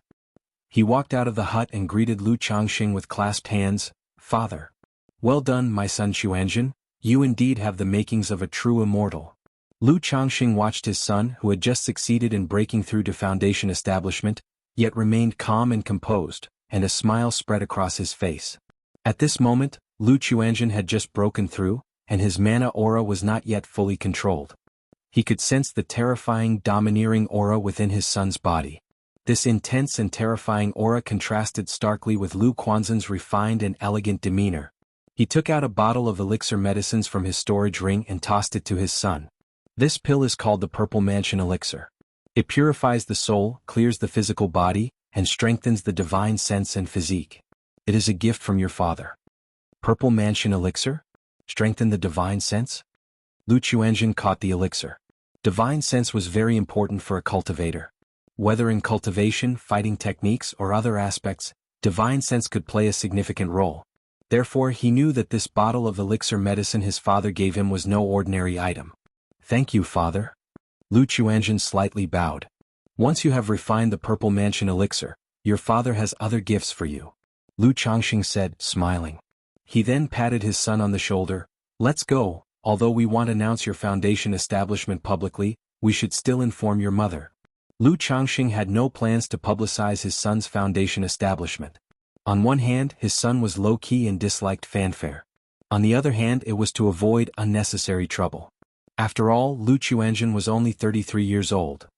Speaker 1: He walked out of the hut and greeted Lu Changxing with clasped hands. "Father. Well done, my son Chuanzhen, you indeed have the makings of a true immortal." Lu Changxing watched his son, who had just succeeded in breaking through to foundation establishment, yet remained calm and composed, and a smile spread across his face. At this moment, Lu Chuanzhen had just broken through, and his mana aura was not yet fully controlled. He could sense the terrifying, domineering aura within his son's body. This intense and terrifying aura contrasted starkly with Lu Quanzhen's refined and elegant demeanor. He took out a bottle of elixir medicines from his storage ring and tossed it to his son. This pill is called the Purple Mansion Elixir. It purifies the soul, clears the physical body, and strengthens the divine sense and physique. It is a gift from your father. Purple Mansion Elixir? Strengthen the divine sense? Lu Chuanjin caught the elixir. Divine sense was very important for a cultivator. Whether in cultivation, fighting techniques, or other aspects, divine sense could play a significant role. Therefore, he knew that this bottle of elixir medicine his father gave him was no ordinary item. Thank you, father. Lu Chuanjin slightly bowed. Once you have refined the Purple Mansion elixir, your father has other gifts for you. Lu Changxing said, smiling. He then patted his son on the shoulder. Let's go. Although we won't announce your foundation establishment publicly, we should still inform your mother. Lu Changxing had no plans to publicize his son's foundation establishment. On one hand, his son was low-key and disliked fanfare. On the other hand, it was to avoid unnecessary trouble. After all, Lu Chuanjin was only 33 years old.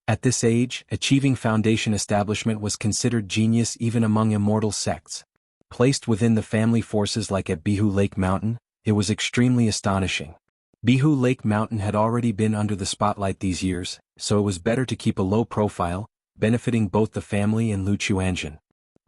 Speaker 1: At this age, achieving foundation establishment was considered genius even among immortal sects. Placed within the family forces like at Bihu Lake Mountain, it was extremely astonishing. Bihu Lake Mountain had already been under the spotlight these years, so it was better to keep a low profile, benefiting both the family and Lu Chuanjin.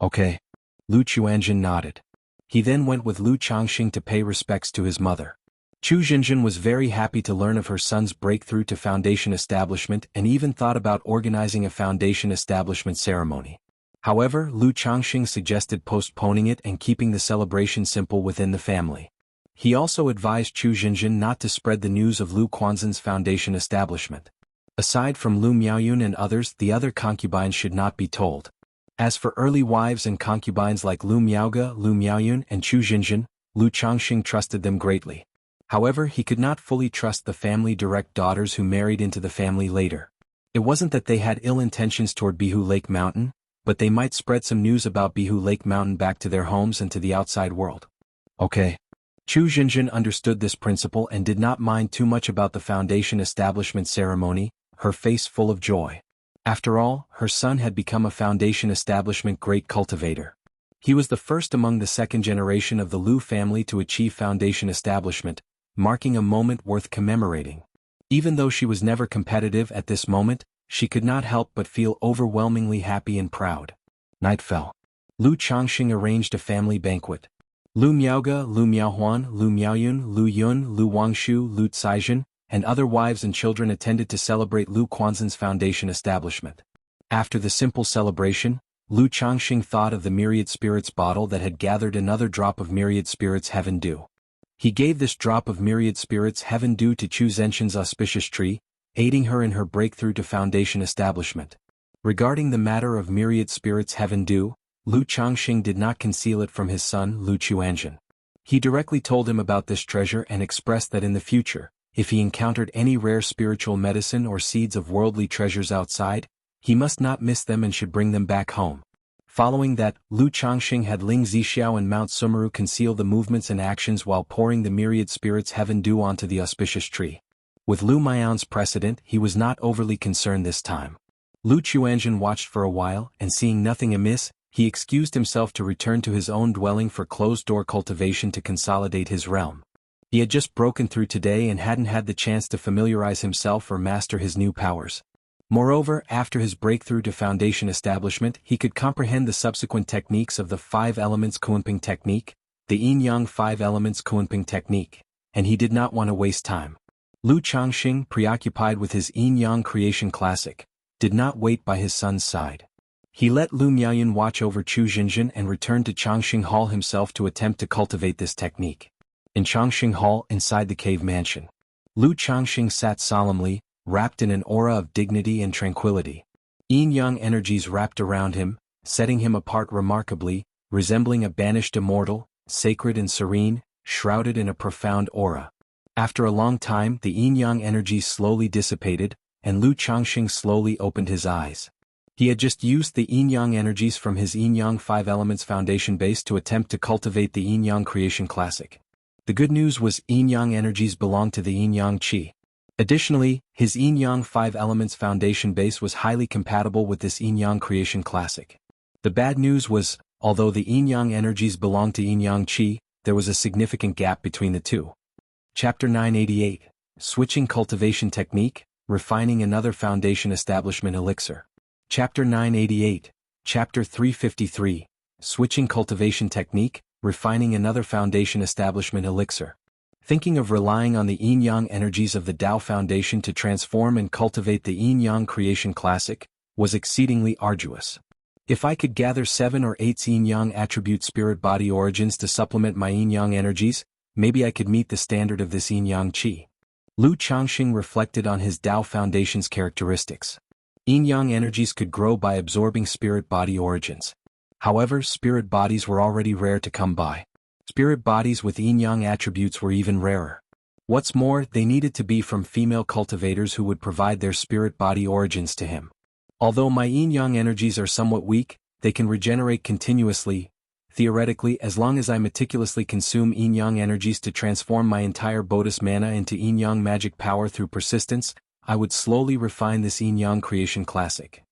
Speaker 1: Okay. Lu Chuanjin nodded. He then went with Lu Changxing to pay respects to his mother. Chu Jinjin was very happy to learn of her son's breakthrough to foundation establishment and even thought about organizing a foundation establishment ceremony. However, Lu Changxing suggested postponing it and keeping the celebration simple within the family. He also advised Chu Jinjin not to spread the news of Lu Quanzhen's foundation establishment. Aside from Lu Miaoyun and others, the other concubines should not be told. As for early wives and concubines like Lu Miaoge, Lu Miaoyun, and Chu Jinjin, Lu Changxing trusted them greatly. However, he could not fully trust the family direct daughters who married into the family later. It wasn't that they had ill intentions toward Bihu Lake Mountain, but they might spread some news about Bihu Lake Mountain back to their homes and to the outside world. Okay. Chu Jinjin understood this principle and did not mind too much about the foundation establishment ceremony, her face full of joy. After all, her son had become a foundation establishment great cultivator. He was the first among the second generation of the Lu family to achieve foundation establishment, marking a moment worth commemorating. Even though she was never competitive at this moment, she could not help but feel overwhelmingly happy and proud. Night fell. Lu Changxing arranged a family banquet. Lu Miaoge, Lu Miaohuan, Lu Miaoyun, Lu Yun, Lu Wangshu, Lu Caizhen, and other wives and children attended to celebrate Lu Quanzhen's foundation establishment. After the simple celebration, Lu Changxing thought of the myriad spirits bottle that had gathered another drop of myriad spirits heaven dew. He gave this drop of myriad spirits heaven dew to Chu Zenshin's auspicious tree, aiding her in her breakthrough to foundation establishment. Regarding the matter of myriad spirits heaven dew, Lu Changxing did not conceal it from his son Lu Chuanjin. He directly told him about this treasure and expressed that in the future, if he encountered any rare spiritual medicine or seeds of worldly treasures outside, he must not miss them and should bring them back home. Following that, Lu Changxing had Ling Zixiao and Mount Sumeru conceal the movements and actions while pouring the myriad spirits heaven dew onto the auspicious tree. With Lu Miao's precedent, he was not overly concerned this time. Lu Chuanjin watched for a while, and seeing nothing amiss, he excused himself to return to his own dwelling for closed-door cultivation to consolidate his realm. He had just broken through today and hadn't had the chance to familiarize himself or master his new powers. Moreover, after his breakthrough to foundation establishment, he could comprehend the subsequent techniques of the 5 elements Kunping technique, the Yin-Yang 5 elements Kunping technique, and he did not want to waste time. Lu Changxing, preoccupied with his Yin-Yang creation classic, did not wait by his son's side. He let Lu Miaoyun watch over Chu Jinjin and returned to Changxing Hall himself to attempt to cultivate this technique. In Changxing Hall, inside the cave mansion, Lu Changxing sat solemnly, wrapped in an aura of dignity and tranquility. Yin-Yang energies wrapped around him, setting him apart remarkably, resembling a banished immortal, sacred and serene, shrouded in a profound aura. After a long time, the Yin-Yang energies slowly dissipated, and Lu Changxing slowly opened his eyes. He had just used the Yin-Yang energies from his Yin-Yang 5 elements foundation base to attempt to cultivate the Yin-Yang creation classic. The good news was Yin-Yang energies belonged to the Yin-Yang Qi. Additionally, his Yin-Yang 5 elements foundation base was highly compatible with this Yin-Yang creation classic. The bad news was, although the Yin-Yang energies belonged to Yin-Yang Qi, there was a significant gap between the two. Chapter 988, Switching Cultivation Technique, Refining Another Foundation Establishment Elixir. Chapter 988, Chapter 353, Switching Cultivation Technique, refining another foundation establishment elixir. Thinking of relying on the yin-yang energies of the Tao Foundation to transform and cultivate the yin-yang creation classic was exceedingly arduous. If I could gather 7 or 8 yin-yang attribute spirit-body origins to supplement my yin-yang energies, maybe I could meet the standard of this yin-yang qi. Lu Changxing reflected on his Tao Foundation's characteristics. Yin-yang energies could grow by absorbing spirit-body origins. However, spirit bodies were already rare to come by. Spirit bodies with yin-yang attributes were even rarer. What's more, they needed to be from female cultivators who would provide their spirit body origins to him. Although my yin-yang energies are somewhat weak, they can regenerate continuously. Theoretically, as long as I meticulously consume yin-yang energies to transform my entire Bodhis mana into yin-yang magic power through persistence, I would slowly refine this yin-yang creation classic.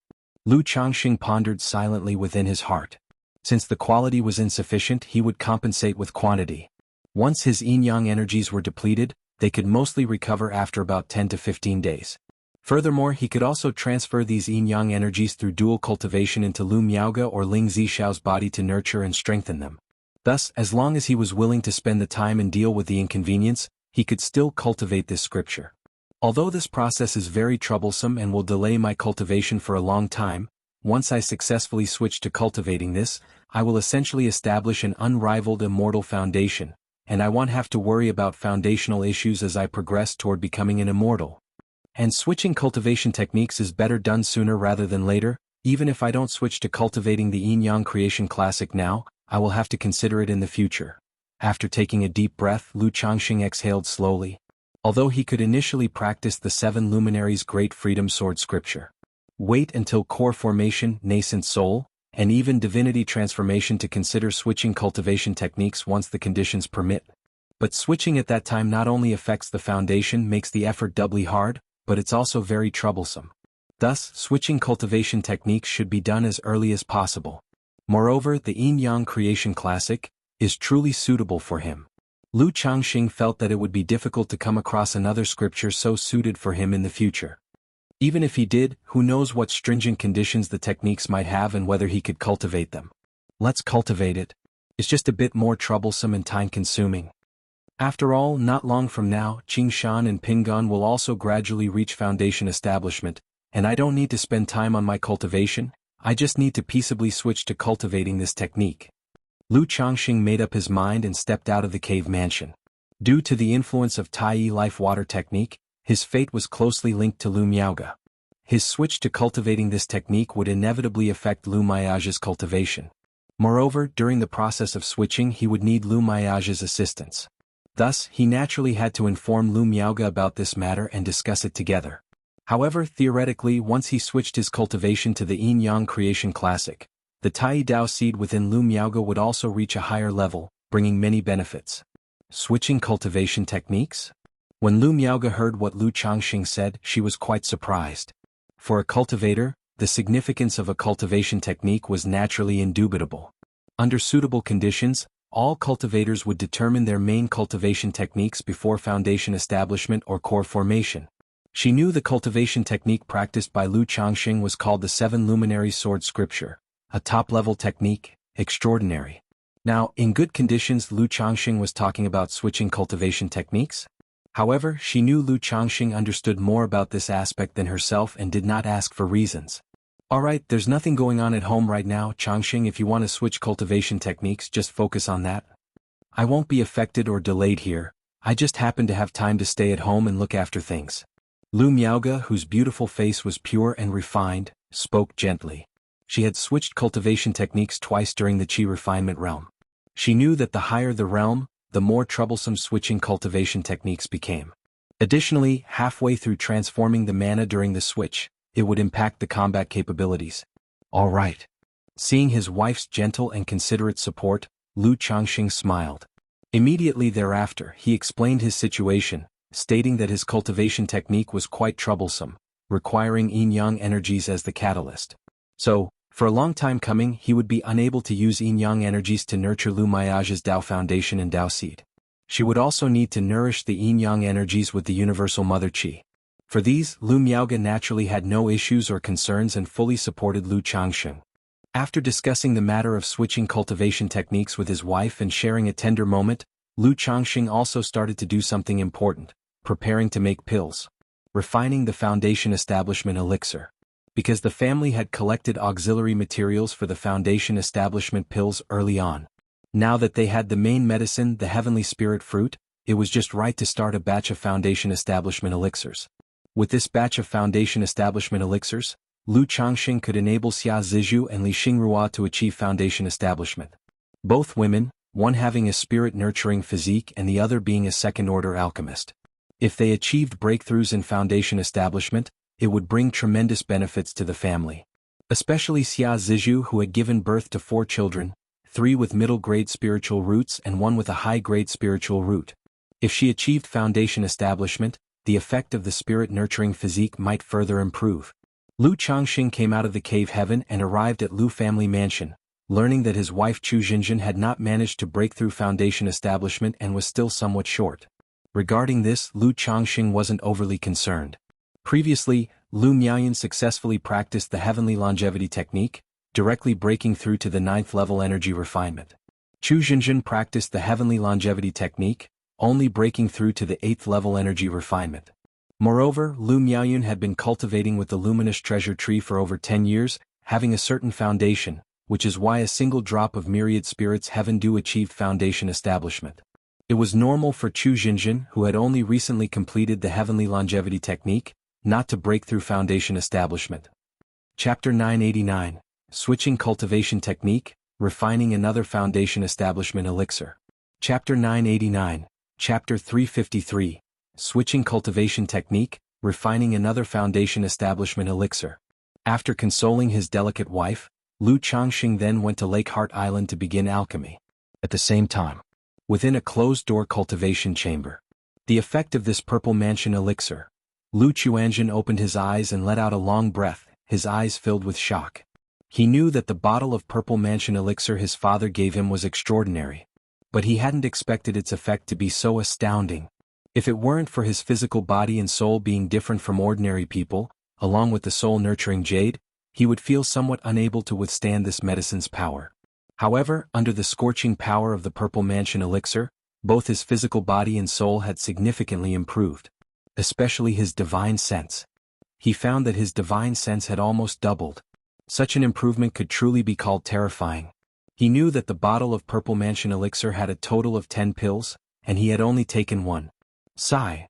Speaker 1: Lu Changxing pondered silently within his heart. Since the quality was insufficient, he would compensate with quantity. Once his yin-yang energies were depleted, they could mostly recover after about 10 to 15 days. Furthermore, he could also transfer these yin-yang energies through dual cultivation into Lu Miaoge or Ling Zishao's body to nurture and strengthen them. Thus, as long as he was willing to spend the time and deal with the inconvenience, he could still cultivate this scripture. Although this process is very troublesome and will delay my cultivation for a long time, once I successfully switch to cultivating this, I will essentially establish an unrivaled immortal foundation, and I won't have to worry about foundational issues as I progress toward becoming an immortal. And switching cultivation techniques is better done sooner rather than later. Even if I don't switch to cultivating the yin-yang creation classic now, I will have to consider it in the future. After taking a deep breath, Lu Changxing exhaled slowly. Although he could initially practice the 7 luminaries' great freedom sword scripture, wait until core formation, nascent soul, and even divinity transformation to consider switching cultivation techniques once the conditions permit. But switching at that time not only affects the foundation, makes the effort doubly hard, but it's also very troublesome. Thus, switching cultivation techniques should be done as early as possible. Moreover, the yin-yang creation classic is truly suitable for him. Lu Changxing felt that it would be difficult to come across another scripture so suited for him in the future. Even if he did, who knows what stringent conditions the techniques might have and whether he could cultivate them. Let's cultivate it. It's just a bit more troublesome and time-consuming. After all, not long from now, Qingshan and Pingan will also gradually reach foundation establishment, and I don't need to spend time on my cultivation, I just need to peaceably switch to cultivating this technique. Lu Changxing made up his mind and stepped out of the cave mansion. Due to the influence of Tai Life Water technique, his fate was closely linked to Lu Miaoge. His switch to cultivating this technique would inevitably affect Lu Miaoge's cultivation. Moreover, during the process of switching he would need Lu Miaoge's assistance. Thus, he naturally had to inform Lu Miaoge about this matter and discuss it together. However, theoretically, once he switched his cultivation to the yin-yang creation classic, the Tai Dao seed within Lu Miaoge would also reach a higher level, bringing many benefits. Switching cultivation techniques? When Lu Miaoge heard what Lu Changxing said, she was quite surprised. For a cultivator, the significance of a cultivation technique was naturally indubitable. Under suitable conditions, all cultivators would determine their main cultivation techniques before foundation establishment or core formation. She knew the cultivation technique practiced by Lu Changxing was called the 7 luminary sword scripture, a top-level technique, extraordinary. Now, in good conditions, Lu Changxing was talking about switching cultivation techniques. However, she knew Lu Changxing understood more about this aspect than herself and did not ask for reasons. Alright, there's nothing going on at home right now, Changxing. If you want to switch cultivation techniques, just focus on that. I won't be affected or delayed here, I just happen to have time to stay at home and look after things. Lu Miaoge, whose beautiful face was pure and refined, spoke gently. She had switched cultivation techniques twice during the Qi refinement realm. She knew that the higher the realm, the more troublesome switching cultivation techniques became. Additionally, halfway through transforming the mana during the switch, it would impact the combat capabilities. All right. Seeing his wife's gentle and considerate support, Lu Changxing smiled. Immediately thereafter, he explained his situation, stating that his cultivation technique was quite troublesome, requiring yin-yang energies as the catalyst. So, for a long time coming, he would be unable to use yin-yang energies to nurture Lu Miaoge's Tao Foundation and Tao Seed. She would also need to nourish the yin-yang energies with the Universal Mother Qi. For these, Lu Miaoge naturally had no issues or concerns and fully supported Lu Changxing. After discussing the matter of switching cultivation techniques with his wife and sharing a tender moment, Lu Changxing also started to do something important, preparing to make pills. Refining the foundation establishment elixir. Because the family had collected auxiliary materials for the foundation establishment pills early on. Now that they had the main medicine, the heavenly spirit fruit, it was just right to start a batch of foundation establishment elixirs. With this batch of foundation establishment elixirs, Lu Changxing could enable Xia Zizhu and Li Xingrua to achieve foundation establishment. Both women, one having a spirit-nurturing physique and the other being a second-order alchemist. If they achieved breakthroughs in foundation establishment, it would bring tremendous benefits to the family. Especially Xia Zizhu, who had given birth to 4 children, 3 with middle-grade spiritual roots and 1 with a high-grade spiritual root. If she achieved foundation establishment, the effect of the spirit-nurturing physique might further improve. Lu Changxing came out of the cave heaven and arrived at Lu family mansion, learning that his wife Chu Jinjin had not managed to break through foundation establishment and was still somewhat short. Regarding this, Lu Changxing wasn't overly concerned. Previously, Lu Miaoyan successfully practiced the heavenly longevity technique, directly breaking through to the 9th level energy refinement. Chu Jinjin practiced the heavenly longevity technique, only breaking through to the 8th level energy refinement. Moreover, Lu Miaoyan had been cultivating with the luminous treasure tree for over 10 years, having a certain foundation, which is why a single drop of myriad spirits heaven dew achieved foundation establishment. It was normal for Chu Jinjin, who had only recently completed the heavenly longevity technique, not to break through foundation establishment. Chapter 989, Switching Cultivation Technique, Refining Another Foundation Establishment Elixir. Chapter 989, Chapter 353, Switching Cultivation Technique, Refining Another Foundation Establishment Elixir. After consoling his delicate wife, Lu Changxing then went to Lake Heart Island to begin alchemy. At the same time, within a closed-door cultivation chamber. The effect of this purple mansion elixir. Lu Chuanjin opened his eyes and let out a long breath, his eyes filled with shock. He knew that the bottle of purple mansion elixir his father gave him was extraordinary. But he hadn't expected its effect to be so astounding. If it weren't for his physical body and soul being different from ordinary people, along with the soul-nurturing jade, he would feel somewhat unable to withstand this medicine's power. However, under the scorching power of the purple mansion elixir, both his physical body and soul had significantly improved. Especially his divine sense. He found that his divine sense had almost doubled. Such an improvement could truly be called terrifying. He knew that the bottle of purple mansion elixir had a total of 10 pills, and he had only taken 1. Sigh.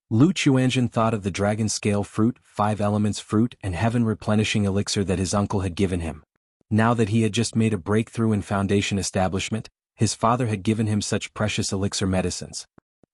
Speaker 1: Lu Chuanjin thought of the dragon scale fruit, 5 elements fruit and heaven replenishing elixir that his uncle had given him. Now that he had just made a breakthrough in foundation establishment, his father had given him such precious elixir medicines.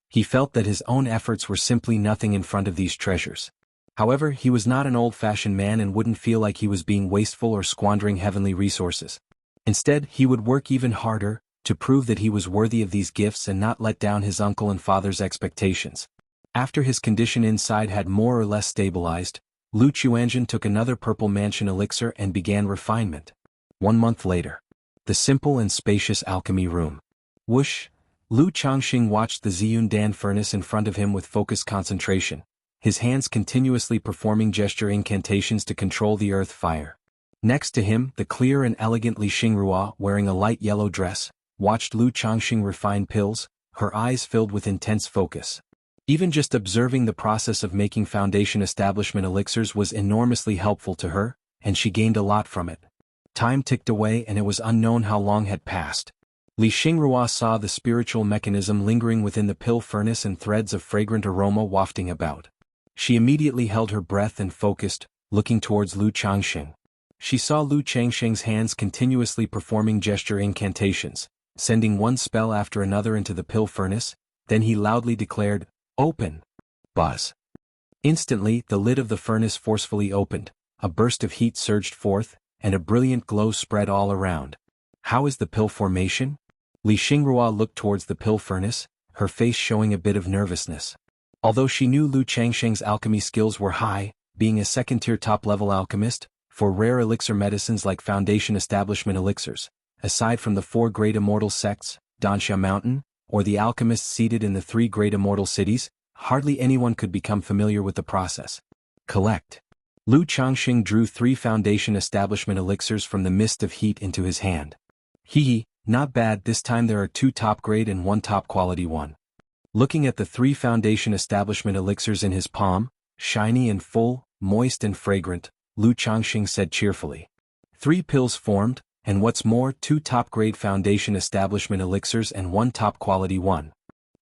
Speaker 1: He felt that his own efforts were simply nothing in front of these treasures. However, he was not an old-fashioned man and wouldn't feel like he was being wasteful or squandering heavenly resources. Instead, he would work even harder, to prove that he was worthy of these gifts and not let down his uncle and father's expectations. After his condition inside had more or less stabilized, Lu Chuanjin took another purple mansion elixir and began refinement. 1 month later. The simple and spacious alchemy room. Whoosh! Lu Changxing watched the Ziyun Dan furnace in front of him with focused concentration, his hands continuously performing gesture incantations to control the earth fire. Next to him, the clear and elegant Li Xingrua, wearing a light yellow dress, watched Lu Changxing refine pills, her eyes filled with intense focus. Even just observing the process of making foundation establishment elixirs was enormously helpful to her, and she gained a lot from it. Time ticked away and it was unknown how long had passed. Li Xingrua saw the spiritual mechanism lingering within the pill furnace and threads of fragrant aroma wafting about. She immediately held her breath and focused, looking towards Lu Changxing. She saw Lu Changxing's hands continuously performing gesture incantations, sending one spell after another into the pill furnace, then he loudly declared, "Open!" Buzz. Instantly, the lid of the furnace forcefully opened, a burst of heat surged forth, and a brilliant glow spread all around. How is the pill formation? Li Xingrua looked towards the pill furnace, her face showing a bit of nervousness. Although she knew Lu Changxing's alchemy skills were high, being a second-tier top-level alchemist, for rare elixir medicines like foundation establishment elixirs, aside from the 4 great immortal sects, Dansha Mountain, or the alchemists seated in the 3 great immortal cities, hardly anyone could become familiar with the process. Collect. Lu Changxing drew 3 foundation establishment elixirs from the mist of heat into his hand. Hee, not bad, this time there are 2 top grade and 1 top quality one. Looking at the 3 foundation establishment elixirs in his palm, shiny and full, moist and fragrant, Lu Changxing said cheerfully. 3 pills formed, and what's more, 2 top-grade foundation establishment elixirs and 1 top-quality one.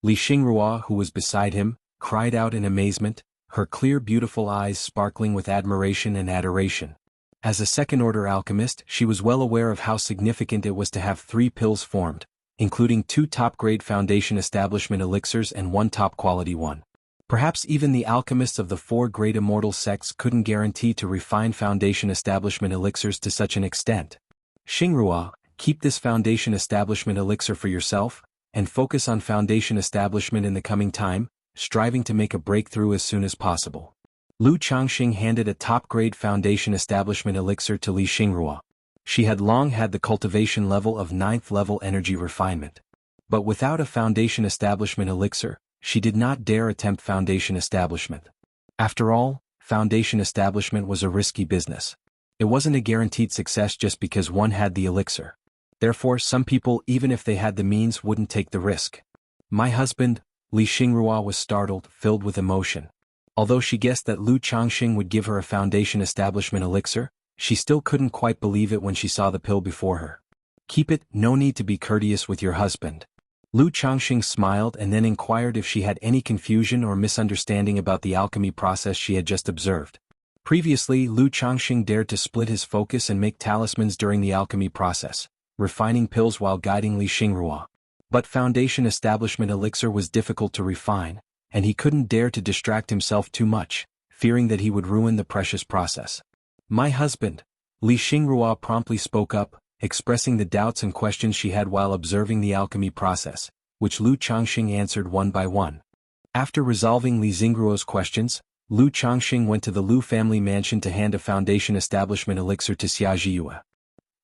Speaker 1: Li Xingrua, who was beside him, cried out in amazement, her clear beautiful eyes sparkling with admiration and adoration. As a second-order alchemist, she was well aware of how significant it was to have 3 pills formed, including 2 top-grade foundation establishment elixirs and 1 top-quality one. Perhaps even the alchemists of the 4 great immortal sects couldn't guarantee to refine foundation establishment elixirs to such an extent. Xingrua, keep this foundation establishment elixir for yourself, and focus on foundation establishment in the coming time, striving to make a breakthrough as soon as possible. Lu Changxing handed a top-grade foundation establishment elixir to Li Xingrua. She had long had the cultivation level of 9th level energy refinement. But without a foundation establishment elixir, she did not dare attempt foundation establishment. After all, foundation establishment was a risky business. It wasn't a guaranteed success just because one had the elixir. Therefore, some people, even if they had the means, wouldn't take the risk. My husband, Li Xingrua was startled, filled with emotion. Although she guessed that Lu Changxing would give her a foundation establishment elixir, she still couldn't quite believe it when she saw the pill before her. Keep it, no need to be courteous with your husband. Lu Changxing smiled and then inquired if she had any confusion or misunderstanding about the alchemy process she had just observed. Previously, Lu Changxing dared to split his focus and make talismans during the alchemy process, refining pills while guiding Li Xingrua. But foundation establishment elixir was difficult to refine, and he couldn't dare to distract himself too much, fearing that he would ruin the precious process. My husband, Li Xingrua promptly spoke up, expressing the doubts and questions she had while observing the alchemy process, which Lu Changxing answered one by one. After resolving Li Xingruo's questions, Lu Changxing went to the Lu family mansion to hand a foundation establishment elixir to Xia Zhiyue.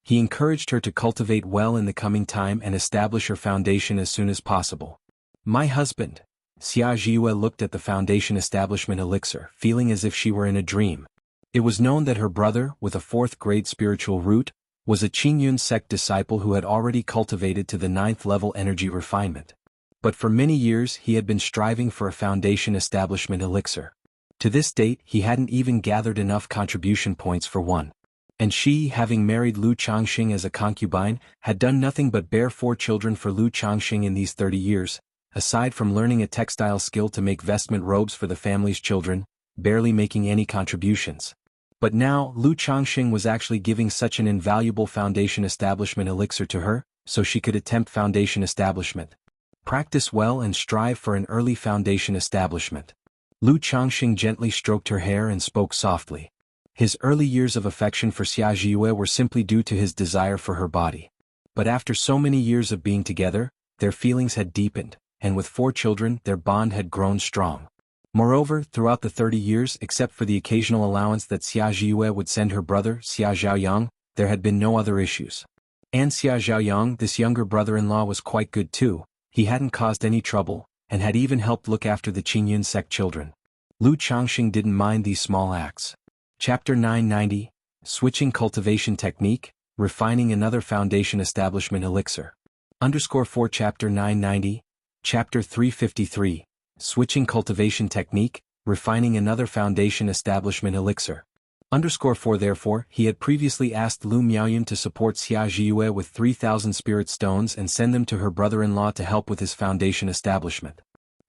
Speaker 1: He encouraged her to cultivate well in the coming time and establish her foundation as soon as possible. My husband, Xia Zhiyue looked at the foundation establishment elixir, feeling as if she were in a dream. It was known that her brother, with a 4th grade spiritual root, was a Qingyun sect disciple who had already cultivated to the 9th level energy refinement. But for many years he had been striving for a foundation establishment elixir. To this date he hadn't even gathered enough contribution points for one. And she, having married Lu Changxing as a concubine, had done nothing but bear 4 children for Lu Changxing in these 30 years, aside from learning a textile skill to make vestment robes for the family's children, barely making any contributions. But now, Lu Changxing was actually giving such an invaluable foundation establishment elixir to her, so she could attempt foundation establishment. Practice well and strive for an early foundation establishment. Lu Changxing gently stroked her hair and spoke softly. His early years of affection for Xia Zhiyue were simply due to his desire for her body. But after so many years of being together, their feelings had deepened, and with 4 children, their bond had grown strong. Moreover, throughout the 30 years, except for the occasional allowance that Xia Zhiyue would send her brother, Xia Zhaoyang, there had been no other issues. And Xia Zhaoyang, this younger brother-in-law, was quite good too. He hadn't caused any trouble, and had even helped look after the Qingyun sect children. Lu Changxing didn't mind these small acts. Chapter 990, Switching Cultivation Technique, Refining Another Foundation Establishment Elixir. _4 Chapter 990, Chapter 353, Switching Cultivation Technique, Refining Another Foundation Establishment Elixir. _4 Therefore, he had previously asked Lu Miaoyun to support Xia Zhiyue with 3,000 spirit stones and send them to her brother-in-law to help with his foundation establishment.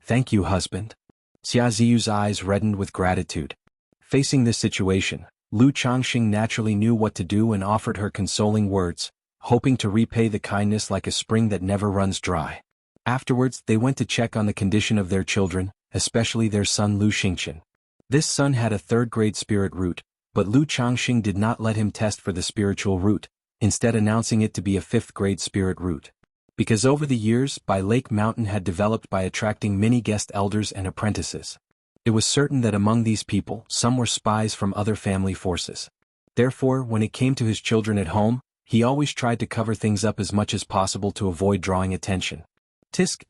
Speaker 1: Thank you, husband. Xia Zhiyue's eyes reddened with gratitude. Facing this situation, Lu Changxing naturally knew what to do and offered her consoling words, hoping to repay the kindness like a spring that never runs dry. Afterwards, they went to check on the condition of their children, especially their son Lu Xingqian. This son had a 3rd grade spirit root, but Lu Changxing did not let him test for the spiritual root, instead announcing it to be a 5th grade spirit root. Because over the years, Bai Lake Mountain had developed by attracting many guest elders and apprentices. It was certain that among these people, some were spies from other family forces. Therefore, when it came to his children at home, he always tried to cover things up as much as possible to avoid drawing attention. Tsk,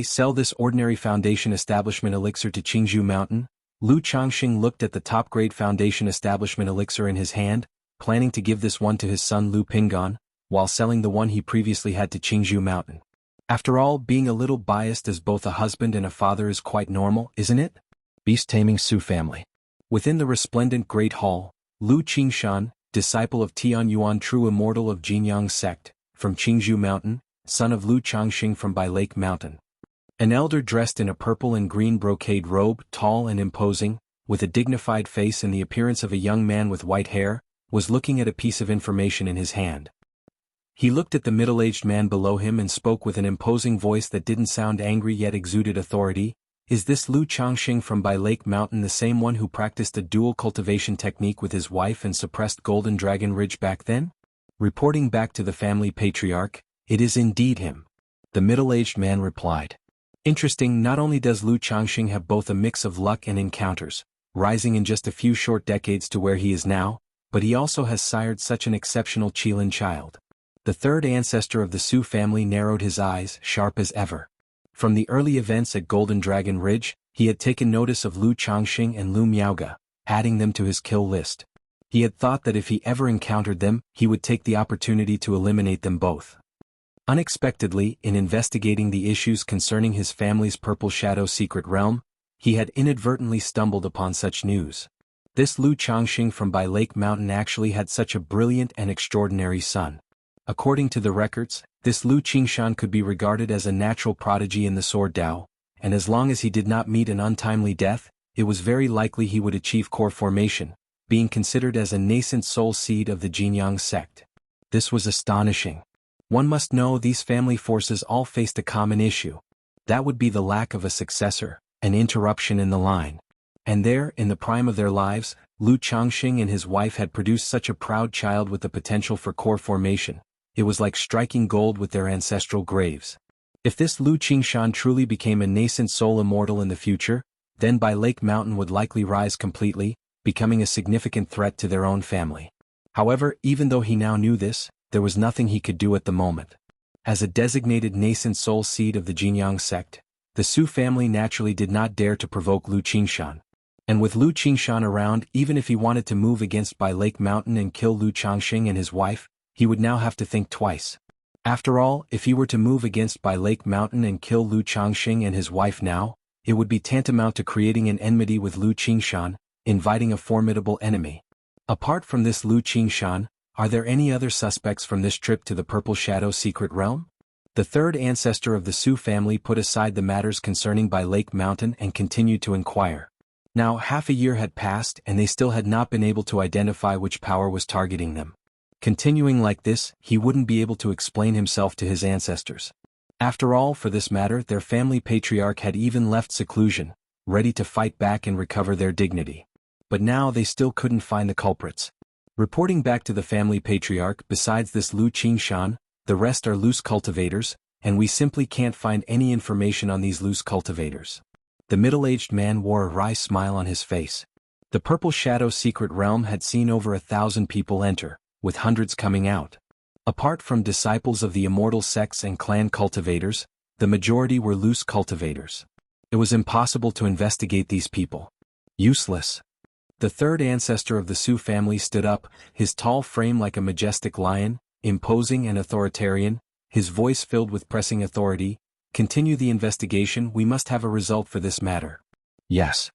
Speaker 1: sell this ordinary foundation establishment elixir to Qingzhou Mountain, Lu Changxing looked at the top-grade foundation establishment elixir in his hand, planning to give this one to his son Lu Pingon, while selling the one he previously had to Qingzhou Mountain. After all, being a little biased as both a husband and a father is quite normal, isn't it? Beast-taming Su family. Within the resplendent Great Hall, Lu Qingshan, disciple of Tian Yuan, true immortal of Jinyang sect, from Qingzhou Mountain, son of Lu Changxing from Bai Lake Mountain. An elder dressed in a purple and green brocade robe, tall and imposing, with a dignified face and the appearance of a young man with white hair, was looking at a piece of information in his hand. He looked at the middle-aged man below him and spoke with an imposing voice that didn't sound angry yet exuded authority. Is this Lu Changxing from Bai Lake Mountain the same one who practiced a dual cultivation technique with his wife and suppressed Golden Dragon Ridge back then? Reporting back to the family patriarch, it is indeed him. The middle-aged man replied. Interesting, not only does Lu Changxing have both a mix of luck and encounters, rising in just a few short decades to where he is now, but he also has sired such an exceptional Qilin child. The third ancestor of the Su family narrowed his eyes, sharp as ever. From the early events at Golden Dragon Ridge, he had taken notice of Lu Changxing and Lu Miaoga, adding them to his kill list. He had thought that if he ever encountered them, he would take the opportunity to eliminate them both. Unexpectedly, in investigating the issues concerning his family's Purple Shadow secret realm, he had inadvertently stumbled upon such news. This Lu Changxing from Bai Lake Mountain actually had such a brilliant and extraordinary son. According to the records, this Lu Qingshan could be regarded as a natural prodigy in the Sword Dao, and as long as he did not meet an untimely death, it was very likely he would achieve core formation, being considered as a nascent soul seed of the Jinyang sect. This was astonishing. One must know these family forces all faced a common issue. That would be the lack of a successor, an interruption in the line. And there, in the prime of their lives, Lu Changxing and his wife had produced such a proud child with the potential for core formation. It was like striking gold with their ancestral graves. If this Lu Qingshan truly became a nascent soul immortal in the future, then Bai Lake Mountain would likely rise completely, becoming a significant threat to their own family. However, even though he now knew this, there was nothing he could do at the moment. As a designated nascent soul seed of the Jinyang sect, the Su family naturally did not dare to provoke Lu Qingshan. And with Lu Qingshan around, even if he wanted to move against Bai Lake Mountain and kill Lu Changxing and his wife, he would now have to think twice. After all, if he were to move against Bai Lake Mountain and kill Lu Changxing and his wife now, it would be tantamount to creating an enmity with Lu Qingshan, inviting a formidable enemy. Apart from this Lu Qingshan, are there any other suspects from this trip to the Purple Shadow secret realm? The third ancestor of the Su family put aside the matters concerning Bai Lake Mountain and continued to inquire. Now, half a year had passed and they still had not been able to identify which power was targeting them. Continuing like this, he wouldn't be able to explain himself to his ancestors. After all, for this matter, their family patriarch had even left seclusion, ready to fight back and recover their dignity. But now they still couldn't find the culprits. Reporting back to the family patriarch, besides this Lu Qingshan, the rest are loose cultivators, and we simply can't find any information on these loose cultivators. The middle-aged man wore a wry smile on his face. The Purple Shadow secret realm had seen over 1,000 people enter, with hundreds coming out. Apart from disciples of the immortal sects and clan cultivators, the majority were loose cultivators. It was impossible to investigate these people. Useless. The third ancestor of the Su family stood up, his tall frame like a majestic lion, imposing and authoritarian, his voice filled with pressing authority. Continue the investigation, we must have a result for this matter. Yes.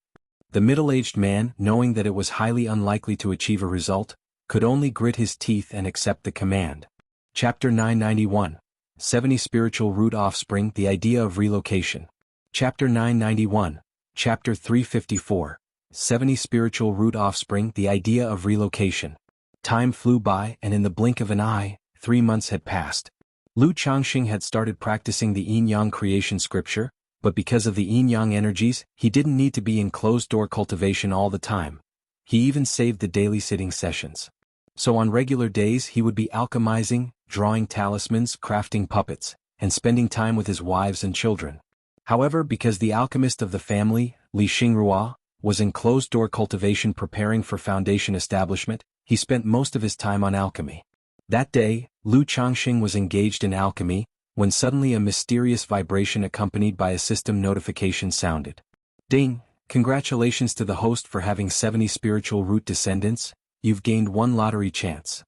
Speaker 1: The middle-aged man, knowing that it was highly unlikely to achieve a result, could only grit his teeth and accept the command. Chapter 991. 70 Spiritual Root Offspring, the Idea of Relocation. Chapter 991. Chapter 354. 70 Spiritual Root Offspring, the Idea of Relocation. Time flew by and in the blink of an eye, 3 months had passed. Lu Changxing had started practicing the yin-yang creation scripture, but because of the yin-yang energies, he didn't need to be in closed-door cultivation all the time. He even saved the daily sitting sessions. So on regular days he would be alchemizing, drawing talismans, crafting puppets, and spending time with his wives and children. However, because the alchemist of the family, Li Xingrua, was in closed-door cultivation preparing for foundation establishment, he spent most of his time on alchemy. That day, Lu Changxing was engaged in alchemy, when suddenly a mysterious vibration accompanied by a system notification sounded. Ding! Congratulations to the host for having 70 spiritual root descendants, you've gained one lottery chance.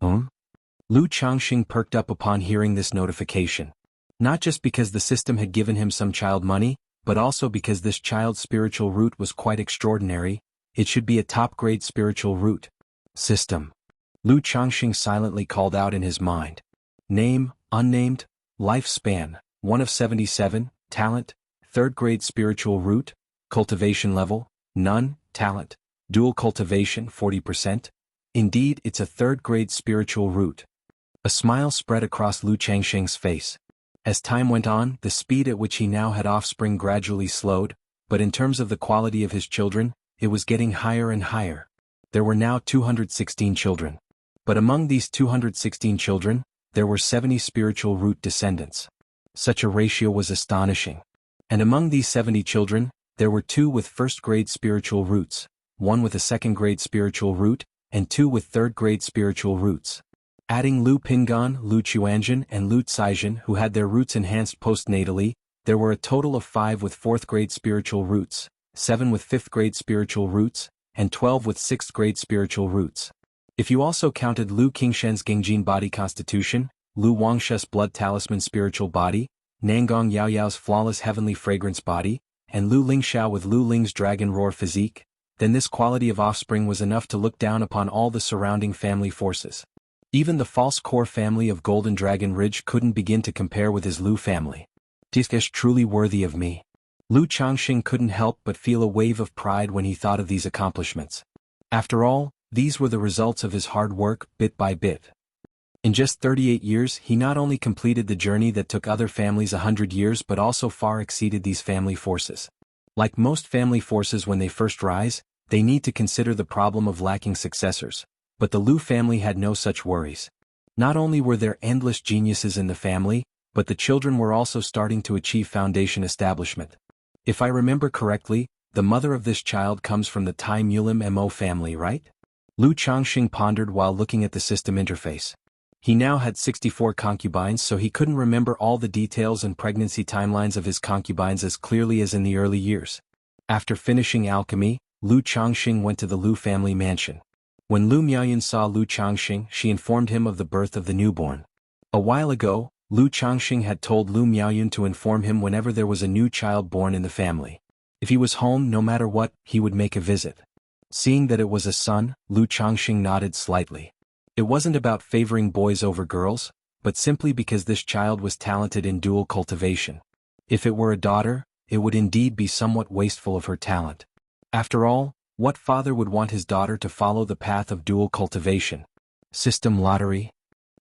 Speaker 1: Lu Changxing perked up upon hearing this notification. Not just because the system had given him some child money, but also because this child's spiritual root was quite extraordinary. It should be a top-grade spiritual root. System. Lu Changxing silently called out in his mind. Name, unnamed, lifespan, 1 of 77, talent, 3rd grade spiritual root, cultivation level, none, talent, dual cultivation 40%. Indeed, it's a 3rd grade spiritual root. A smile spread across Lu Changxing's face. As time went on, the speed at which he now had offspring gradually slowed, but in terms of the quality of his children, it was getting higher and higher. There were now 216 children. But among these 216 children, there were 70 spiritual root descendants. Such a ratio was astonishing. And among these 70 children, there were 2 with 1st grade spiritual roots, 1 with a 2nd grade spiritual root, and 2 with 3rd grade spiritual roots. Adding Lu Pingan, Lu Chuanjin, and Lu Caizhen who had their roots enhanced postnatally, there were a total of 5 with 4th grade spiritual roots, 7 with 5th grade spiritual roots, and 12 with 6th grade spiritual roots. If you also counted Lu Qingshen's Gengjin body constitution, Lu Wangshe's blood talisman spiritual body, Nangong Yaoyao's flawless heavenly fragrance body, and Lu Lingxiao with Lu Ling's dragon roar physique, then this quality of offspring was enough to look down upon all the surrounding family forces. Even the false core family of Golden Dragon Ridge couldn't begin to compare with his Lu family. This is truly worthy of me. Lu Changxing couldn't help but feel a wave of pride when he thought of these accomplishments. After all, these were the results of his hard work, bit by bit. In just 38 years, he not only completed the journey that took other families 100 years but also far exceeded these family forces. Like most family forces when they first rise, they need to consider the problem of lacking successors. But the Lu family had no such worries. Not only were there endless geniuses in the family, but the children were also starting to achieve foundation establishment. If I remember correctly, the mother of this child comes from the Tai Mulim Mo family, right? Lu Changxing pondered while looking at the system interface. He now had 64 concubines, so he couldn't remember all the details and pregnancy timelines of his concubines as clearly as in the early years. After finishing alchemy, Lu Changxing went to the Lu family mansion. When Lu Miaoyun saw Lu Changxing, she informed him of the birth of the newborn. A while ago, Lu Changxing had told Lu Miaoyun to inform him whenever there was a new child born in the family. If he was home, no matter what, he would make a visit. Seeing that it was a son, Lu Changxing nodded slightly. It wasn't about favoring boys over girls, but simply because this child was talented in dual cultivation. If it were a daughter, it would indeed be somewhat wasteful of her talent. After all, what father would want his daughter to follow the path of dual cultivation? System lottery?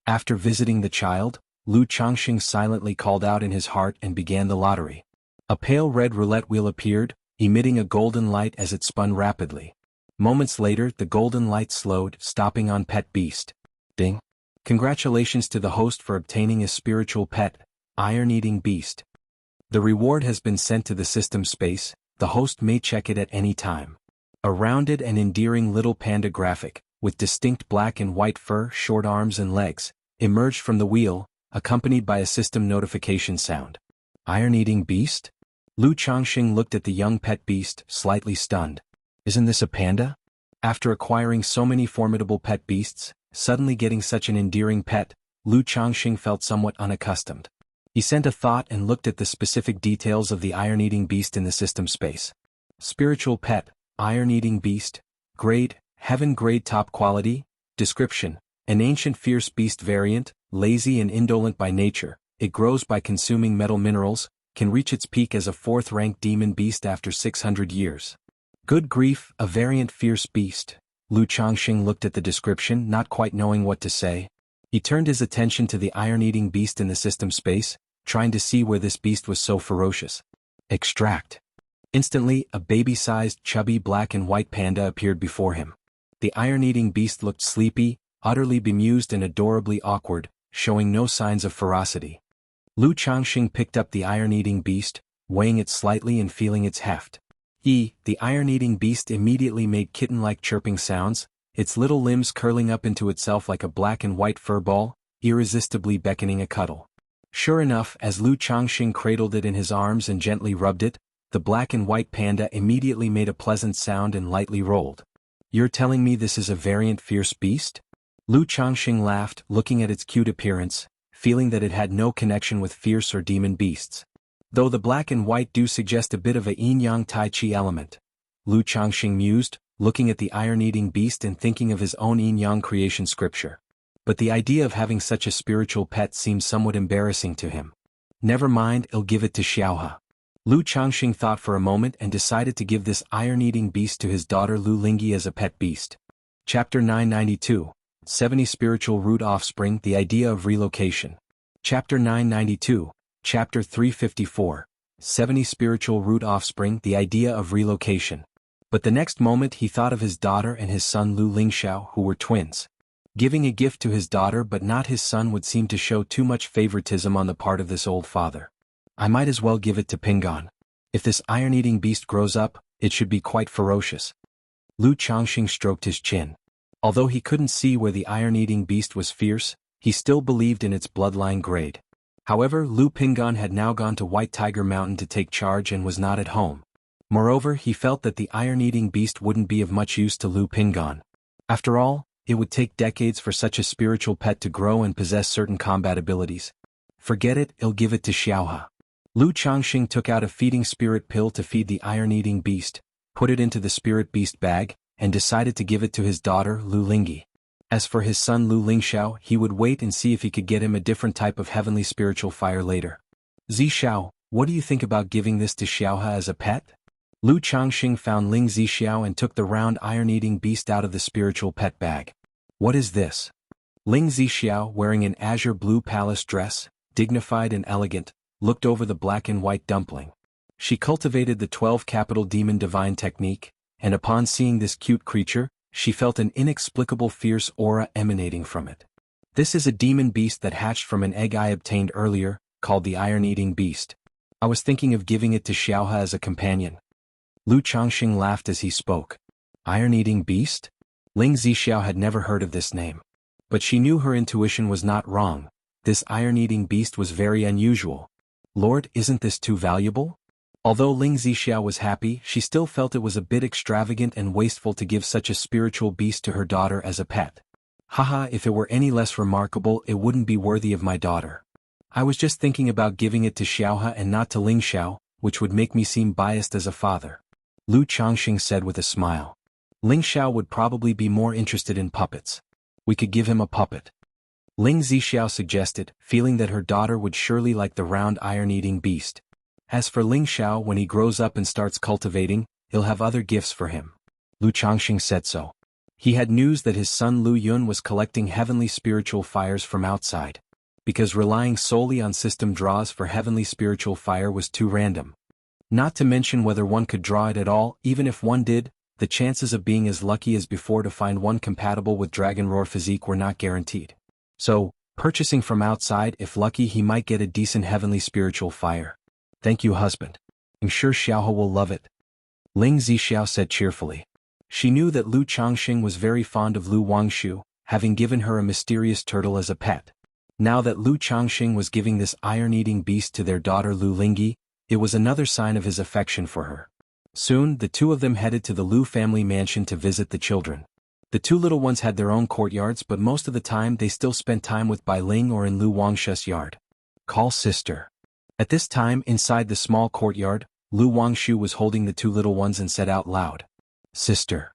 Speaker 1: After visiting the child, Lu Changxing silently called out in his heart and began the lottery. A pale red roulette wheel appeared, emitting a golden light as it spun rapidly. Moments later, the golden light slowed, stopping on Pet Beast. Ding! Congratulations to the host for obtaining a spiritual pet, Iron-Eating Beast. The reward has been sent to the system space, the host may check it at any time. A rounded and endearing little panda graphic, with distinct black and white fur, short arms and legs, emerged from the wheel, accompanied by a system notification sound. Iron-Eating Beast? Lu Changxing looked at the young pet beast, slightly stunned. Isn't this a panda? After acquiring so many formidable pet beasts, suddenly getting such an endearing pet, Lu Changxing felt somewhat unaccustomed. He sent a thought and looked at the specific details of the iron-eating beast in the system space. Spiritual pet, iron-eating beast, grade, heaven grade top quality, description, an ancient fierce beast variant, lazy and indolent by nature, it grows by consuming metal minerals, can reach its peak as a 4th-rank demon beast after 600 years. Good grief, a variant fierce beast. Lu Changxing looked at the description, not quite knowing what to say. He turned his attention to the iron-eating beast in the system space, trying to see where this beast was so ferocious. Extract. Instantly, a baby-sized, chubby black and white panda appeared before him. The iron-eating beast looked sleepy, utterly bemused and adorably awkward, showing no signs of ferocity. Lu Changxing picked up the iron-eating beast, weighing it slightly and feeling its heft. The iron-eating beast immediately made kitten-like chirping sounds, its little limbs curling up into itself like a black and white fur ball, irresistibly beckoning a cuddle. Sure enough, as Lu Changxing cradled it in his arms and gently rubbed it, the black and white panda immediately made a pleasant sound and lightly rolled. You're telling me this is a variant fierce beast? Lu Changxing laughed, looking at its cute appearance, feeling that it had no connection with fierce or demon beasts. Though the black and white do suggest a bit of a yin-yang tai chi element, Lu Changxing mused, looking at the iron-eating beast and thinking of his own yin-yang creation scripture. But the idea of having such a spiritual pet seemed somewhat embarrassing to him. Never mind, I'll give it to Xiaohe. Lu Changxing thought for a moment and decided to give this iron-eating beast to his daughter Lu Lingyi as a pet beast. Chapter 992, 70 Spiritual Root Offspring, the Idea of Relocation. Chapter 992, Chapter 354, 70 Spiritual Root Offspring, the Idea of Relocation. But the next moment he thought of his daughter and his son Lu Lingxiao, who were twins. Giving a gift to his daughter but not his son would seem to show too much favoritism on the part of this old father. I might as well give it to Pingon. If this iron-eating beast grows up, it should be quite ferocious. Lu Changxing stroked his chin. Although he couldn't see where the iron-eating beast was fierce, he still believed in its bloodline grade. However, Lu Pingon had now gone to White Tiger Mountain to take charge and was not at home. Moreover, he felt that the iron-eating beast wouldn't be of much use to Lu Pingon. After all, it would take decades for such a spiritual pet to grow and possess certain combat abilities. Forget it, I'll give it to Xiaohe. Lu Changxing took out a feeding spirit pill to feed the iron-eating beast, put it into the spirit beast bag, and decided to give it to his daughter Lu Lingyi. As for his son Lu Lingxiao, he would wait and see if he could get him a different type of heavenly spiritual fire later. Zixiao, what do you think about giving this to Xiaohe as a pet? Lu Changxing found Ling Zixiao and took the round iron-eating beast out of the spiritual pet bag. What is this? Ling Zixiao, wearing an azure blue palace dress, dignified and elegant, looked over the black and white dumpling. She cultivated the 12 capital demon divine technique, and upon seeing this cute creature, she felt an inexplicable fierce aura emanating from it. This is a demon beast that hatched from an egg I obtained earlier, called the iron-eating beast. I was thinking of giving it to Xiaohe as a companion. Lu Changxing laughed as he spoke. Iron-eating beast? Ling Zixiao had never heard of this name. But she knew her intuition was not wrong. This iron-eating beast was very unusual. Lord, isn't this too valuable? Although Ling Zixiao was happy, she still felt it was a bit extravagant and wasteful to give such a spiritual beast to her daughter as a pet. Haha, if it were any less remarkable, it wouldn't be worthy of my daughter. I was just thinking about giving it to Xiaohe and not to Ling Xiao, which would make me seem biased as a father. Lu Changxing said with a smile. Ling Xiao would probably be more interested in puppets. We could give him a puppet. Ling Zixiao suggested, feeling that her daughter would surely like the round iron-eating beast. As for Ling Xiao, when he grows up and starts cultivating, he'll have other gifts for him. Lu Changxing said so. He had news that his son Lu Yun was collecting heavenly spiritual fires from outside. Because relying solely on system draws for heavenly spiritual fire was too random. Not to mention whether one could draw it at all, even if one did, the chances of being as lucky as before to find one compatible with Dragon Roar physique were not guaranteed. So, purchasing from outside, if lucky, he might get a decent heavenly spiritual fire. Thank you, husband. I'm sure Xiaohe will love it. Ling Zixiao said cheerfully. She knew that Lu Changxing was very fond of Lu Wangshu, having given her a mysterious turtle as a pet. Now that Lu Changxing was giving this iron-eating beast to their daughter Lu Lingyi, it was another sign of his affection for her. Soon, the two of them headed to the Lu family mansion to visit the children. The two little ones had their own courtyards, but most of the time they still spent time with Bai Ling or in Lu Wangshu's yard. Call sister. At this time, inside the small courtyard, Lu Wangshu was holding the two little ones and said out loud, Sister.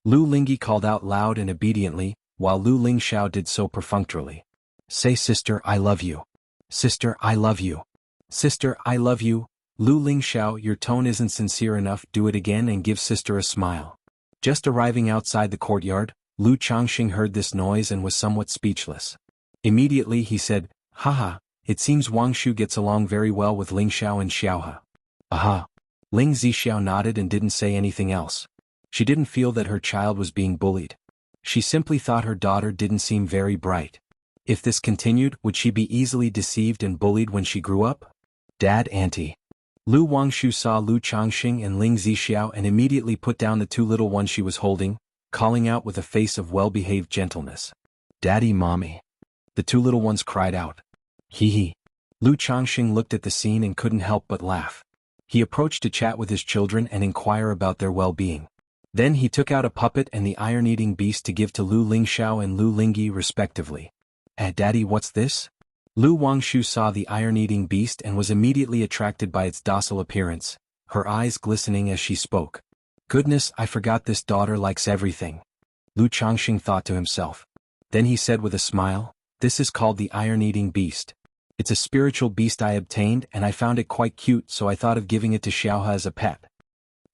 Speaker 1: Lu Lingyi called out loud and obediently, while Lu Lingxiao did so perfunctorily. Say sister, I love you. Sister, I love you. Sister, I love you. Lu Lingxiao, your tone isn't sincere enough, do it again and give sister a smile. Just arriving outside the courtyard, Lu Changxing heard this noise and was somewhat speechless. Immediately he said, Haha, it seems Wangshu gets along very well with Lingxiao and Xiaohe. Aha. Ling Zixiao nodded and didn't say anything else. She didn't feel that her child was being bullied. She simply thought her daughter didn't seem very bright. If this continued, would she be easily deceived and bullied when she grew up? Dad, Auntie. Lu Wangshu saw Lu Changxing and Ling Zixiao and immediately put down the two little ones she was holding, calling out with a face of well-behaved gentleness. Daddy, Mommy. The two little ones cried out. Hee hee. Lu Changxing looked at the scene and couldn't help but laugh. He approached to chat with his children and inquire about their well-being. Then he took out a puppet and the iron-eating beast to give to Lu Lingxiao and Lu Lingyi respectively. Daddy, what's this? Lu Wangshu saw the iron-eating beast and was immediately attracted by its docile appearance, her eyes glistening as she spoke. Goodness, I forgot this daughter likes everything. Lu Changxing thought to himself. Then he said with a smile, this is called the iron-eating beast. It's a spiritual beast I obtained and I found it quite cute, so I thought of giving it to Xiaohe as a pet.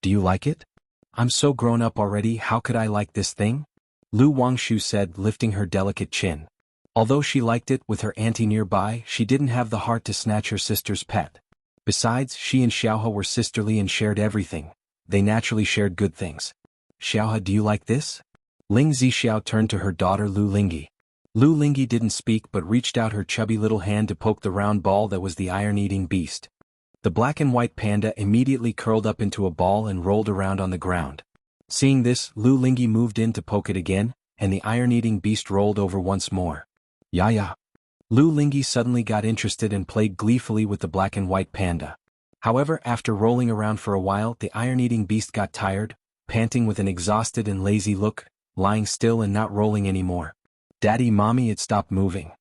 Speaker 1: Do you like it? I'm so grown up already, how could I like this thing? Lu Wangshu said, lifting her delicate chin. Although she liked it with her auntie nearby, she didn't have the heart to snatch her sister's pet. Besides, she and Xiaohe were sisterly and shared everything. They naturally shared good things. Xiaohe, do you like this? Ling Zixiao turned to her daughter Lu Lingyi. Lu Lingyi didn't speak but reached out her chubby little hand to poke the round ball that was the iron-eating beast. The black and white panda immediately curled up into a ball and rolled around on the ground. Seeing this, Lu Lingyi moved in to poke it again, and the iron-eating beast rolled over once more. Ya. Lu Lingyi suddenly got interested and played gleefully with the black and white panda. However, after rolling around for a while, the iron-eating beast got tired, panting with an exhausted and lazy look, lying still and not rolling anymore. Daddy, Mommy, it stopped moving.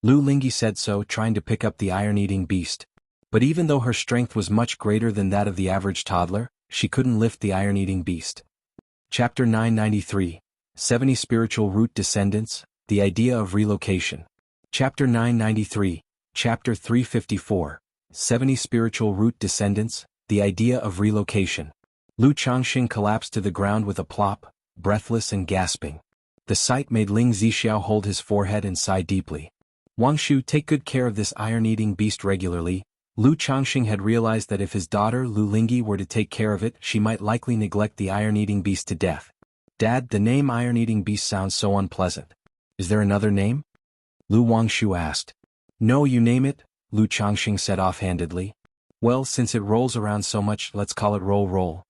Speaker 1: Lu Lingyi said so, trying to pick up the iron-eating beast. But even though her strength was much greater than that of the average toddler, she couldn't lift the iron-eating beast. Chapter 993, 70 Spiritual Root Descendants, The Idea of Relocation. Chapter 993, Chapter 354, 70 Spiritual Root Descendants, The Idea of Relocation. Lu Changxing collapsed to the ground with a plop, breathless and gasping. The sight made Ling Zixiao hold his forehead and sigh deeply. Wangshu, take good care of this iron-eating beast regularly. Lu Changxing had realized that if his daughter Lu Lingyi were to take care of it, she might likely neglect the iron-eating beast to death. Dad, the name iron-eating beast sounds so unpleasant. Is there another name? Lu Wangshu asked. No, you name it, Lu Changxing said offhandedly. Well, since it rolls around so much, let's call it Roll Roll.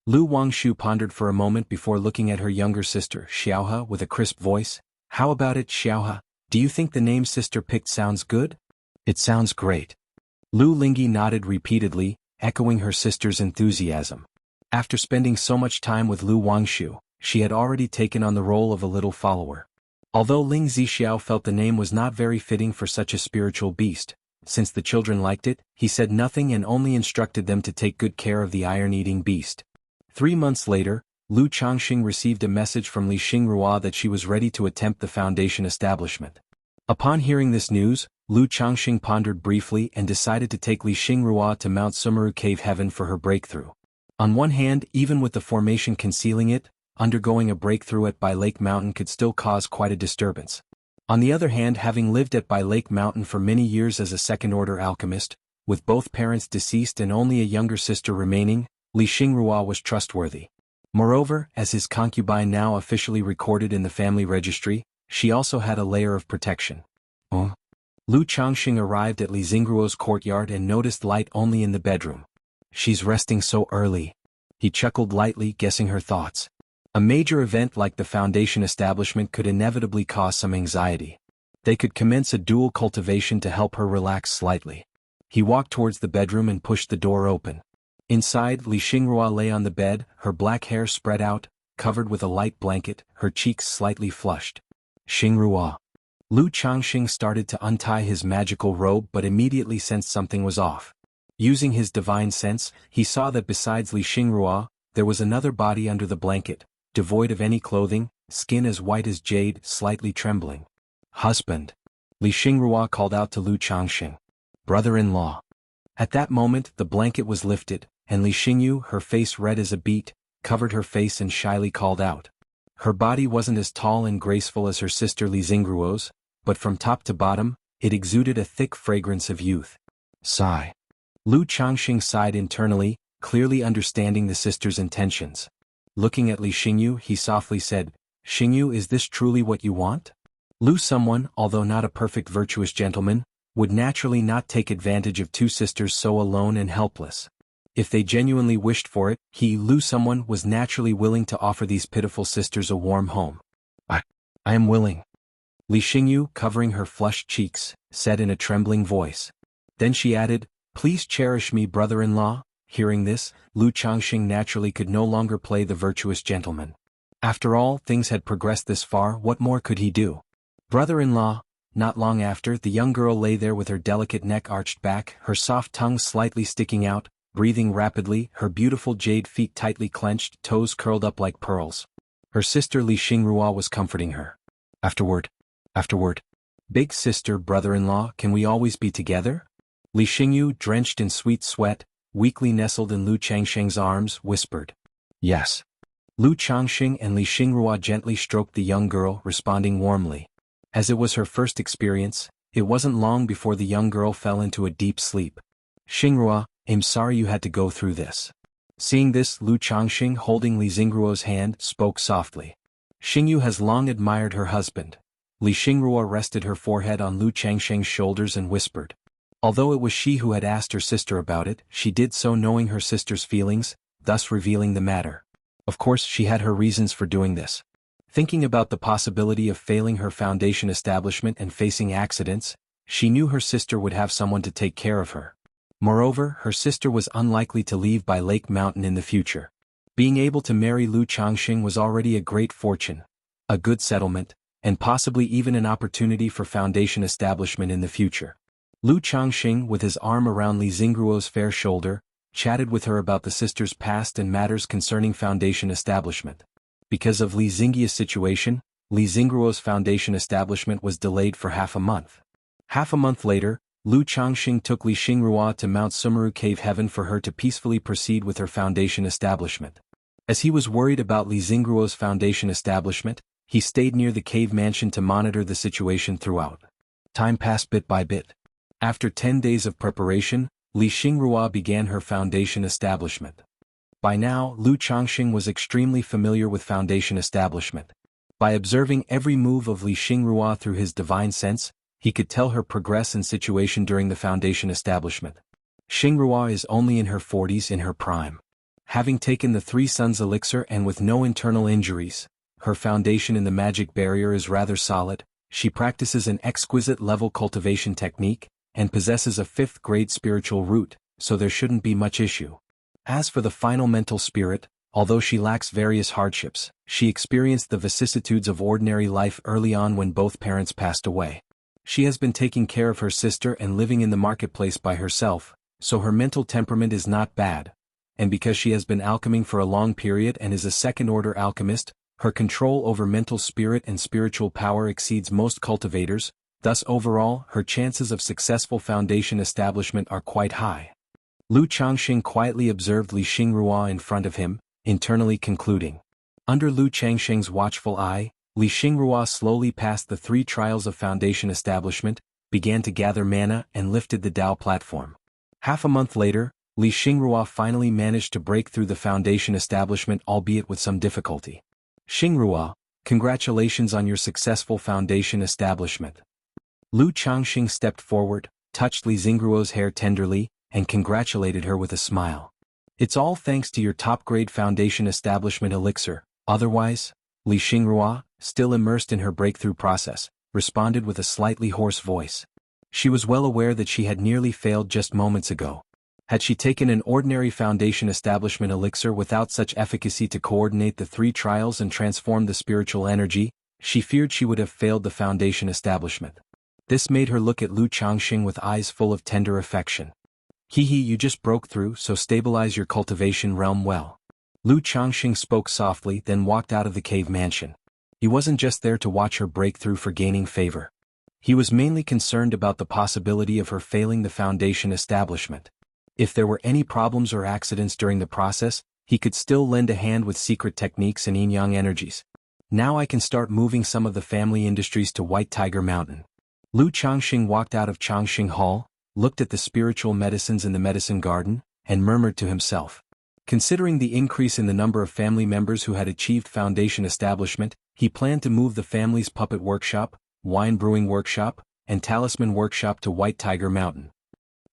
Speaker 1: Lu Wangshu pondered for a moment before looking at her younger sister, Xiaohe, with a crisp voice. How about it, Xiaohe? Do you think the name sister picked sounds good? It sounds great. Lu Lingyi nodded repeatedly, echoing her sister's enthusiasm. After spending so much time with Lu Wangshu, she had already taken on the role of a little follower. Although Ling Zixiao felt the name was not very fitting for such a spiritual beast, since the children liked it, he said nothing and only instructed them to take good care of the iron-eating beast. 3 months later, Lu Changxing received a message from Li Xingrua that she was ready to attempt the foundation establishment. Upon hearing this news, Lu Changxing pondered briefly and decided to take Li Xingrua to Mount Sumeru Cave Heaven for her breakthrough. On one hand, even with the formation concealing it, undergoing a breakthrough at Bai Lake Mountain could still cause quite a disturbance. On the other hand, having lived at Bai Lake Mountain for many years as a second-order alchemist, with both parents deceased and only a younger sister remaining, Li Xingrua was trustworthy. Moreover, as his concubine now officially recorded in the family registry, she also had a layer of protection. Lu Changxing arrived at Li Xingruo's courtyard and noticed light only in the bedroom. She's resting so early. He chuckled lightly, guessing her thoughts. A major event like the foundation establishment could inevitably cause some anxiety. They could commence a dual cultivation to help her relax slightly. He walked towards the bedroom and pushed the door open. Inside, Li Xingrua lay on the bed, her black hair spread out, covered with a light blanket, her cheeks slightly flushed. Xingrua. Lu Changxing started to untie his magical robe but immediately sensed something was off. Using his divine sense, he saw that besides Li Xingrua, there was another body under the blanket, devoid of any clothing, skin as white as jade, slightly trembling. Husband. Li Xingrua called out to Lu Changxing. Brother-in-law. At that moment, the blanket was lifted, and Li Xingyu, her face red as a beet, covered her face and shyly called out. Her body wasn't as tall and graceful as her sister Li Xingruo's, but from top to bottom, it exuded a thick fragrance of youth. Sigh. Lu Changxing sighed internally, clearly understanding the sister's intentions. Looking at Li Xingyu, he softly said, Xingyu, is this truly what you want? Lu, someone, although not a perfect virtuous gentleman, would naturally not take advantage of two sisters so alone and helpless. If they genuinely wished for it, he, Lu, someone, was naturally willing to offer these pitiful sisters a warm home. I am willing. Li Xingyu, covering her flushed cheeks, said in a trembling voice. Then she added, Please cherish me, brother-in-law. Hearing this, Lu Changxing naturally could no longer play the virtuous gentleman. After all, things had progressed this far, what more could he do? Brother-in-law. Not long after, the young girl lay there with her delicate neck arched back, her soft tongue slightly sticking out, breathing rapidly, her beautiful jade feet tightly clenched, toes curled up like pearls. Her sister Li Xingrua was comforting her. Afterward. Big sister, brother-in-law, can we always be together? Li Xingyu, drenched in sweet sweat, weakly nestled in Lu Changxing's arms, whispered. Yes. Lu Changxing and Li Xingrua gently stroked the young girl, responding warmly. As it was her first experience, it wasn't long before the young girl fell into a deep sleep. Xingrua, I'm sorry you had to go through this. Seeing this, Lu Changxing, holding Li Xingruo's hand, spoke softly. Xingyu has long admired her husband. Li Xingrua rested her forehead on Lu Changxing's shoulders and whispered. Although it was she who had asked her sister about it, she did so knowing her sister's feelings, thus revealing the matter. Of course, she had her reasons for doing this. Thinking about the possibility of failing her foundation establishment and facing accidents, she knew her sister would have someone to take care of her. Moreover, her sister was unlikely to leave by Lake Mountain in the future. Being able to marry Lu Changxing was already a great fortune, a good settlement, and possibly even an opportunity for foundation establishment in the future. Lu Changxing, with his arm around Li Xingruo's fair shoulder, chatted with her about the sister's past and matters concerning foundation establishment. Because of Li Xingyi's situation, Li Xingruo's foundation establishment was delayed for half a month. Half a month later, Lu Changxing took Li Xingrua to Mount Sumeru Cave Heaven for her to peacefully proceed with her foundation establishment. As he was worried about Li Xingruo's foundation establishment, he stayed near the cave mansion to monitor the situation throughout. Time passed bit by bit. After 10 days of preparation, Li Xingrua began her foundation establishment. By now, Lu Changxing was extremely familiar with foundation establishment. By observing every move of Li Xingrua through his divine sense, he could tell her progress and situation during the foundation establishment. Xingrua is only in her 40s in her prime. Having taken the Three Suns elixir and with no internal injuries, her foundation in the magic barrier is rather solid. She practices an exquisite level cultivation technique, and possesses a 5th grade spiritual root, so there shouldn't be much issue. As for the final mental spirit, although she lacks various hardships, she experienced the vicissitudes of ordinary life early on when both parents passed away. She has been taking care of her sister and living in the marketplace by herself, so her mental temperament is not bad. And because she has been alcheming for a long period and is a second-order alchemist, her control over mental spirit and spiritual power exceeds most cultivators, thus overall, her chances of successful foundation establishment are quite high. Lu Changxing quietly observed Li Xingrua in front of him, internally concluding. Under Lu Changxing's watchful eye, Li Xingrua slowly passed the 3 trials of foundation establishment, began to gather mana and lifted the Dao platform. Half a month later, Li Xingrua finally managed to break through the foundation establishment, albeit with some difficulty. Xingrua, congratulations on your successful foundation establishment. Lu Changxing stepped forward, touched Li Xingruo's hair tenderly, and congratulated her with a smile. It's all thanks to your top-grade foundation establishment elixir, otherwise, Li Xingrua, still immersed in her breakthrough process, responded with a slightly hoarse voice. She was well aware that she had nearly failed just moments ago. Had she taken an ordinary foundation establishment elixir without such efficacy to coordinate the 3 trials and transform the spiritual energy, she feared she would have failed the foundation establishment. This made her look at Lu Changxing with eyes full of tender affection. You just broke through, so stabilize your cultivation realm well. Lu Changxing spoke softly, then walked out of the cave mansion. He wasn't just there to watch her break through for gaining favor. He was mainly concerned about the possibility of her failing the foundation establishment. If there were any problems or accidents during the process, he could still lend a hand with secret techniques and yin-yang energies. Now I can start moving some of the family industries to White Tiger Mountain. Lu Changxing walked out of Changxing Hall, looked at the spiritual medicines in the medicine garden, and murmured to himself. Considering the increase in the number of family members who had achieved foundation establishment, he planned to move the family's puppet workshop, wine brewing workshop, and talisman workshop to White Tiger Mountain.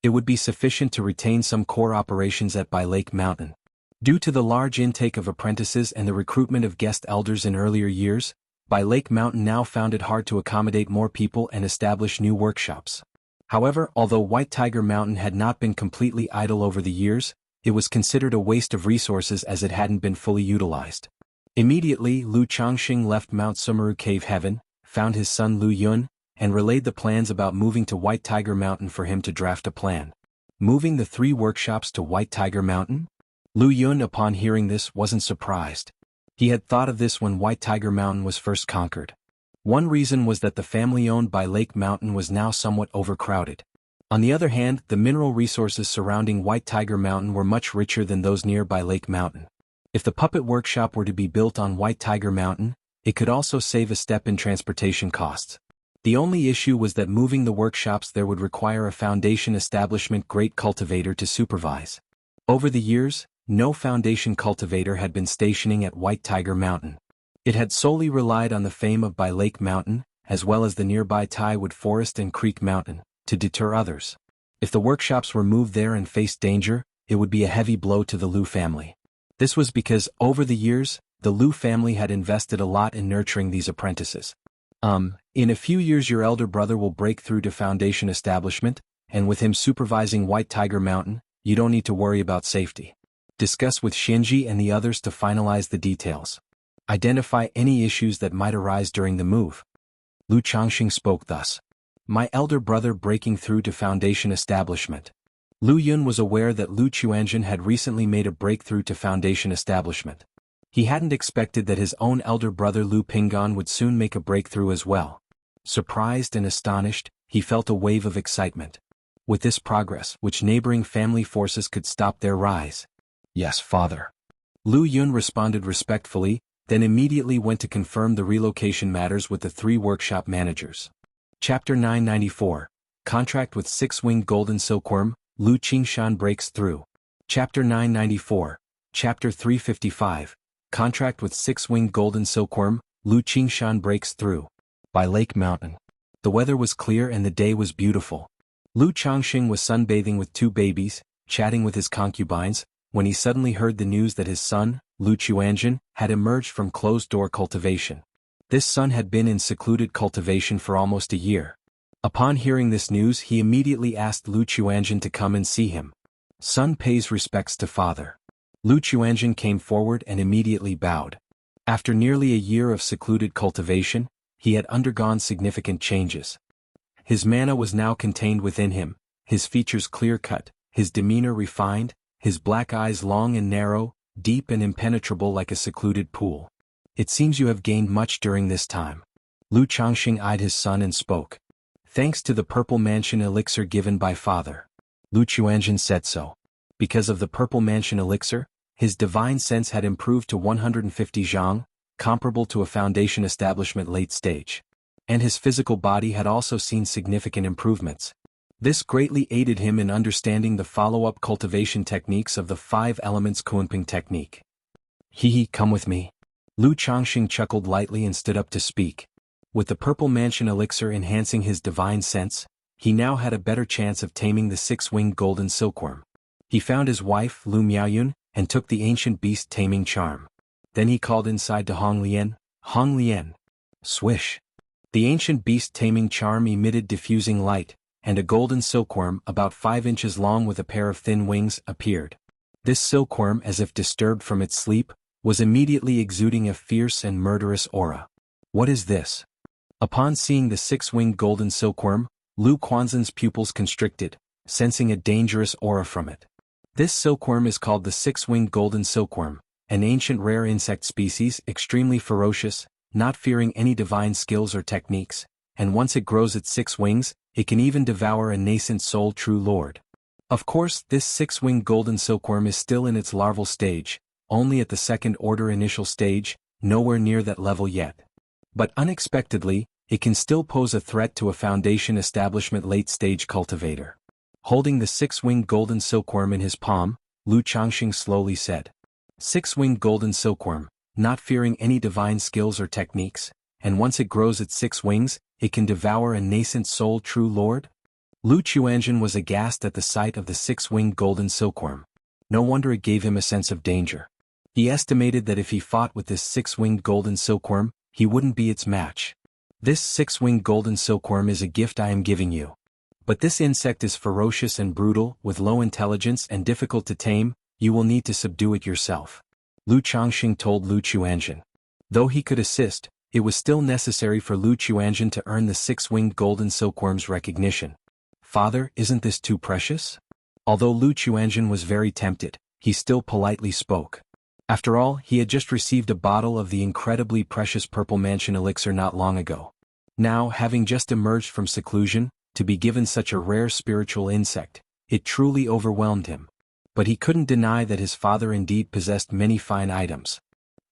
Speaker 1: It would be sufficient to retain some core operations at By Lake Mountain. Due to the large intake of apprentices and the recruitment of guest elders in earlier years, By Lake Mountain now found it hard to accommodate more people and establish new workshops. However, although White Tiger Mountain had not been completely idle over the years, it was considered a waste of resources as it hadn't been fully utilized. Immediately, Lu Changxing left Mount Sumeru Cave Heaven, found his son Lu Yun, and relayed the plans about moving to White Tiger Mountain for him to draft a plan. Moving the 3 workshops to White Tiger Mountain? Lu Yun, upon hearing this, wasn't surprised. He had thought of this when White Tiger Mountain was first conquered. One reason was that the family owned by Lake Mountain was now somewhat overcrowded. On the other hand, the mineral resources surrounding White Tiger Mountain were much richer than those nearby Lake Mountain. If the puppet workshop were to be built on White Tiger Mountain, it could also save a step in transportation costs. The only issue was that moving the workshops there would require a foundation establishment great cultivator to supervise. Over the years, no foundation cultivator had been stationing at White Tiger Mountain. It had solely relied on the fame of by Lake Mountain, as well as the nearby Taiwood Forest and Creek Mountain, to deter others. If the workshops were moved there and faced danger, it would be a heavy blow to the Lu family. This was because, over the years, the Lu family had invested a lot in nurturing these apprentices. In a few years your elder brother will break through to foundation establishment, and with him supervising White Tiger Mountain, you don't need to worry about safety. Discuss with Shinji and the others to finalize the details. Identify any issues that might arise during the move. Lu Changxing spoke thus. My elder brother breaking through to foundation establishment. Lu Yun was aware that Lu Chuanjun had recently made a breakthrough to foundation establishment. He hadn't expected that his own elder brother Lu Pinggan would soon make a breakthrough as well. Surprised and astonished, he felt a wave of excitement. With this progress, which neighboring family forces could stop their rise? Yes, father. Lu Yun responded respectfully, then immediately went to confirm the relocation matters with the 3 workshop managers. Chapter 994. Contract with 6-winged golden silkworm, Lu Qingshan breaks through. Chapter 994. Chapter 355. Contract with 6-winged golden silkworm, Lu Qingshan breaks through. By Lake Mountain. The weather was clear and the day was beautiful. Lu Changxing was sunbathing with 2 babies, chatting with his concubines, when he suddenly heard the news that his son, Lu Chuanjun, had emerged from closed-door cultivation. This son had been in secluded cultivation for almost a year. Upon hearing this news he immediately asked Lu Chuanjun to come and see him. Son pays respects to father. Lu Chuanjun came forward and immediately bowed. After nearly a year of secluded cultivation, he had undergone significant changes. His mana was now contained within him, his features clear-cut, his demeanor refined, his black eyes long and narrow, deep and impenetrable like a secluded pool. It seems you have gained much during this time. Lu Changxing eyed his son and spoke. Thanks to the Purple Mansion elixir given by father. Lu Chuanjun said so. Because of the Purple Mansion elixir, his divine sense had improved to 150 zhang, comparable to a foundation establishment late stage. And his physical body had also seen significant improvements. This greatly aided him in understanding the follow-up cultivation techniques of the 5 elements Kunping technique. Come with me. Lu Changxing chuckled lightly and stood up to speak. With the Purple Mansion elixir enhancing his divine sense, he now had a better chance of taming the 6-winged golden silkworm. He found his wife, Lu Miaoyun, and took the ancient beast taming charm. Then he called inside to Hong Lian. Swish. The ancient beast taming charm emitted diffusing light, and a golden silkworm about 5 inches long with a pair of thin wings appeared. This silkworm, as if disturbed from its sleep, was immediately exuding a fierce and murderous aura. What is this? Upon seeing the 6-winged golden silkworm, Lu Quanzhen's pupils constricted, sensing a dangerous aura from it. This silkworm is called the 6-winged golden silkworm, an ancient rare insect species extremely ferocious, not fearing any divine skills or techniques, and once it grows its 6 wings, it can even devour a nascent soul true lord. Of course, this 6-winged golden silkworm is still in its larval stage, only at the 2nd order initial stage, nowhere near that level yet. But unexpectedly, it can still pose a threat to a foundation establishment late-stage cultivator. Holding the 6-winged golden silkworm in his palm, Lu Changxing slowly said. 6-winged golden silkworm, not fearing any divine skills or techniques, and once it grows its 6 wings, it can devour a nascent soul true lord? Lu Chuanjun was aghast at the sight of the 6-winged golden silkworm. No wonder it gave him a sense of danger. He estimated that if he fought with this 6-winged golden silkworm, he wouldn't be its match. This 6-winged golden silkworm is a gift I am giving you. But this insect is ferocious and brutal, with low intelligence and difficult to tame, you will need to subdue it yourself. Lu Changxing told Lu Chuanjin. Though he could assist, it was still necessary for Lu Chuanjin to earn the six-winged golden silkworm's recognition. Father, isn't this too precious? Although Lu Chuanjin was very tempted, he still politely spoke. After all, he had just received a bottle of the incredibly precious Purple Mansion elixir not long ago. Now, having just emerged from seclusion, to be given such a rare spiritual insect, it truly overwhelmed him. But he couldn't deny that his father indeed possessed many fine items.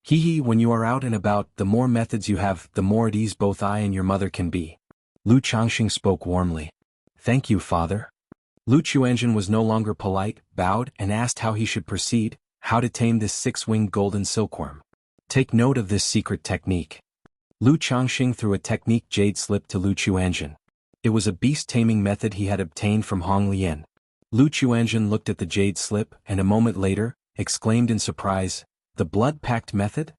Speaker 1: When you are out and about, the more methods you have, the more at ease both I and your mother can be. Lu Changxing spoke warmly. Thank you, father. Lu Chuanjin was no longer polite, bowed, and asked how he should proceed, how to tame this six-winged golden silkworm. Take note of this secret technique. Lu Changxing threw a technique jade slip to Lu Chuanjin. It was a beast-taming method he had obtained from Hong Lian. Lu Chuanjin looked at the jade slip and a moment later, exclaimed in surprise, the blood-pact method?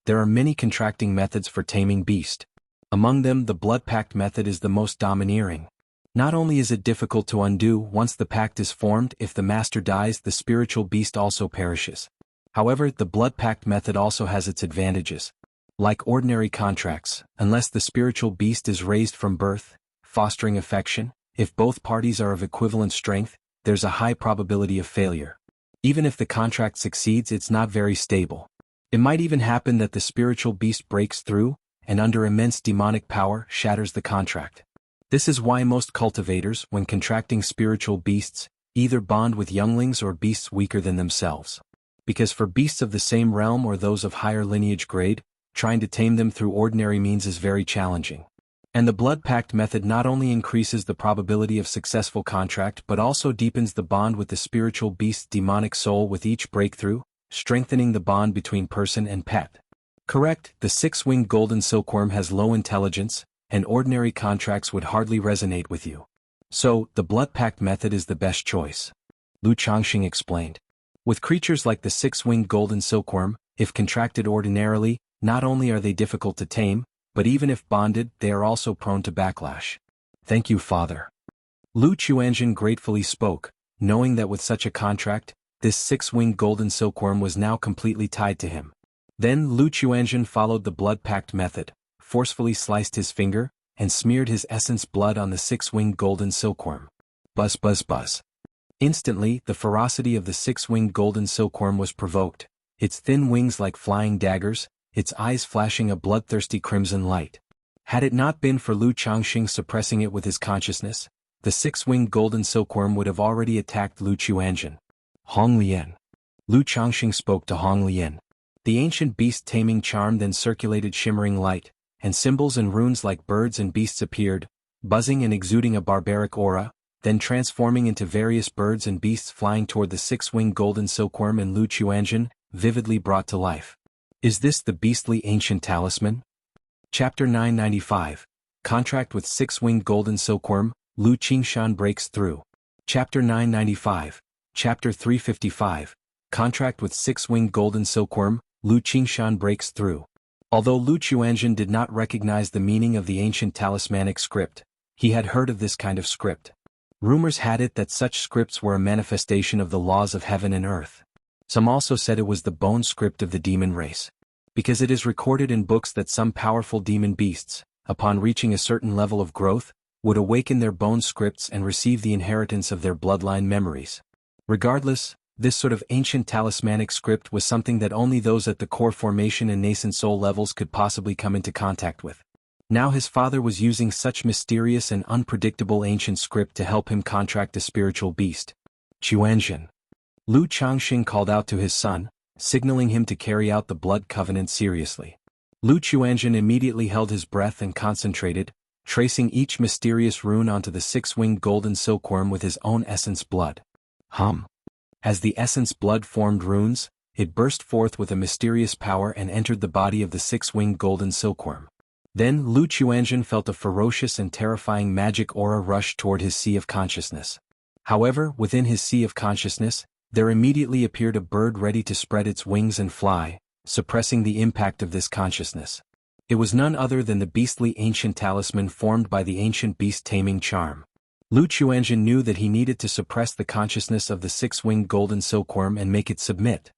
Speaker 1: There are many contracting methods for taming beast. Among them, the blood-pact method is the most domineering. Not only is it difficult to undo once the pact is formed, if the master dies, the spiritual beast also perishes. However, the blood pact method also has its advantages. Like ordinary contracts, unless the spiritual beast is raised from birth, fostering affection, if both parties are of equivalent strength, there's a high probability of failure. Even if the contract succeeds, it's not very stable. It might even happen that the spiritual beast breaks through, and under immense demonic power, shatters the contract. This is why most cultivators, when contracting spiritual beasts, either bond with younglings or beasts weaker than themselves. Because for beasts of the same realm or those of higher lineage grade, trying to tame them through ordinary means is very challenging. And the blood pact method not only increases the probability of successful contract but also deepens the bond with the spiritual beast's demonic soul with each breakthrough, strengthening the bond between person and pet. Correct, the six-winged golden silkworm has low intelligence, and ordinary contracts would hardly resonate with you. So, the blood pact method is the best choice. Lu Changxing explained. With creatures like the six-winged golden silkworm, if contracted ordinarily, not only are they difficult to tame, but even if bonded, they are also prone to backlash. Thank you, father. Lu Chuanjin gratefully spoke, knowing that with such a contract, this six-winged golden silkworm was now completely tied to him. Then Lu Chuanjin followed the blood pact method, forcefully sliced his finger, and smeared his essence blood on the six-winged golden silkworm. Buzz buzz buzz. Instantly, the ferocity of the six-winged golden silkworm was provoked, its thin wings like flying daggers, its eyes flashing a bloodthirsty crimson light. Had it not been for Lu Changxing suppressing it with his consciousness, the six-winged golden silkworm would have already attacked Lu Chuanjin. Hong Lian. Lu Changxing spoke to Hong Lian. The ancient beast-taming charm then circulated shimmering light, and symbols and runes like birds and beasts appeared, buzzing and exuding a barbaric aura, then transforming into various birds and beasts flying toward the six-winged golden silkworm and Lu Chuanjin, vividly brought to life. Is this the beastly ancient talisman? Chapter 995. Contract with six-winged golden silkworm, Lu Qingshan breaks through. Chapter 995. Chapter 355. Contract with six-winged golden silkworm, Lu Qingshan breaks through. Although Lu Chuanjin did not recognize the meaning of the ancient talismanic script, he had heard of this kind of script. Rumors had it that such scripts were a manifestation of the laws of heaven and earth. Some also said it was the bone script of the demon race. Because it is recorded in books that some powerful demon beasts, upon reaching a certain level of growth, would awaken their bone scripts and receive the inheritance of their bloodline memories. Regardless, this sort of ancient talismanic script was something that only those at the core formation and nascent soul levels could possibly come into contact with. Now his father was using such mysterious and unpredictable ancient script to help him contract a spiritual beast. Chuanjin. Lu Changxing called out to his son, signaling him to carry out the blood covenant seriously. Lu Chuanjin immediately held his breath and concentrated, tracing each mysterious rune onto the six-winged golden silkworm with his own essence blood. As the essence blood formed runes, it burst forth with a mysterious power and entered the body of the six-winged golden silkworm. Then Lu Chuanjin felt a ferocious and terrifying magic aura rush toward his sea of consciousness. However, within his sea of consciousness, there immediately appeared a bird ready to spread its wings and fly, suppressing the impact of this consciousness. It was none other than the beastly ancient talisman formed by the ancient beast-taming charm. Lu Chuanjin knew that he needed to suppress the consciousness of the six-winged golden silkworm and make it submit.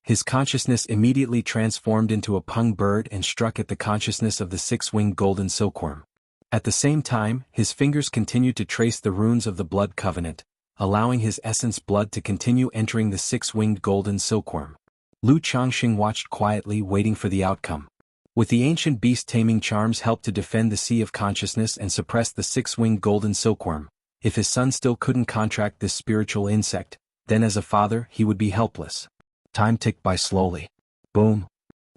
Speaker 1: His consciousness immediately transformed into a pung bird and struck at the consciousness of the six-winged golden silkworm. At the same time, his fingers continued to trace the runes of the blood covenant, allowing his essence blood to continue entering the six-winged golden silkworm. Lu Changxing watched quietly, waiting for the outcome. With the ancient beast taming charms helped to defend the sea of consciousness and suppress the six-winged golden silkworm, if his son still couldn't contract this spiritual insect, then as a father he would be helpless. Time ticked by slowly. Boom.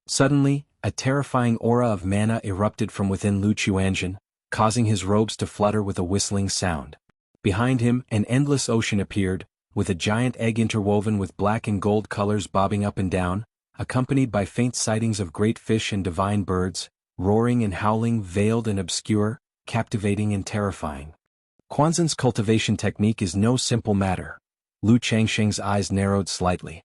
Speaker 1: Suddenly, a terrifying aura of mana erupted from within Lu Chuanjin, causing his robes to flutter with a whistling sound. Behind him, an endless ocean appeared, with a giant egg interwoven with black and gold colors bobbing up and down, accompanied by faint sightings of great fish and divine birds, roaring and howling, veiled and obscure, captivating and terrifying. Quanzhen's cultivation technique is no simple matter. Lu Changxing's eyes narrowed slightly.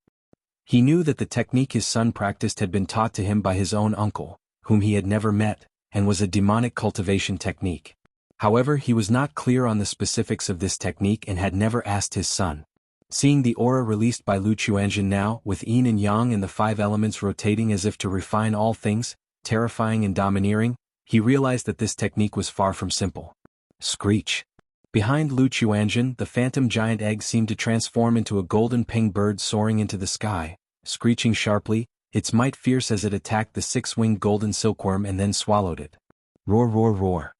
Speaker 1: He knew that the technique his son practiced had been taught to him by his own uncle, whom he had never met, and was a demonic cultivation technique. However, he was not clear on the specifics of this technique and had never asked his son. Seeing the aura released by Lu Chuanjin now, with yin and yang and the five elements rotating as if to refine all things, terrifying and domineering, he realized that this technique was far from simple. Screech. Behind Lu Chuanjin, the phantom giant egg seemed to transform into a golden ping bird soaring into the sky, screeching sharply, its might fierce as it attacked the six-winged golden silkworm and then swallowed it. Roar, roar, roar.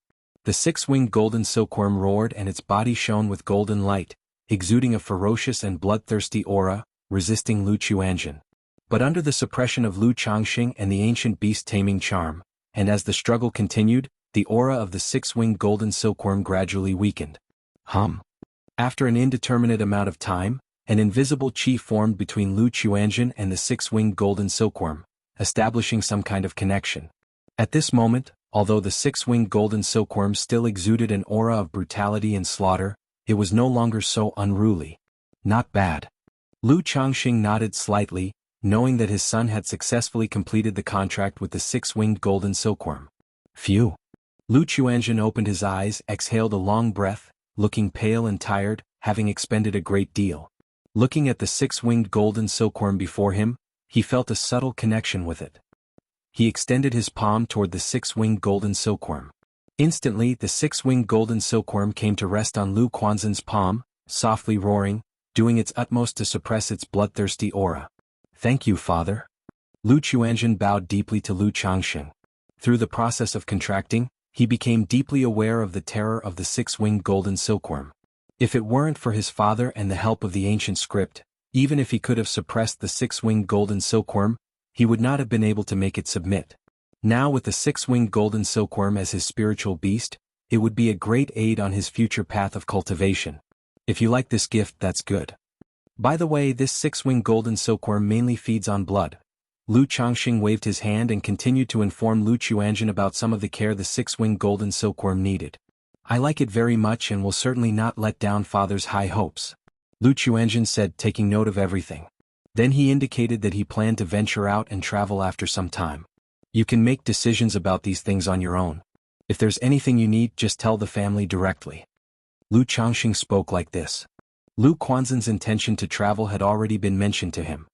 Speaker 1: The six-winged golden silkworm roared and its body shone with golden light, exuding a ferocious and bloodthirsty aura, resisting Lu Chuanjin. But under the suppression of Lu Changxing and the ancient beast taming charm, and as the struggle continued, the aura of the six-winged golden silkworm gradually weakened. After an indeterminate amount of time, an invisible qi formed between Lu Chuanjin and the six-winged golden silkworm, establishing some kind of connection. At this moment, although the six-winged golden silkworm still exuded an aura of brutality and slaughter, it was no longer so unruly. Not bad. Lu Changxing nodded slightly, knowing that his son had successfully completed the contract with the six-winged golden silkworm. Phew. Lu Chuanjin opened his eyes, exhaled a long breath, looking pale and tired, having expended a great deal. Looking at the six-winged golden silkworm before him, he felt a subtle connection with it. He extended his palm toward the six-winged golden silkworm. Instantly, the six-winged golden silkworm came to rest on Lu Quanzhen's palm, softly roaring, doing its utmost to suppress its bloodthirsty aura. Thank you, father. Lu Chuanjin bowed deeply to Lu Changxing. Through the process of contracting, he became deeply aware of the terror of the six-winged golden silkworm. If it weren't for his father and the help of the ancient script, even if he could have suppressed the six-winged golden silkworm, he would not have been able to make it submit. Now with the six-winged golden silkworm as his spiritual beast, it would be a great aid on his future path of cultivation. If you like this gift, that's good. By the way, this six-winged golden silkworm mainly feeds on blood. Lu Changxing waved his hand and continued to inform Lu Chuanjin about some of the care the six-winged golden silkworm needed. I like it very much and will certainly not let down father's high hopes. Lu Chuanjin said, taking note of everything. Then he indicated that he planned to venture out and travel after some time. You can make decisions about these things on your own. If there's anything you need, just tell the family directly. Lu Changxing spoke like this. Lu Quanzhen's intention to travel had already been mentioned to him.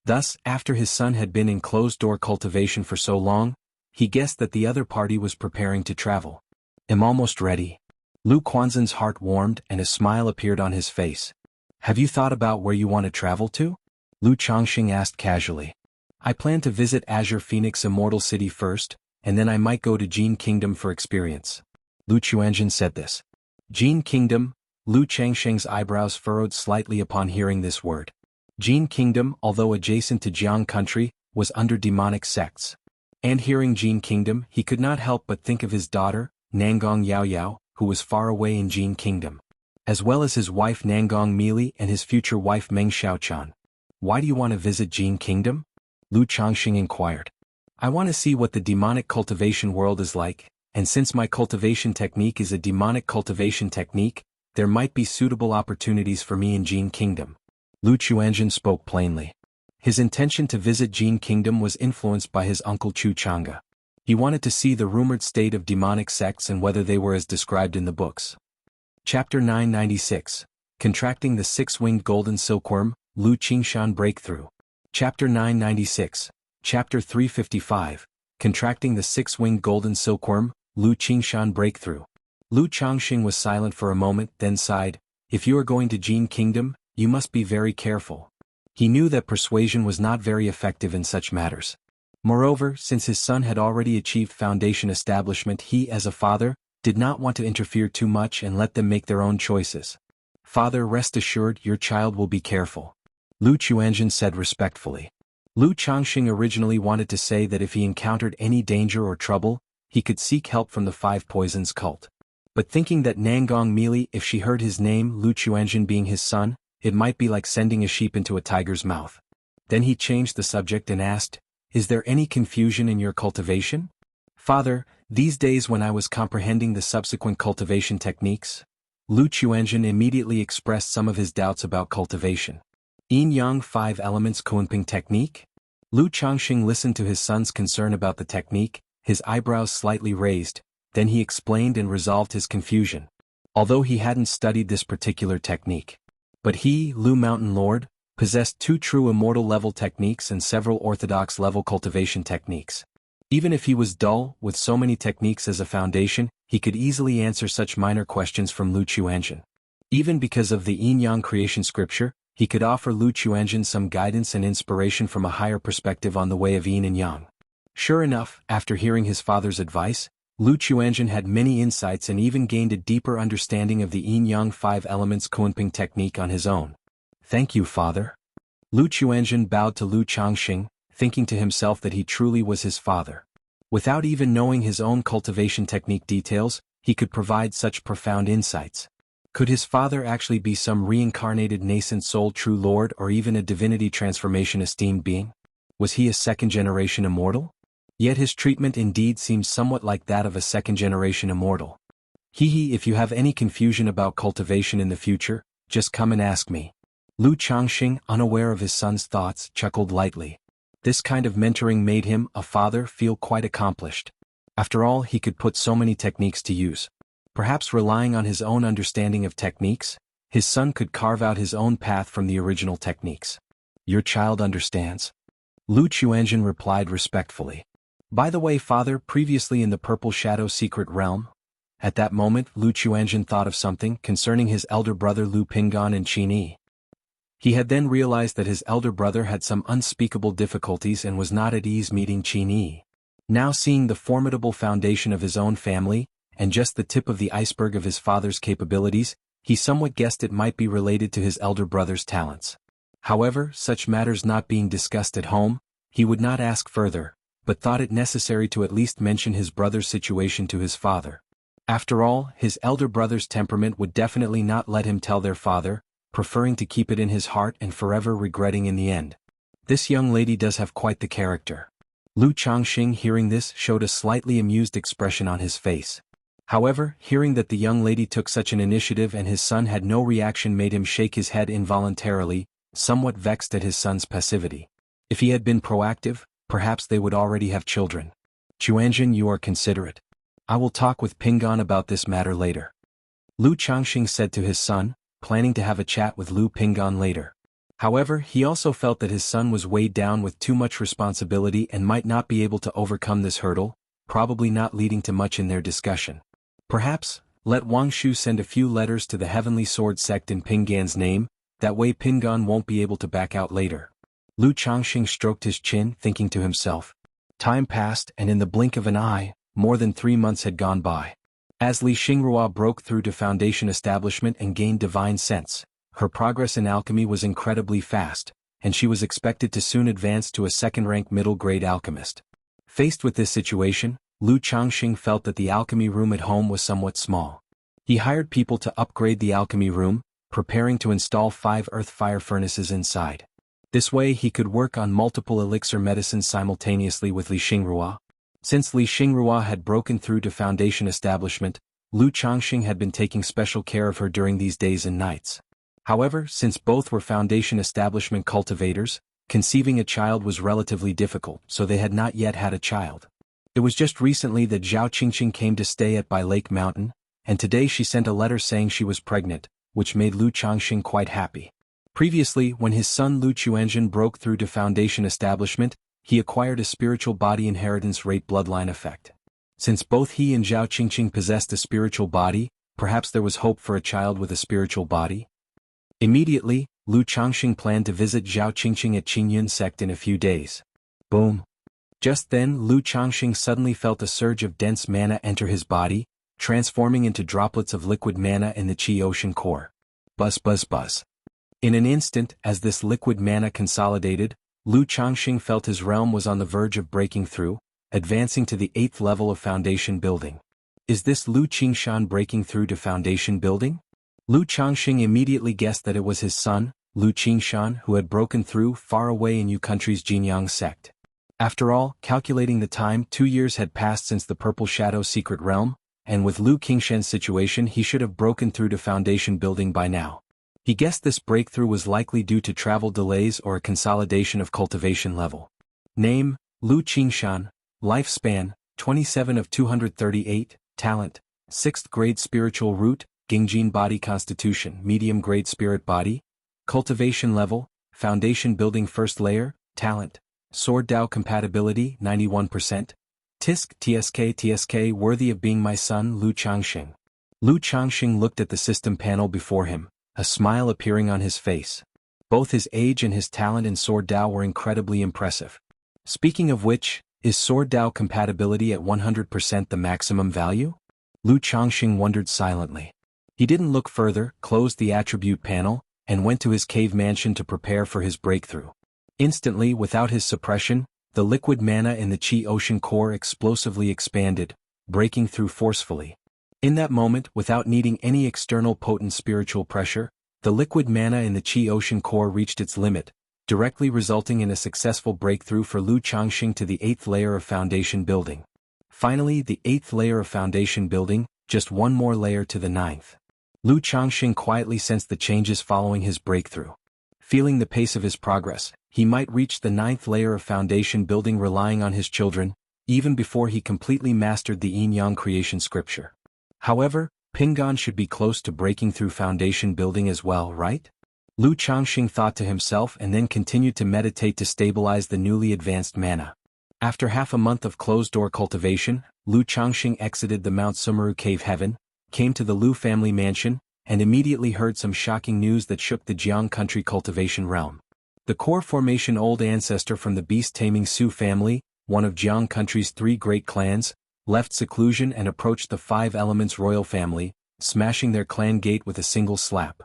Speaker 1: Thus, after his son had been in closed-door cultivation for so long, he guessed that the other party was preparing to travel. I'm almost ready. Lu Quanzhen's heart warmed and a smile appeared on his face. Have you thought about where you want to travel to? Lu Changxing asked casually. I plan to visit Azure Phoenix Immortal City first, and then I might go to Jin Kingdom for experience. Lu Chuanjin said this. Jin Kingdom? Lu Changxing's eyebrows furrowed slightly upon hearing this word. Jin Kingdom, although adjacent to Jiang country, was under demonic sects. And hearing Jin Kingdom, he could not help but think of his daughter, Nangong Yaoyao, who was far away in Jin Kingdom, as well as his wife Nangong Meili and his future wife Meng Xiaochan. Why do you want to visit Jin Kingdom? Lu Changxing inquired. I want to see what the demonic cultivation world is like, and since my cultivation technique is a demonic cultivation technique, there might be suitable opportunities for me in Jin Kingdom. Lu Chuanjin spoke plainly. His intention to visit Jin Kingdom was influenced by his uncle Chu Chang'e. He wanted to see the rumored state of demonic sects and whether they were as described in the books. Chapter 996. Contracting the Six-Winged Golden Silkworm, Lu Qingshan Breakthrough. Chapter 996. Chapter 355. Contracting the Six-Winged Golden Silkworm, Lu Qingshan Breakthrough. Lu Changxing was silent for a moment, then sighed, "If you are going to Jin Kingdom, you must be very careful." He knew that persuasion was not very effective in such matters. Moreover, since his son had already achieved foundation establishment, he, as a father, did not want to interfere too much and let them make their own choices. "Father, rest assured, your child will be careful," Lu Chuanzhen said respectfully. Lu Changxing originally wanted to say that if he encountered any danger or trouble, he could seek help from the Five Poisons cult. But thinking that Nangong Meili, if she heard his name, Lu Chuanzhen being his son, it might be like sending a sheep into a tiger's mouth. Then he changed the subject and asked, "Is there any confusion in your cultivation?" "Father, these days when I was comprehending the subsequent cultivation techniques," Lu Chuanzhen immediately expressed some of his doubts about cultivation. "Yin-Yang 5 Elements Kunping Technique?" Lu Changxing listened to his son's concern about the technique, his eyebrows slightly raised, then he explained and resolved his confusion. Although he hadn't studied this particular technique. But he, Lu Mountain Lord, possessed 2 true immortal level techniques and several orthodox level cultivation techniques. Even if he was dull, with so many techniques as a foundation, he could easily answer such minor questions from Lu Chuanzhen. Even because of the Yin-Yang creation scripture, he could offer Lu Chuanzhen some guidance and inspiration from a higher perspective on the way of Yin and Yang. Sure enough, after hearing his father's advice, Lu Chuanzhen had many insights and even gained a deeper understanding of the Yin-Yang 5 Elements Kunping technique on his own. "Thank you, father." Lu Chuanzhen bowed to Lu Changxing, thinking to himself that he truly was his father. Without even knowing his own cultivation technique details, he could provide such profound insights. Could his father actually be some reincarnated nascent soul true lord or even a divinity transformation esteemed being? Was he a second-generation immortal? Yet his treatment indeed seemed somewhat like that of a second-generation immortal. If you have any confusion about cultivation in the future, just come and ask me." Lu Changxing, unaware of his son's thoughts, chuckled lightly. This kind of mentoring made him, a father, feel quite accomplished. After all, he could put so many techniques to use. Perhaps relying on his own understanding of techniques, his son could carve out his own path from the original techniques. "Your child understands," Lu Chuanzhen replied respectfully. "By the way, father, previously in the Purple Shadow Secret Realm?" At that moment, Lu Chuanzhen thought of something concerning his elder brother Lu Pinggan and Qin Yi. He had then realized that his elder brother had some unspeakable difficulties and was not at ease meeting Qin Yi. Now seeing the formidable foundation of his own family, and just the tip of the iceberg of his father's capabilities, he somewhat guessed it might be related to his elder brother's talents. However, such matters not being discussed at home, he would not ask further, but thought it necessary to at least mention his brother's situation to his father. After all, his elder brother's temperament would definitely not let him tell their father, preferring to keep it in his heart and forever regretting in the end. "This young lady does have quite the character." Lu Changxing, hearing this, showed a slightly amused expression on his face. However, hearing that the young lady took such an initiative and his son had no reaction made him shake his head involuntarily, somewhat vexed at his son's passivity. If he had been proactive, perhaps they would already have children. "Chuanzhen, you are considerate. I will talk with Pinggan about this matter later," Lu Changxing said to his son, planning to have a chat with Lu Pinggan later. However, he also felt that his son was weighed down with too much responsibility and might not be able to overcome this hurdle, probably not leading to much in their discussion. Perhaps, let Wang Shu send a few letters to the Heavenly Sword sect in Pinggan's name, that way Pinggan won't be able to back out later. Lu Changxing stroked his chin, thinking to himself. Time passed, and in the blink of an eye, more than 3 months had gone by. As Li Xingrua broke through to foundation establishment and gained divine sense, her progress in alchemy was incredibly fast, and she was expected to soon advance to a second-rank middle-grade alchemist. Faced with this situation, Lu Changxing felt that the alchemy room at home was somewhat small. He hired people to upgrade the alchemy room, preparing to install 5 earth fire furnaces inside. This way he could work on multiple elixir medicines simultaneously with Li Xingrua. Since Li Xingrua had broken through to foundation establishment, Lu Changxing had been taking special care of her during these days and nights. However, since both were foundation establishment cultivators, conceiving a child was relatively difficult, so they had not yet had a child. It was just recently that Zhao Qingqing came to stay at by Lake Mountain, and today she sent a letter saying she was pregnant, which made Lu Changxing quite happy. Previously, when his son Lu Chuanzhen broke through to Foundation establishment, he acquired a spiritual body inheritance rate bloodline effect. Since both he and Zhao Qingqing possessed a spiritual body, perhaps there was hope for a child with a spiritual body? Immediately, Lu Changxing planned to visit Zhao Qingqing at Qingyun sect in a few days. Boom. Just then Lu Changxing suddenly felt a surge of dense mana enter his body, transforming into droplets of liquid mana in the Qi ocean core. Buzz buzz buzz. In an instant, as this liquid mana consolidated, Lu Changxing felt his realm was on the verge of breaking through, advancing to the 8th level of foundation building. Is this Lu Qingshan breaking through to foundation building? Lu Changxing immediately guessed that it was his son, Lu Qingshan, who had broken through far away in Yu country's Jinyang sect. After all, calculating the time, 2 years had passed since the Purple Shadow secret realm, and with Lu Qingshan's situation he should have broken through to foundation building by now. He guessed this breakthrough was likely due to travel delays or a consolidation of cultivation level. Name, Lu Qingshan. Lifespan, 27 of 238, talent, 6th grade spiritual root, Gingjin body constitution, medium grade spirit body, cultivation level, foundation building first layer, talent, sword Dao compatibility, 91%, TSK worthy of being my son Lu Changxing. Lu Changxing looked at the system panel before him, a smile appearing on his face. Both his age and his talent in sword Dao were incredibly impressive. Speaking of which, is sword Dao compatibility at 100% the maximum value? Lu Changxing wondered silently. He didn't look further, closed the attribute panel, and went to his cave mansion to prepare for his breakthrough. Instantly, without his suppression, the liquid mana in the Qi ocean core explosively expanded, breaking through forcefully. In that moment, without needing any external potent spiritual pressure, the liquid mana in the Qi ocean core reached its limit, directly resulting in a successful breakthrough for Lu Changxing to the 8th layer of foundation building. Finally, the 8th layer of foundation building, just one more layer to the 9th. Lu Changxing quietly sensed the changes following his breakthrough. Feeling the pace of his progress, he might reach the 9th layer of foundation building relying on his children, even before he completely mastered the Yin-Yang creation scripture. However, Pingan should be close to breaking through foundation building as well, right? Lu Changxing thought to himself and then continued to meditate to stabilize the newly advanced mana. After half a month of closed-door cultivation, Lu Changxing exited the Mount Sumeru cave heaven, came to the Lu family mansion, and immediately heard some shocking news that shook the Jiang country cultivation realm. The core formation old ancestor from the beast-taming Su family, one of Jiang country's 3 great clans, left seclusion and approached the 5 Elements royal family, smashing their clan gate with a single slap.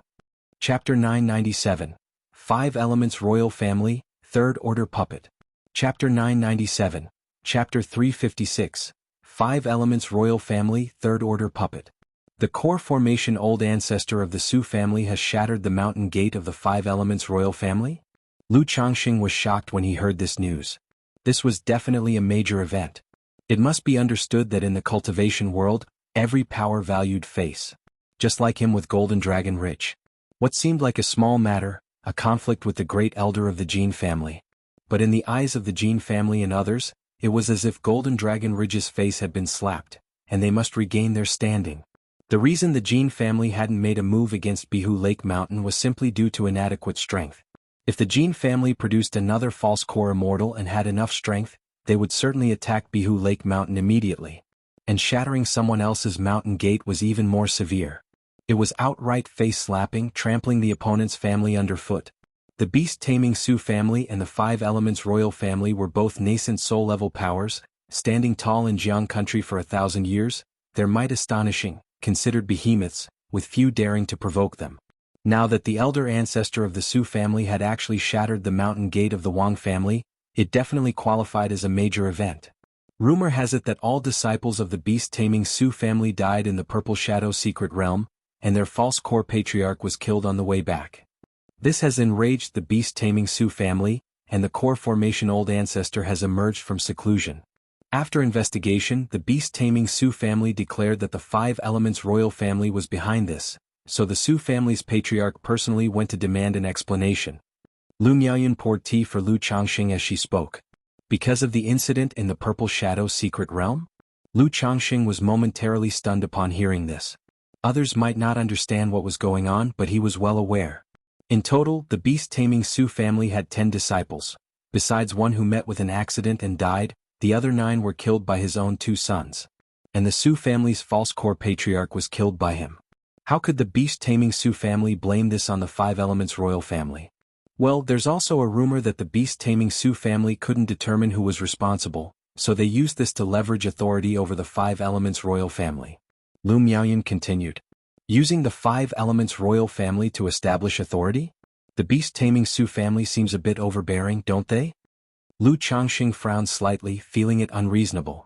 Speaker 1: Chapter 997. 5 Elements Royal Family, 3rd Order Puppet. Chapter 997. Chapter 356. 5 Elements Royal Family, 3rd Order Puppet. The core formation old ancestor of the Su family has shattered the mountain gate of the 5 Elements Royal Family? Lu Changxing was shocked when he heard this news. This was definitely a major event. It must be understood that in the cultivation world, every power-valued face. Just like him with Golden Dragon Ridge. What seemed like a small matter, a conflict with the great elder of the Jin family. But in the eyes of the Jin family and others, it was as if Golden Dragon Ridge's face had been slapped, and they must regain their standing. The reason the Jin family hadn't made a move against Bihu Lake Mountain was simply due to inadequate strength. If the Jin family produced another false core immortal and had enough strength, they would certainly attack Bihu Lake Mountain immediately. And shattering someone else's mountain gate was even more severe. It was outright face-slapping, trampling the opponent's family underfoot. The beast-taming Su family and the 5 Elements royal family were both nascent soul-level powers, standing tall in Jiang country for 1,000 years, their might astonishing, considered behemoths, with few daring to provoke them. Now that the elder ancestor of the Su family had actually shattered the mountain gate of the Wang family, it definitely qualified as a major event. Rumor has it that all disciples of the beast-taming Su family died in the Purple Shadow secret realm, and their false core patriarch was killed on the way back. This has enraged the beast-taming Su family, and the core formation old ancestor has emerged from seclusion. After investigation, the beast-taming Su family declared that the 5 Elements royal family was behind this, so the Su family's patriarch personally went to demand an explanation. Lu Miaoyun poured tea for Lu Changxing as she spoke. Because of the incident in the Purple Shadow secret realm? Lu Changxing was momentarily stunned upon hearing this. Others might not understand what was going on, but he was well aware. In total, the beast-taming Su family had 10 disciples. Besides one who met with an accident and died, the other 9 were killed by his own 2 sons. And the Su family's false core patriarch was killed by him. How could the beast-taming Su family blame this on the 5 Elements royal family? Well, there's also a rumor that the beast-taming Su family couldn't determine who was responsible, so they used this to leverage authority over the 5 Elements royal family. Lu Miaoyan continued. Using the 5 Elements royal family to establish authority? The beast-taming Su family seems a bit overbearing, don't they? Lu Changxing frowned slightly, feeling it unreasonable.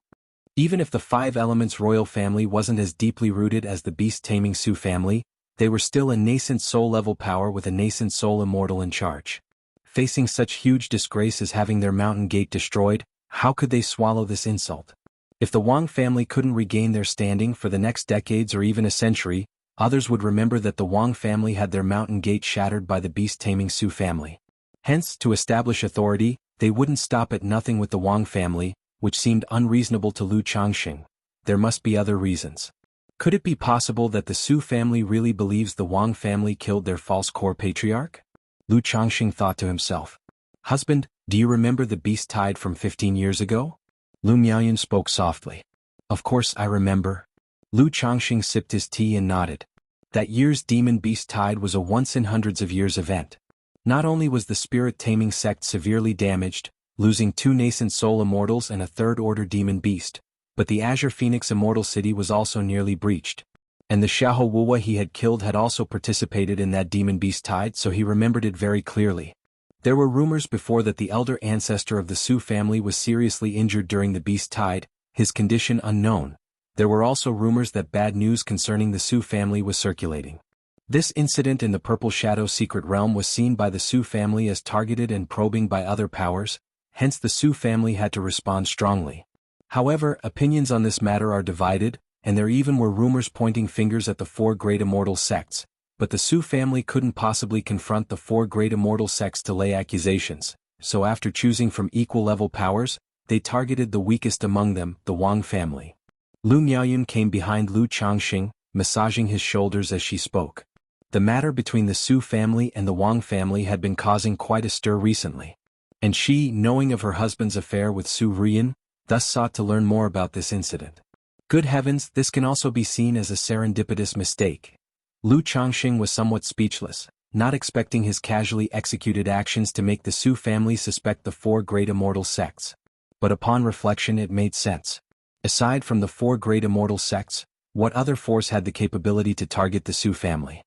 Speaker 1: Even if the 5 Elements royal family wasn't as deeply rooted as the beast-taming Su family, they were still a nascent soul-level power with a nascent soul immortal in charge. Facing such huge disgrace as having their mountain gate destroyed, how could they swallow this insult? If the Wang family couldn't regain their standing for the next decades or even a century, others would remember that the Wang family had their mountain gate shattered by the beast-taming Su family. Hence, to establish authority, they wouldn't stop at nothing with the Wang family, which seemed unreasonable to Lu Changxing. There must be other reasons. Could it be possible that the Su family really believes the Wang family killed their false core patriarch? Lu Changxing thought to himself. Husband, do you remember the beast tide from 15 years ago? Lu Miaoyan spoke softly. Of course I remember. Lu Changxing sipped his tea and nodded. That year's demon beast tide was a once-in-hundreds-of-years event. Not only was the spirit-taming sect severely damaged, losing 2 nascent soul immortals and a 3rd-order demon beast, but the Azure Phoenix Immortal City was also nearly breached. And the Xiahou Wuwa he had killed had also participated in that demon beast tide, so he remembered it very clearly. There were rumors before that the elder ancestor of the Su family was seriously injured during the beast tide, his condition unknown. There were also rumors that bad news concerning the Su family was circulating. This incident in the Purple Shadow secret realm was seen by the Su family as targeted and probing by other powers, hence the Su family had to respond strongly. However, opinions on this matter are divided, and there even were rumors pointing fingers at the 4 great immortal sects, but the Su family couldn't possibly confront the 4 great immortal sects to lay accusations, so after choosing from equal-level powers, they targeted the weakest among them, the Wang family. Lu Miaoyan came behind Lu Changxing, massaging his shoulders as she spoke. The matter between the Su family and the Wang family had been causing quite a stir recently. And she, knowing of her husband's affair with Su Rian, thus sought to learn more about this incident. Good heavens, this can also be seen as a serendipitous mistake. Lu Changxing was somewhat speechless, not expecting his casually executed actions to make the Su family suspect the 4 great immortal sects. But upon reflection it made sense. Aside from the 4 great immortal sects, what other force had the capability to target the Su family?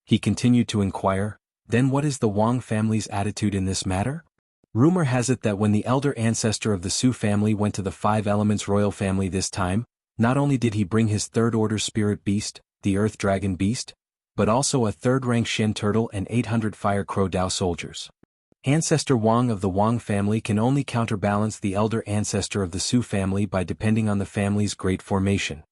Speaker 1: He continued to inquire, then what is the Wang family's attitude in this matter? Rumor has it that when the elder ancestor of the Su family went to the 5 Elements royal family this time, not only did he bring his 3rd-order spirit beast, the Earth Dragon beast, but also a 3rd-rank Shen turtle and 800 Fire Crow Dao soldiers. Ancestor Wang of the Wang family can only counterbalance the elder ancestor of the Su family by depending on the family's great formation.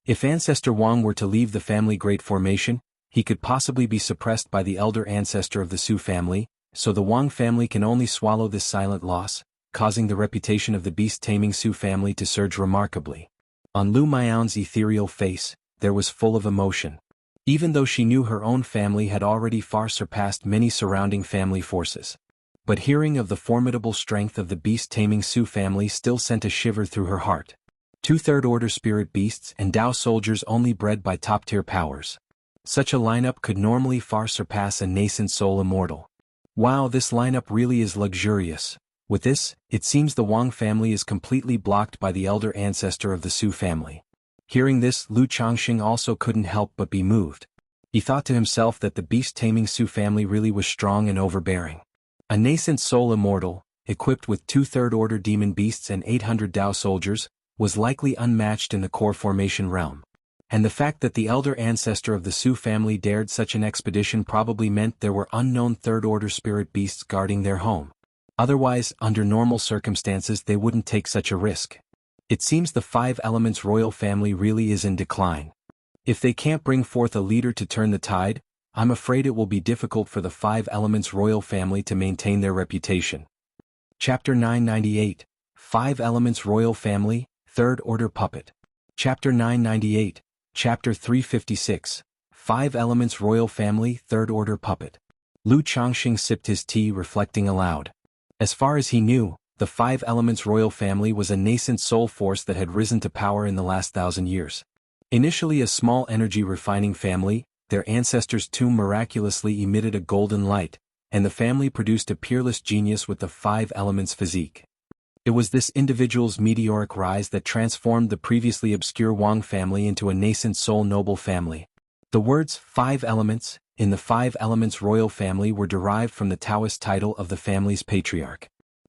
Speaker 1: If Ancestor Wang were to leave the family great formation, he could possibly be suppressed by the elder ancestor of the Su family, so the Wang family can only swallow this silent loss, causing the reputation of the beast-taming Su family to surge remarkably. On Lu Miaoyan's ethereal face, there was full of emotion. Even though she knew her own family had already far surpassed many surrounding family forces. But hearing of the formidable strength of the beast-taming Su family still sent a shiver through her heart. 2 3rd-order spirit beasts and Dao soldiers only bred by top-tier powers. Such a lineup could normally far surpass a nascent soul immortal. Wow, this lineup really is luxurious. With this, it seems the Wang family is completely blocked by the elder ancestor of the Su family. Hearing this, Lu Changxing also couldn't help but be moved. He thought to himself that the beast-taming Su family really was strong and overbearing. A nascent soul immortal, equipped with 2 3rd-order demon beasts and 800 Dao soldiers, was likely unmatched in the core formation realm. And the fact that the elder ancestor of the Su family dared such an expedition probably meant there were unknown 3rd-order spirit beasts guarding their home. Otherwise, under normal circumstances they wouldn't take such a risk. It seems the 5 Elements royal family really is in decline. If they can't bring forth a leader to turn the tide, I'm afraid it will be difficult for the 5 Elements royal family to maintain their reputation. Chapter 998, 5 Elements royal family, 3rd-order puppet. Chapter 998, Chapter 356, 5 Elements Royal Family Third Order Puppet. Lu Changxing sipped his tea, reflecting aloud. As far as he knew, the 5 Elements Royal Family was a nascent soul force that had risen to power in the last 1,000 years. Initially a small energy refining family, their ancestors' tomb miraculously emitted a golden light, and the family produced a peerless genius with the 5 Elements physique. It was this individual's meteoric rise that transformed the previously obscure Wang family into a nascent soul noble family. The words 5 Elements in the 5 Elements Royal Family were derived from the Taoist title of the family's patriarch.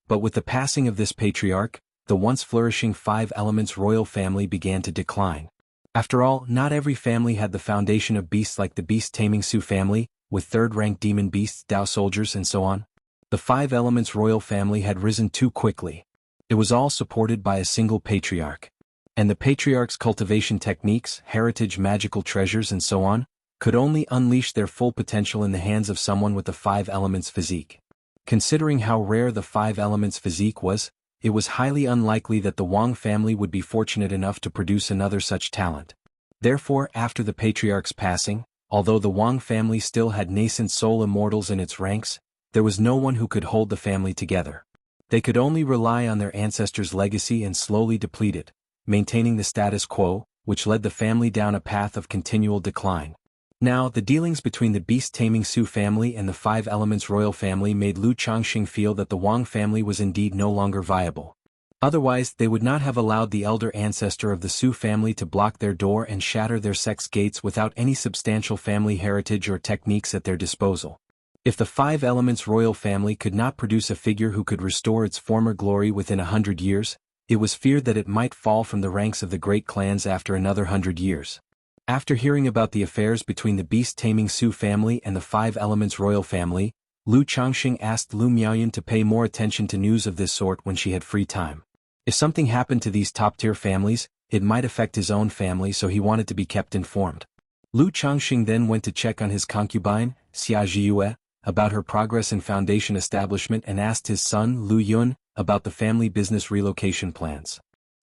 Speaker 1: But with the passing of this patriarch, the once flourishing 5 Elements Royal Family began to decline. After all, not every family had the foundation of beasts like the beast-taming Su family, with third-rank demon beasts, Dao soldiers and so on. The 5 Elements Royal Family had risen too quickly. It was all supported by a single patriarch. And the patriarch's cultivation techniques, heritage, magical treasures and so on, could only unleash their full potential in the hands of someone with the 5 Elements physique. Considering how rare the 5 Elements physique was, it was highly unlikely that the Wang family would be fortunate enough to produce another such talent. Therefore, after the patriarch's passing, although the Wang family still had nascent soul immortals in its ranks, there was no one who could hold the family together. They could only rely on their ancestors' legacy and slowly deplete it, maintaining the status quo, which led the family down a path of continual decline. Now, the dealings between the beast-taming Su family and the 5 Elements Royal Family made Lu Changxing feel that the Wang family was indeed no longer viable. Otherwise, they would not have allowed the elder ancestor of the Su family to block their door and shatter their sex gates without any substantial family heritage or techniques at their disposal. If the 5 Elements Royal Family could not produce a figure who could restore its former glory within 100 years, it was feared that it might fall from the ranks of the great clans after another 100 years. After hearing about the affairs between the beast-taming Su family and the 5 Elements Royal Family, Lu Changxing asked Lu Miaoyan to pay more attention to news of this sort when she had free time. If something happened to these top-tier families, it might affect his own family, so he wanted to be kept informed. Lu Changxing then went to check on his concubine, Xia Zhiyue, about her progress in foundation establishment and asked his son, Lu Yun, about the family business relocation plans.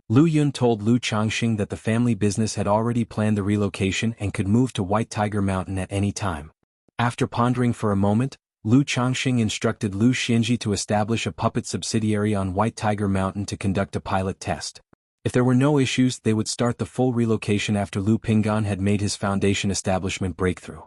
Speaker 1: Lu Yun told Lu Changxing that the family business had already planned the relocation and could move to White Tiger Mountain at any time. After pondering for a moment, Lu Changxing instructed Lu Xinji to establish a puppet subsidiary on White Tiger Mountain to conduct a pilot test. If there were no issues, they would start the full relocation after Lu Pinggan had made his foundation establishment breakthrough.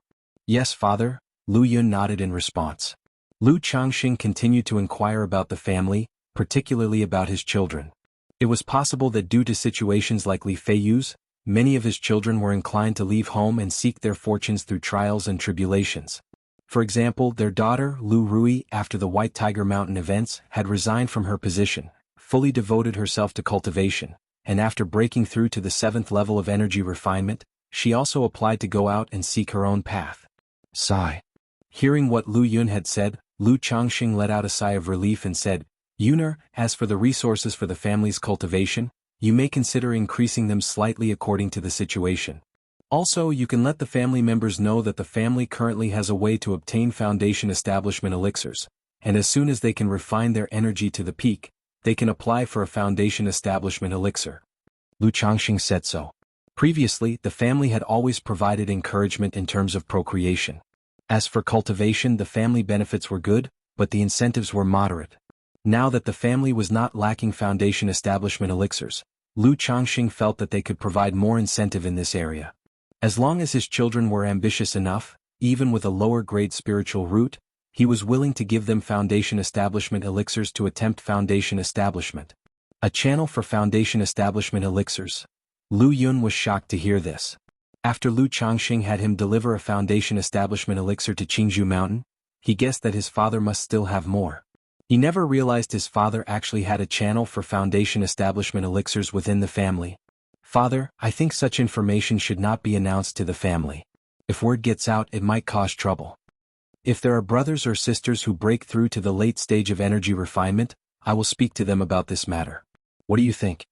Speaker 1: Yes, father, Lu Yun nodded in response. Lu Changxing continued to inquire about the family, particularly about his children. It was possible that due to situations like Li Feiyu's, many of his children were inclined to leave home and seek their fortunes through trials and tribulations. For example, their daughter, Lu Rui, after the White Tiger Mountain events, had resigned from her position, fully devoted herself to cultivation, and after breaking through to the 7th level of energy refinement, she also applied to go out and seek her own path. Sigh. Hearing what Lu Yun had said, Lu Changxing let out a sigh of relief and said, Yuner, as for the resources for the family's cultivation, you may consider increasing them slightly according to the situation. Also, you can let the family members know that the family currently has a way to obtain foundation establishment elixirs, and as soon as they can refine their energy to the peak, they can apply for a foundation establishment elixir. Lu Changxing said so. Previously, the family had always provided encouragement in terms of procreation. As for cultivation, the family benefits were good, but the incentives were moderate. Now that the family was not lacking foundation establishment elixirs, Lu Changxing felt that they could provide more incentive in this area. As long as his children were ambitious enough, even with a lower-grade spiritual root, he was willing to give them foundation establishment elixirs to attempt foundation establishment. A channel for foundation establishment elixirs. Lu Yun was shocked to hear this. After Lu Changxing had him deliver a foundation establishment elixir to Qingzhou Mountain, he guessed that his father must still have more. He never realized his father actually had a channel for foundation establishment elixirs within the family. Father, I think such information should not be announced to the family. If word gets out, it might cause trouble. If there are brothers or sisters who break through to the late stage of energy refinement, I will speak to them about this matter. What do you think?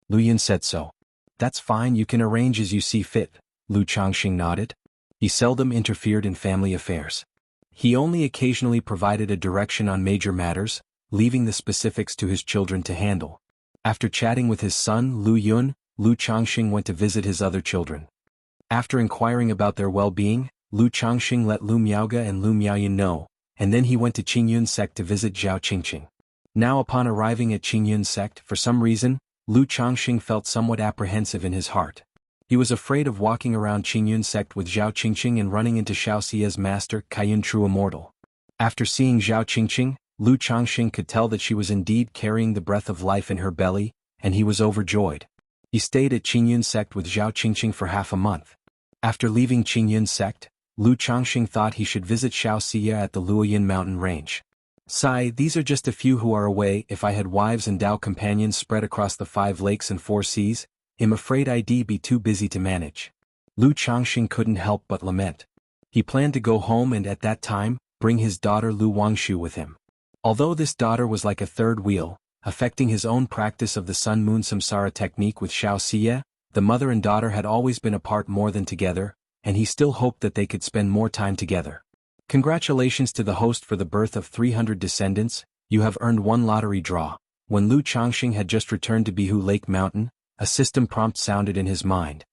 Speaker 1: Lu Yun said so. That's fine, you can arrange as you see fit, Lu Changxing nodded. He seldom interfered in family affairs. He only occasionally provided a direction on major matters, leaving the specifics to his children to handle. After chatting with his son, Lu Yun, Lu Changxing went to visit his other children. After inquiring about their well-being, Lu Changxing let Lu Miaoge and Lu Miaoyan know, and then he went to Qingyun's sect to visit Zhao Qingqing. Now upon arriving at Qingyun's sect, for some reason, Lu Changxing felt somewhat apprehensive in his heart. He was afraid of walking around Qingyun's sect with Zhao Qingqing and running into Xiao Xie's master, Kaiyun True Immortal. After seeing Zhao Qingqing, Lu Changxing could tell that she was indeed carrying the breath of life in her belly, and he was overjoyed. He stayed at Qingyun's sect with Zhao Qingqing for half a month. After leaving Qingyun's sect, Lu Changxing thought he should visit Xiao Xie at the Luoyin mountain range. Sigh, these are just a few who are away. If I had wives and Dao companions spread across the 5 lakes and 4 seas, I'm afraid I'd be too busy to manage. Lu Changxing couldn't help but lament. He planned to go home and at that time, bring his daughter Lu Wangshu with him. Although this daughter was like a third wheel, affecting his own practice of the Sun-Moon Samsara technique with Xiao Xie, the mother and daughter had always been apart more than together, and he still hoped that they could spend more time together. Congratulations to the host for the birth of 300 descendants, you have earned 1 lottery draw. When Lu Changxing had just returned to Bihu Lake Mountain, a system prompt sounded in his mind.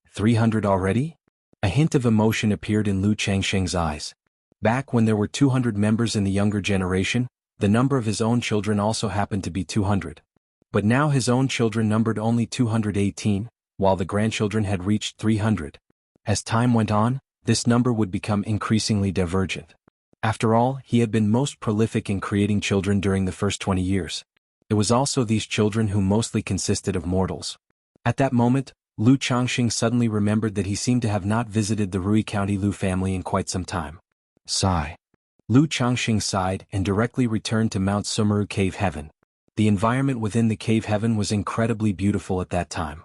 Speaker 1: 300 already? A hint of emotion appeared in Lu Changxing's eyes. Back when there were 200 members in the younger generation, the number of his own children also happened to be 200. But now his own children numbered only 218, while the grandchildren had reached 300. As time went on, this number would become increasingly divergent. After all, he had been most prolific in creating children during the first 20 years. It was also these children who mostly consisted of mortals. At that moment, Lu Changxing suddenly remembered that he seemed to have not visited the Rui County Lu family in quite some time. Sigh. Lu Changxing sighed and directly returned to Mount Sumeru Cave Heaven. The environment within the cave heaven was incredibly beautiful at that time.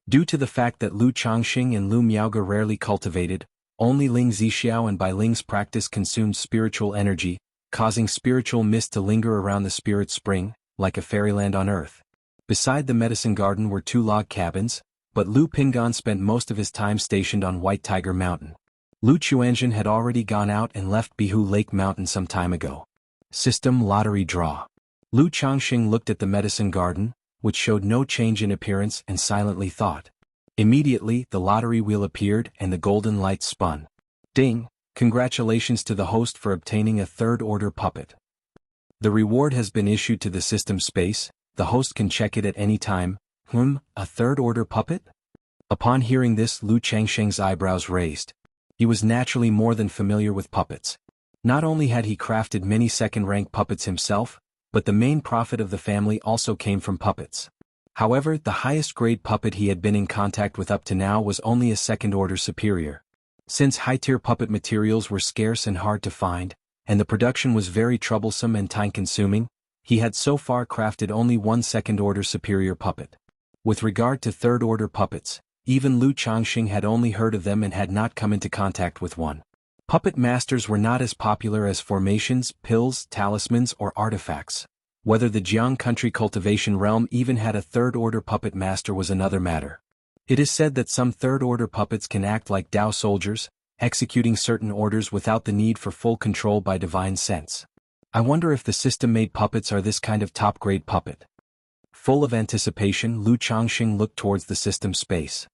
Speaker 1: Due to the fact that Lu Changxing and Lu Miaoge rarely cultivated, only Ling Zixiao and Bai Ling's practice consumed spiritual energy, causing spiritual mist to linger around the spirit spring, like a fairyland on earth. Beside the medicine garden were 2 log cabins, but Lu Pingan spent most of his time stationed on White Tiger Mountain. Lu Chuanzhen had already gone out and left Bihu Lake Mountain some time ago. System lottery draw. Lu Changxing looked at the medicine garden, which showed no change in appearance, and silently thought. Immediately, the lottery wheel appeared and the golden light spun. Ding! Congratulations to the host for obtaining a 3rd order puppet. The reward has been issued to the system space, the host can check it at any time. A 3rd order puppet? Upon hearing this, Lu Changxing's eyebrows raised. He was naturally more than familiar with puppets. Not only had he crafted many second-rank puppets himself, but the main profit of the family also came from puppets. However, the highest grade puppet he had been in contact with up to now was only a 2nd order superior. Since high-tier puppet materials were scarce and hard to find, and the production was very troublesome and time-consuming, he had so far crafted only 1 2nd order superior puppet. With regard to 3rd order puppets, even Lu Changxing had only heard of them and had not come into contact with one. Puppet masters were not as popular as formations, pills, talismans, or artifacts. Whether the Jiang country cultivation realm even had a 3rd order puppet master was another matter. It is said that some 3rd order puppets can act like Dao soldiers, executing certain orders without the need for full control by divine sense. I wonder if the system-made puppets are this kind of top-grade puppet. Full of anticipation, Lu Changxing looked towards the system space.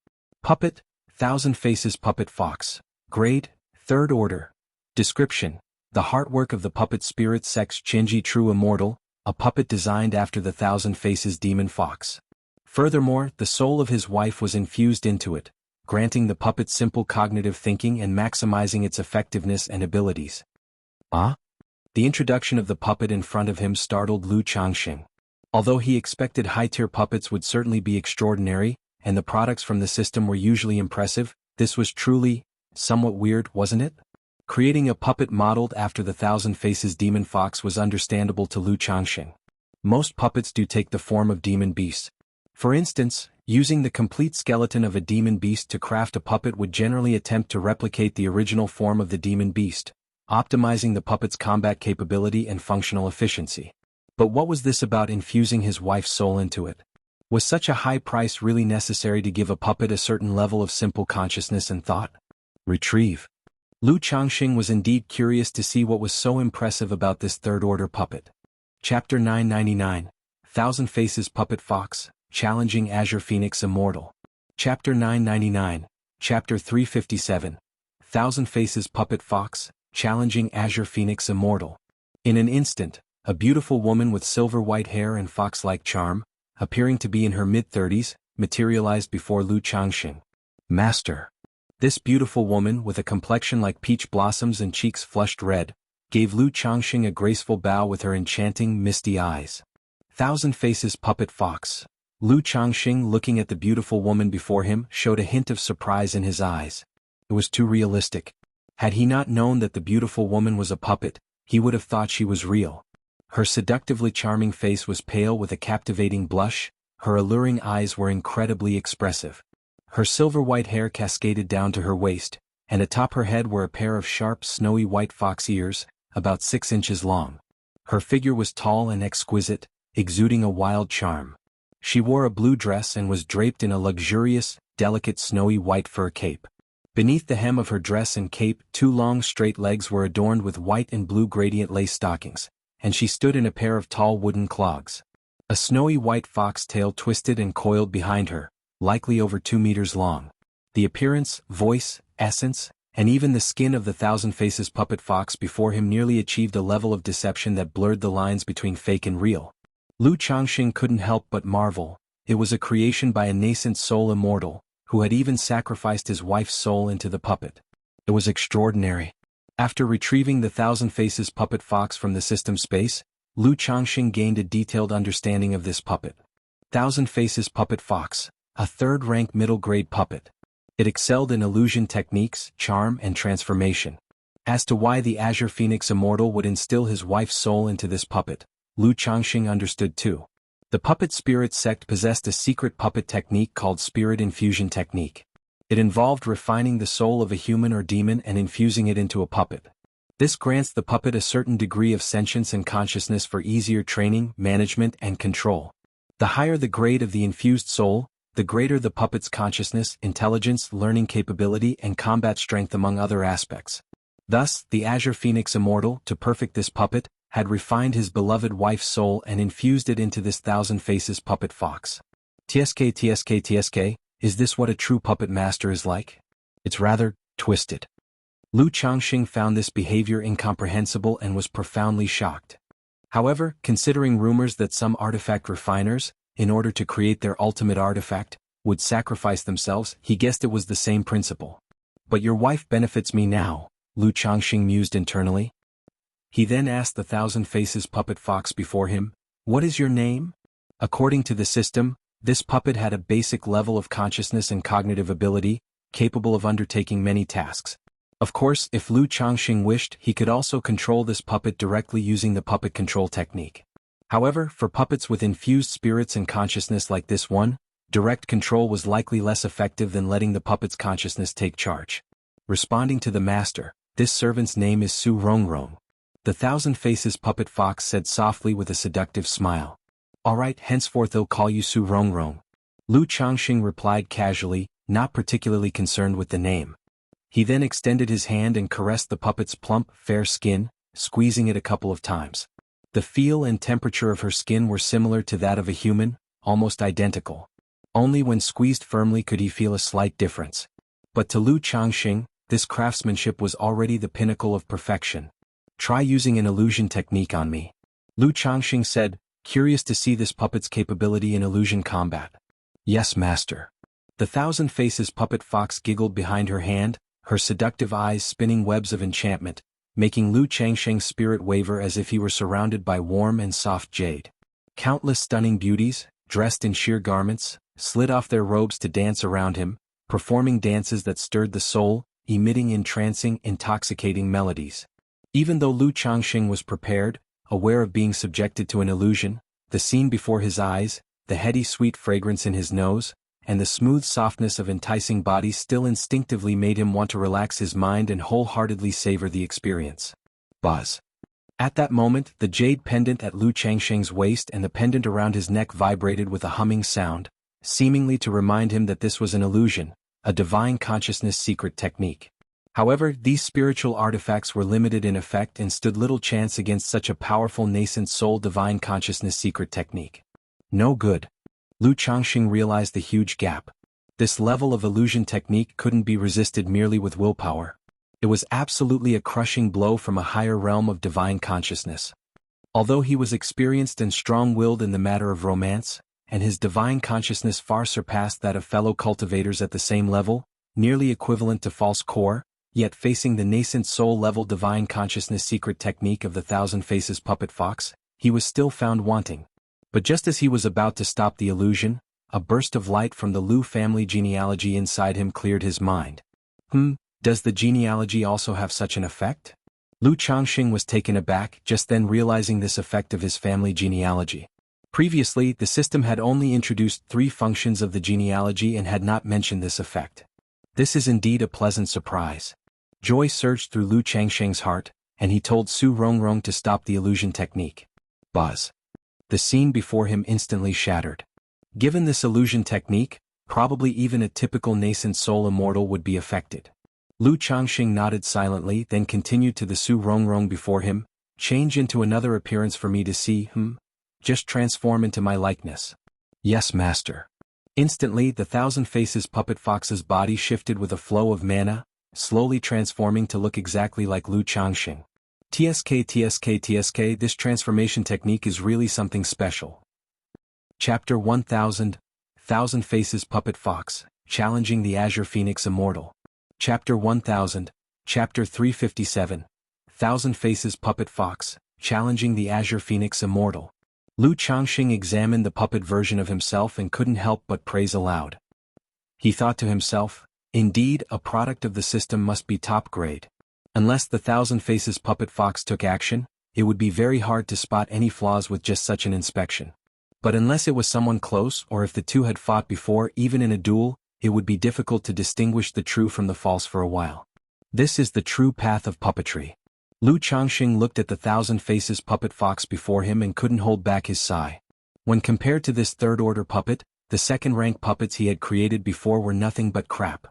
Speaker 1: Puppet, 1,000 Faces Puppet Fox. Grade, 3rd order. Description: the heartwork of the puppet spirit sex Qinji True Immortal, a puppet designed after the 1,000 Faces Demon Fox. Furthermore, the soul of his wife was infused into it, granting the puppet simple cognitive thinking and maximizing its effectiveness and abilities. Ah? The introduction of the puppet in front of him startled Lu Changxing. Although he expected high-tier puppets would certainly be extraordinary, and the products from the system were usually impressive, this was truly somewhat weird, wasn't it? Creating a puppet modeled after the 1,000 Faces Demon Fox was understandable to Lu Changxing. Most puppets do take the form of demon beasts. For instance, using the complete skeleton of a demon beast to craft a puppet would generally attempt to replicate the original form of the demon beast, optimizing the puppet's combat capability and functional efficiency. But what was this about infusing his wife's soul into it? Was such a high price really necessary to give a puppet a certain level of simple consciousness and thought? Retrieve. Lu Changxing was indeed curious to see what was so impressive about this 3rd order puppet. Chapter 999. 1,000 Faces Puppet Fox, Challenging Azure Phoenix Immortal. Chapter 999. Chapter 357. Thousand Faces Puppet Fox, Challenging Azure Phoenix Immortal. In an instant, a beautiful woman with silver white hair and fox-like charm, appearing to be in her mid-30s, materialized before Lu Changxing. Master. This beautiful woman, with a complexion like peach blossoms and cheeks flushed red, gave Lu Changxing a graceful bow with her enchanting, misty eyes. Thousand Faces Puppet Fox. Lu Changxing, looking at the beautiful woman before him, showed a hint of surprise in his eyes. It was too realistic. Had he not known that the beautiful woman was a puppet, he would have thought she was real. Her seductively charming face was pale with a captivating blush, her alluring eyes were incredibly expressive. Her silver white hair cascaded down to her waist, and atop her head were a pair of sharp snowy white fox ears, about 6 inches long. Her figure was tall and exquisite, exuding a wild charm. She wore a blue dress and was draped in a luxurious, delicate snowy white fur cape. Beneath the hem of her dress and cape, 2 long straight legs were adorned with white and blue gradient lace stockings, and she stood in a pair of tall wooden clogs. A snowy white fox tail twisted and coiled behind her, likely over 2 meters long. The appearance, voice, essence, and even the skin of the Thousand Faces puppet fox before him nearly achieved a level of deception that blurred the lines between fake and real. Lu Changxing couldn't help but marvel. It was a creation by a nascent soul immortal, who had even sacrificed his wife's soul into the puppet. It was extraordinary. After retrieving the Thousand Faces puppet fox from the system space, Lu Changxing gained a detailed understanding of this puppet. Thousand Faces puppet fox, a third-rank middle-grade puppet. It excelled in illusion techniques, charm, and transformation. As to why the Azure Phoenix Immortal would instill his wife's soul into this puppet, Lu Changxing understood too. The puppet spirit sect possessed a secret puppet technique called spirit infusion technique. It involved refining the soul of a human or demon and infusing it into a puppet. This grants the puppet a certain degree of sentience and consciousness for easier training, management, and control. The higher the grade of the infused soul, the greater the puppet's consciousness, intelligence, learning capability, and combat strength among other aspects. Thus, the Azure Phoenix Immortal, to perfect this puppet, had refined his beloved wife's soul and infused it into this Thousand Faces puppet fox. TSK, is this what a true puppet master is like? It's rather twisted. Lu Changxing found this behavior incomprehensible and was profoundly shocked. However, considering rumors that some artifact refiners, in order to create their ultimate artifact, would sacrifice themselves, he guessed it was the same principle. But your wife benefits me now, Lu Changxing mused internally. He then asked the Thousand Faces puppet fox before him, "What is your name?" According to the system, this puppet had a basic level of consciousness and cognitive ability, capable of undertaking many tasks. Of course, if Lu Changxing wished, he could also control this puppet directly using the puppet control technique. However, for puppets with infused spirits and consciousness like this one, direct control was likely less effective than letting the puppet's consciousness take charge. Responding to the master, "This servant's name is Su Rongrong." The Thousand Faces puppet fox said softly with a seductive smile. "All right, henceforth I'll call you Su Rongrong." Lu Changxing replied casually, not particularly concerned with the name. He then extended his hand and caressed the puppet's plump, fair skin, squeezing it a couple of times. The feel and temperature of her skin were similar to that of a human, almost identical. Only when squeezed firmly could he feel a slight difference. But to Lu Changxing, this craftsmanship was already the pinnacle of perfection. "Try using an illusion technique on me," Lu Changxing said, curious to see this puppet's capability in illusion combat. "Yes, master." The Thousand Faces puppet fox giggled behind her hand, her seductive eyes spinning webs of enchantment, making Lu Changxing's spirit waver as if he were surrounded by warm and soft jade. Countless stunning beauties, dressed in sheer garments, slid off their robes to dance around him, performing dances that stirred the soul, emitting entrancing, intoxicating melodies. Even though Lu Changxing was prepared, aware of being subjected to an illusion, the scene before his eyes, the heady sweet fragrance in his nose, and the smooth softness of enticing bodies still instinctively made him want to relax his mind and wholeheartedly savor the experience. Buzz. At that moment, the jade pendant at Lu Changxing's waist and the pendant around his neck vibrated with a humming sound, seemingly to remind him that this was an illusion, a divine consciousness secret technique. However, these spiritual artifacts were limited in effect and stood little chance against such a powerful nascent soul divine consciousness secret technique. No good. Lu Changxing realized the huge gap. This level of illusion technique couldn't be resisted merely with willpower. It was absolutely a crushing blow from a higher realm of divine consciousness. Although he was experienced and strong-willed in the matter of romance, and his divine consciousness far surpassed that of fellow cultivators at the same level, nearly equivalent to false core, yet facing the nascent soul-level divine consciousness secret technique of the Thousand Faces puppet fox, he was still found wanting. But just as he was about to stop the illusion, a burst of light from the Lu family genealogy inside him cleared his mind. Does the genealogy also have such an effect? Lu Changxing was taken aback just then realizing this effect of his family genealogy. Previously, the system had only introduced 3 functions of the genealogy and had not mentioned this effect. This is indeed a pleasant surprise. Joy surged through Lu Changxing's heart, and he told Su Rongrong to stop the illusion technique. Buzz. The scene before him instantly shattered. Given this illusion technique, probably even a typical nascent soul immortal would be affected. Lu Changxing nodded silently, then continued to the Su Rongrong before him, change into another appearance for me to see, Just transform into my likeness. Yes, master. Instantly, the Thousand Faces puppet fox's body shifted with a flow of mana, slowly transforming to look exactly like Lu Changxing. TSK, this transformation technique is really something special. Chapter 1000, Thousand Faces puppet fox, challenging the Azure Phoenix immortal. Chapter 1000, Chapter 357, Thousand Faces puppet fox, challenging the Azure Phoenix immortal. Lu Changxing examined the puppet version of himself and couldn't help but praise aloud. He thought to himself, indeed, a product of the system must be top grade. Unless the Thousand Faces puppet fox took action, it would be very hard to spot any flaws with just such an inspection. But unless it was someone close or if the two had fought before, even in a duel, it would be difficult to distinguish the true from the false for a while. This is the true path of puppetry. Lu Changxing looked at the Thousand Faces puppet fox before him and couldn't hold back his sigh. When compared to this third-order puppet, the second-rank puppets he had created before were nothing but crap.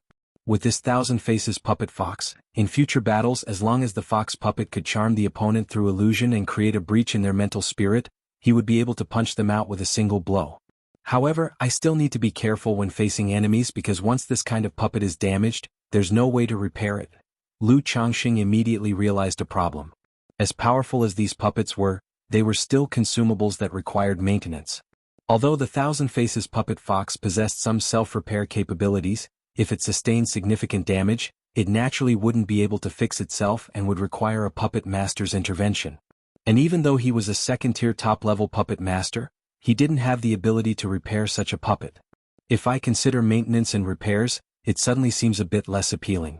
Speaker 1: With this Thousand Faces puppet fox, in future battles, as long as the fox puppet could charm the opponent through illusion and create a breach in their mental spirit, he would be able to punch them out with a single blow. However, I still need to be careful when facing enemies because once this kind of puppet is damaged, there's no way to repair it. Lu Changxing immediately realized a problem. As powerful as these puppets were, they were still consumables that required maintenance. Although the Thousand Faces puppet fox possessed some self-repair capabilities, if it sustained significant damage, it naturally wouldn't be able to fix itself and would require a puppet master's intervention. And even though he was a second-tier top-level puppet master, he didn't have the ability to repair such a puppet. If I consider maintenance and repairs, it suddenly seems a bit less appealing.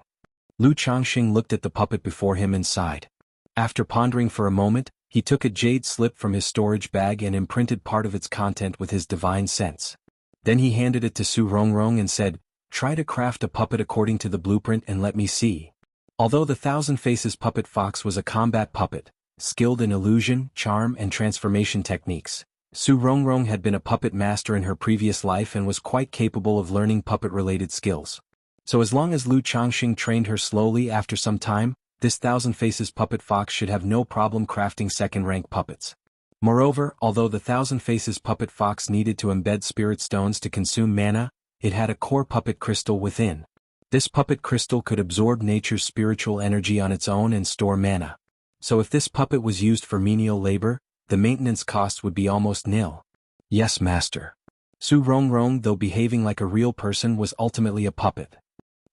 Speaker 1: Lu Changxing looked at the puppet before him and sighed. After pondering for a moment, he took a jade slip from his storage bag and imprinted part of its content with his divine sense. Then he handed it to Su Rongrong and said, "Try to craft a puppet according to the blueprint and let me see." Although the Thousand Faces puppet fox was a combat puppet, skilled in illusion, charm, and transformation techniques, Su Rongrong had been a puppet master in her previous life and was quite capable of learning puppet-related skills. So as long as Lu Changxing trained her slowly after some time, this Thousand Faces puppet fox should have no problem crafting second-rank puppets. Moreover, although the Thousand Faces puppet fox needed to embed spirit stones to consume mana, it had a core puppet crystal within. This puppet crystal could absorb nature's spiritual energy on its own and store mana. So if this puppet was used for menial labor, the maintenance cost would be almost nil. Yes, master. Su Rongrong, though behaving like a real person, was ultimately a puppet.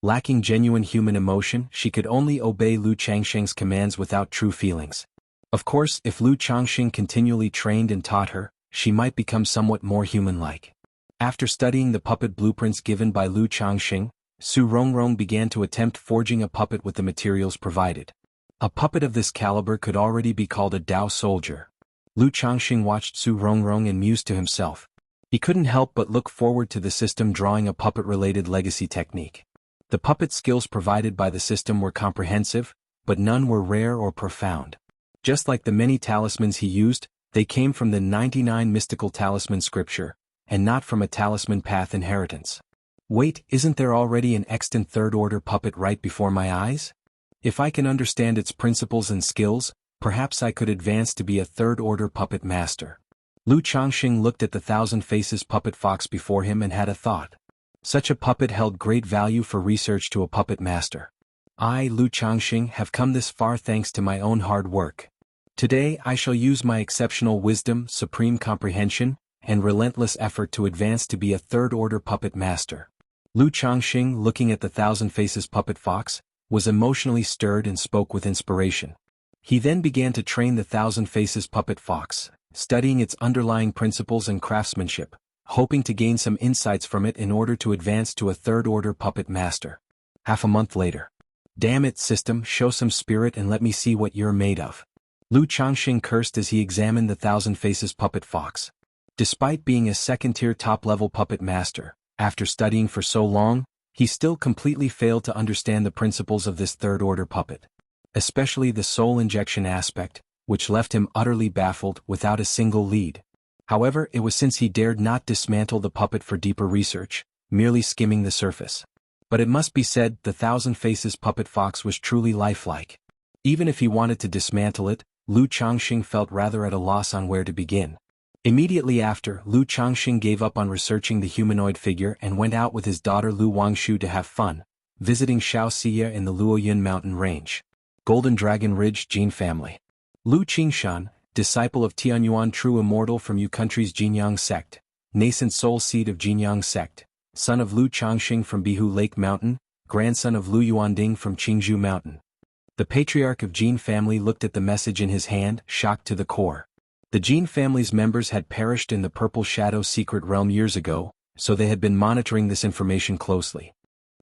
Speaker 1: Lacking genuine human emotion, she could only obey Lu Changxing's commands without true feelings. Of course, if Lu Changxing continually trained and taught her, she might become somewhat more human-like. After studying the puppet blueprints given by Lu Changxing, Su Rongrong began to attempt forging a puppet with the materials provided. A puppet of this caliber could already be called a Dao soldier. Lu Changxing watched Su Rongrong and mused to himself. He couldn't help but look forward to the system drawing a puppet-related legacy technique. The puppet skills provided by the system were comprehensive, but none were rare or profound. Just like the many talismans he used, they came from the 99 mystical talisman scripture, and not from a talisman path inheritance. Wait, isn't there already an extant third-order puppet right before my eyes? If I can understand its principles and skills, perhaps I could advance to be a third-order puppet master. Lu Changxing looked at the Thousand Faces puppet fox before him and had a thought. Such a puppet held great value for research to a puppet master. I, Lu Changxing, have come this far thanks to my own hard work. Today I shall use my exceptional wisdom, supreme comprehension, and relentless effort to advance to be a third-order puppet master. Lu Changxing, looking at the Thousand Faces puppet fox, was emotionally stirred and spoke with inspiration. He then began to train the Thousand Faces puppet fox, studying its underlying principles and craftsmanship, hoping to gain some insights from it in order to advance to a third-order puppet master. Half a month later. Damn it, system, show some spirit and let me see what you're made of. Lu Changxing cursed as he examined the Thousand Faces puppet fox. Despite being a second-tier top-level puppet master, after studying for so long, he still completely failed to understand the principles of this third-order puppet. Especially the soul injection aspect, which left him utterly baffled without a single lead. However, it was since he dared not dismantle the puppet for deeper research, merely skimming the surface. But it must be said, the Thousand Faces puppet fox was truly lifelike. Even if he wanted to dismantle it, Lu Changxing felt rather at a loss on where to begin. Immediately after, Lu Changxing gave up on researching the humanoid figure and went out with his daughter Lu Wangshu to have fun, visiting Shaoxia in the Luoyun mountain range. Golden Dragon Ridge Jin family. Lu Qingshan, disciple of Tianyuan true immortal from Yu country's Jinyang sect, nascent soul seed of Jinyang sect, son of Lu Changxing from Bihu Lake Mountain, grandson of Lu Yuanding from Qingzhou Mountain. The patriarch of Jin family looked at the message in his hand, shocked to the core. The Jin family's members had perished in the Purple Shadow secret realm years ago, so they had been monitoring this information closely.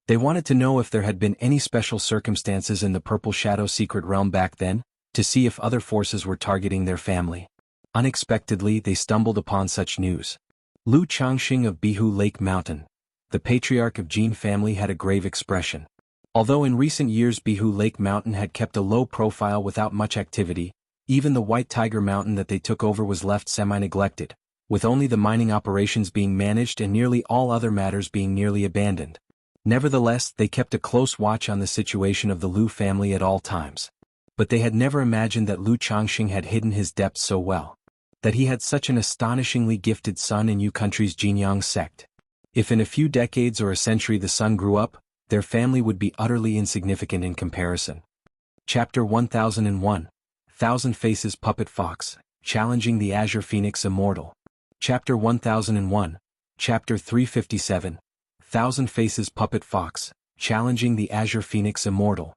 Speaker 1: They wanted to know if there had been any special circumstances in the Purple Shadow secret realm back then, to see if other forces were targeting their family. Unexpectedly, they stumbled upon such news. Lu Changxing of Bihu Lake Mountain. The patriarch of Jin family had a grave expression. Although in recent years Bihu Lake Mountain had kept a low profile without much activity, even the White Tiger Mountain that they took over was left semi-neglected, with only the mining operations being managed and nearly all other matters being nearly abandoned. Nevertheless, they kept a close watch on the situation of the Lu family at all times. But they had never imagined that Lu Changxing had hidden his depths so well. That he had such an astonishingly gifted son in Yu country's Jinyang sect. If in a few decades or a century the son grew up, their family would be utterly insignificant in comparison. Chapter 1001. Thousand Faces Puppet Fox, Challenging the Azure Phoenix Immortal. Chapter 1001. Chapter 357. Thousand Faces Puppet Fox, Challenging the Azure Phoenix Immortal.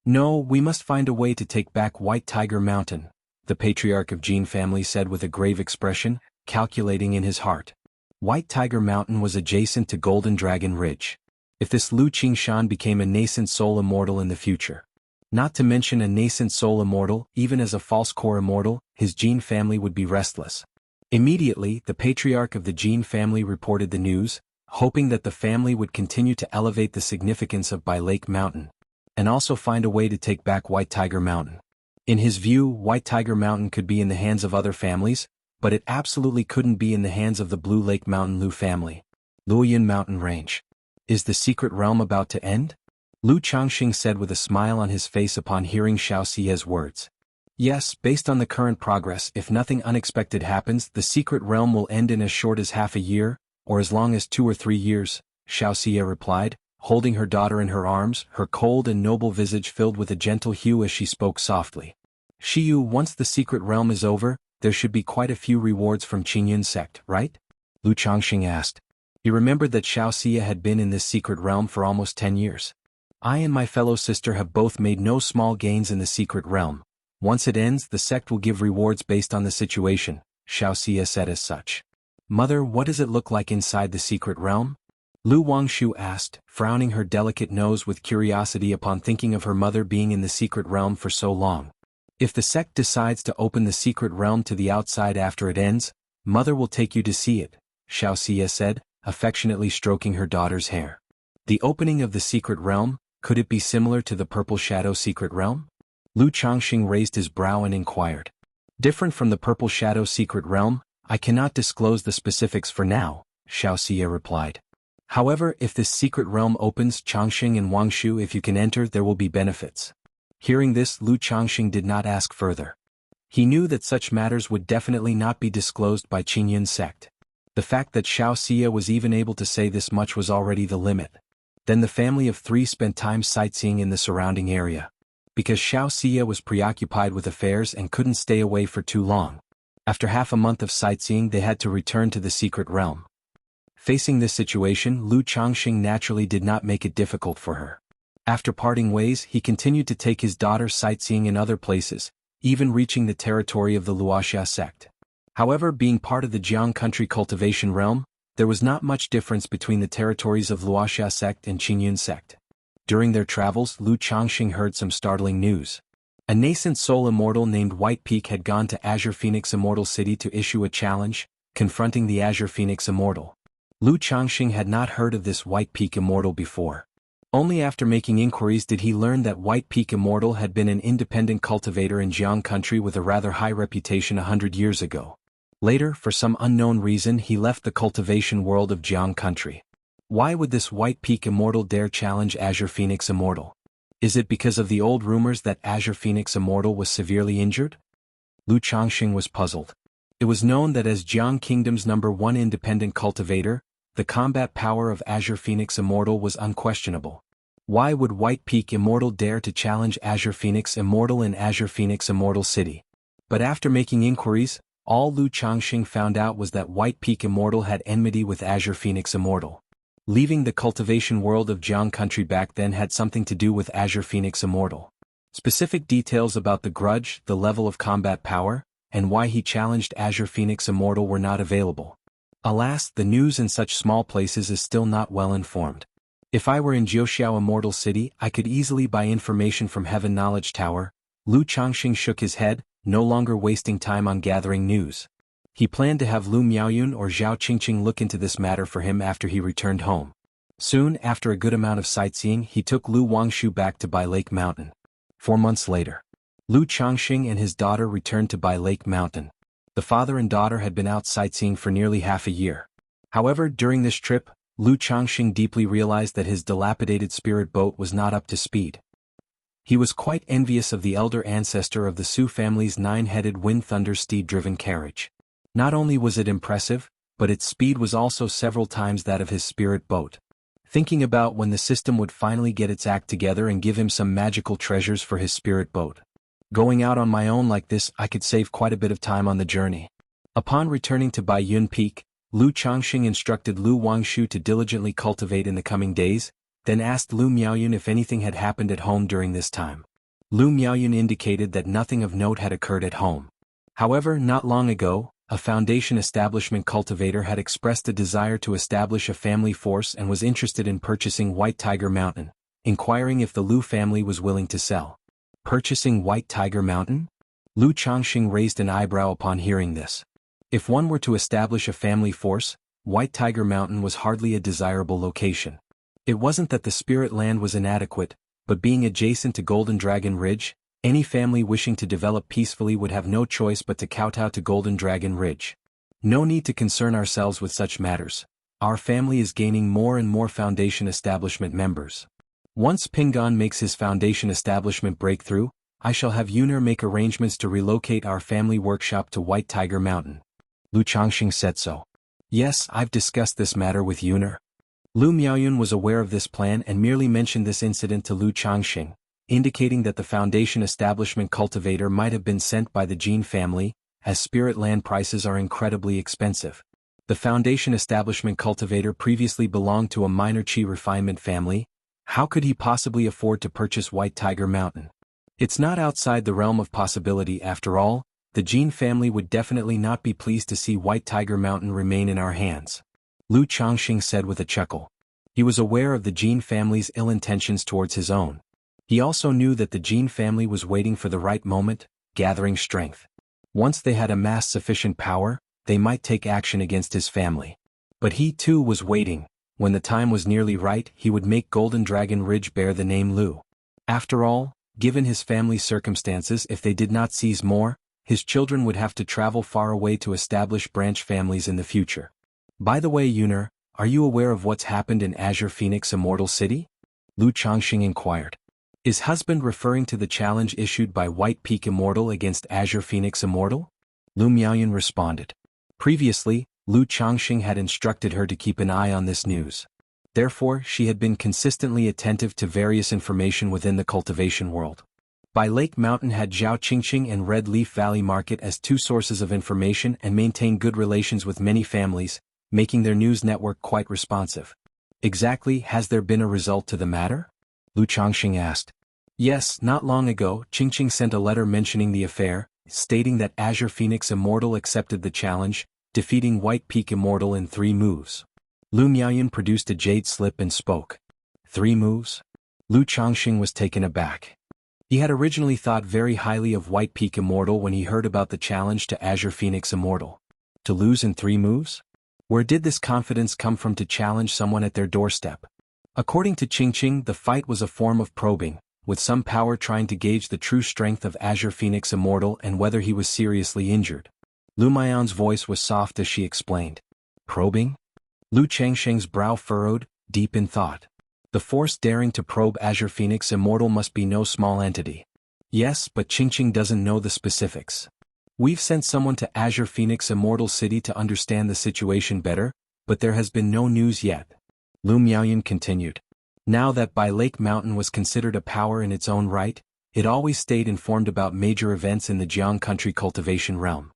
Speaker 1: No, we must find a way to take back White Tiger Mountain, the patriarch of Jin family said with a grave expression, calculating in his heart. White Tiger Mountain was adjacent to Golden Dragon Ridge. If this Lu Qingshan became a nascent soul immortal in the future, not to mention a nascent soul immortal, even as a false core immortal, his Jin family would be restless. Immediately, the patriarch of the Jin family reported the news, hoping that the family would continue to elevate the significance of Bai Lake Mountain, and also find a way to take back White Tiger Mountain. In his view, White Tiger Mountain could be in the hands of other families, but it absolutely couldn't be in the hands of the Blue Lake Mountain Lu family. Luoyun Mountain Range. Is the secret realm about to end? Lu Changxing said with a smile on his face upon hearing Shaoxia's words. Yes, based on the current progress, if nothing unexpected happens, the secret realm will end in as short as half a year, or as long as 2 or 3 years, Shaoxia replied, holding her daughter in her arms, her cold and noble visage filled with a gentle hue as she spoke softly. Shiyu, once the secret realm is over, there should be quite a few rewards from Qingyun sect, right? Lu Changxing asked. He remembered that Shaoxia had been in this secret realm for almost 10 years. I and my fellow sister have both made no small gains in the secret realm. Once it ends, the sect will give rewards based on the situation, Shaoxia said as such. Mother, what does it look like inside the secret realm? Lu Wangshu asked, frowning her delicate nose with curiosity upon thinking of her mother being in the secret realm for so long. If the sect decides to open the secret realm to the outside after it ends, Mother will take you to see it, Shaoxia said, affectionately stroking her daughter's hair. The opening of the secret realm, could it be similar to the Purple Shadow secret realm? Lu Changxing raised his brow and inquired. Different from the Purple Shadow secret realm, I cannot disclose the specifics for now, Shaoxia replied. However, if this secret realm opens, Changxing and Wangshu, if you can enter, there will be benefits. Hearing this, Lu Changxing did not ask further. He knew that such matters would definitely not be disclosed by Qingyun sect. The fact that Xiao Xia was even able to say this much was already the limit. Then the family of three spent time sightseeing in the surrounding area. Because Xiao Xia was preoccupied with affairs and couldn't stay away for too long. After half a month of sightseeing, they had to return to the secret realm. Facing this situation, Lu Changxing naturally did not make it difficult for her. After parting ways, he continued to take his daughter sightseeing in other places, even reaching the territory of the Wuxia sect. However, being part of the Jiang country cultivation realm, there was not much difference between the territories of Wuxia sect and Qingyun sect. During their travels, Lu Changxing heard some startling news. A nascent soul immortal named White Peak had gone to Azure Phoenix Immortal City to issue a challenge, confronting the Azure Phoenix Immortal. Lu Changxing had not heard of this White Peak Immortal before. Only after making inquiries did he learn that White Peak Immortal had been an independent cultivator in Jiang country with a rather high reputation 100 years ago. Later, for some unknown reason, he left the cultivation world of Jiang country. Why would this White Peak Immortal dare challenge Azure Phoenix Immortal? Is it because of the old rumors that Azure Phoenix Immortal was severely injured? Lu Changxing was puzzled. It was known that as Jiang Kingdom's #1 independent cultivator, the combat power of Azure Phoenix Immortal was unquestionable. Why would White Peak Immortal dare to challenge Azure Phoenix Immortal in Azure Phoenix Immortal City? But after making inquiries, all Lu Changxing found out was that White Peak Immortal had enmity with Azure Phoenix Immortal. Leaving the cultivation world of Jiang country back then had something to do with Azure Phoenix Immortal. Specific details about the grudge, the level of combat power, and why he challenged Azure Phoenix Immortal were not available. Alas, the news in such small places is still not well informed. If I were in Jiuxiao Immortal City, I could easily buy information from Heaven Knowledge Tower. Lu Changxing shook his head, no longer wasting time on gathering news. He planned to have Lu Miaoyun or Zhao Qingqing look into this matter for him after he returned home. Soon, after a good amount of sightseeing, he took Lu Wangshu back to Bai Lake Mountain. 4 months later, Lu Changxing and his daughter returned to Bai Lake Mountain. The father and daughter had been out sightseeing for nearly half a year. However, during this trip, Lu Changxing deeply realized that his dilapidated spirit boat was not up to speed. He was quite envious of the elder ancestor of the Su family's 9-headed wind thunder steed-driven carriage. Not only was it impressive, but its speed was also several times that of his spirit boat. Thinking about when the system would finally get its act together and give him some magical treasures for his spirit boat. Going out on my own like this, I could save quite a bit of time on the journey. Upon returning to Baiyun Peak, Lu Changxing instructed Lu Wangshu to diligently cultivate in the coming days, then asked Lu Miaoyun if anything had happened at home during this time. Lu Miaoyun indicated that nothing of note had occurred at home. However, not long ago, a foundation establishment cultivator had expressed a desire to establish a family force and was interested in purchasing White Tiger Mountain, inquiring if the Lu family was willing to sell. Purchasing White Tiger Mountain? Lu Changxing raised an eyebrow upon hearing this. If one were to establish a family force, White Tiger Mountain was hardly a desirable location. It wasn't that the spirit land was inadequate, but being adjacent to Golden Dragon Ridge, any family wishing to develop peacefully would have no choice but to kowtow to Golden Dragon Ridge. No need to concern ourselves with such matters. Our family is gaining more and more foundation establishment members. Once Pingon makes his foundation establishment breakthrough, I shall have Yuner make arrangements to relocate our family workshop to White Tiger Mountain. Lu Changxing said so. Yes, I've discussed this matter with Yuner. Lu Miaoyun was aware of this plan and merely mentioned this incident to Lu Changxing, indicating that the foundation establishment cultivator might have been sent by the Jin family, as spirit land prices are incredibly expensive. The foundation establishment cultivator previously belonged to a minor Qi refinement family. How could he possibly afford to purchase White Tiger Mountain? It's not outside the realm of possibility after all. The Jin family would definitely not be pleased to see White Tiger Mountain remain in our hands. Lu Changxing said with a chuckle. He was aware of the Jin family's ill intentions towards his own. He also knew that the Jin family was waiting for the right moment, gathering strength. Once they had amassed sufficient power, they might take action against his family. But he too was waiting. When the time was nearly right, he would make Golden Dragon Ridge bear the name Lu. After all, given his family's circumstances, if they did not seize more, his children would have to travel far away to establish branch families in the future. By the way, Yuner, are you aware of what's happened in Azure Phoenix Immortal City? Lu Changxing inquired. Is husband referring to the challenge issued by White Peak Immortal against Azure Phoenix Immortal? Lu Miaoyun responded. Previously, Lu Changxing had instructed her to keep an eye on this news. Therefore, she had been consistently attentive to various information within the cultivation world. By Lake Mountain had Zhao Qingqing and Red Leaf Valley Market as two sources of information and maintained good relations with many families, making their news network quite responsive. Exactly, has there been a result to the matter? Lu Changxing asked. Yes, not long ago, Qingqing sent a letter mentioning the affair, stating that Azure Phoenix Immortal accepted the challenge, defeating White Peak Immortal in 3 moves. Lu Miaoyan produced a jade slip and spoke. 3 moves? Lu Changxing was taken aback. He had originally thought very highly of White Peak Immortal when he heard about the challenge to Azure Phoenix Immortal. To lose in 3 moves? Where did this confidence come from to challenge someone at their doorstep? According to Qingqing, the fight was a form of probing, with some power trying to gauge the true strength of Azure Phoenix Immortal and whether he was seriously injured. Lu Miaoyan's voice was soft as she explained. Probing? Lu Changxing's brow furrowed, deep in thought. The force daring to probe Azure Phoenix Immortal must be no small entity. Yes, but Qingqing doesn't know the specifics. We've sent someone to Azure Phoenix Immortal City to understand the situation better, but there has been no news yet. Lu Miaoyan continued. Now that By Lake Mountain was considered a power in its own right, it always stayed informed about major events in the Jiang country cultivation realm.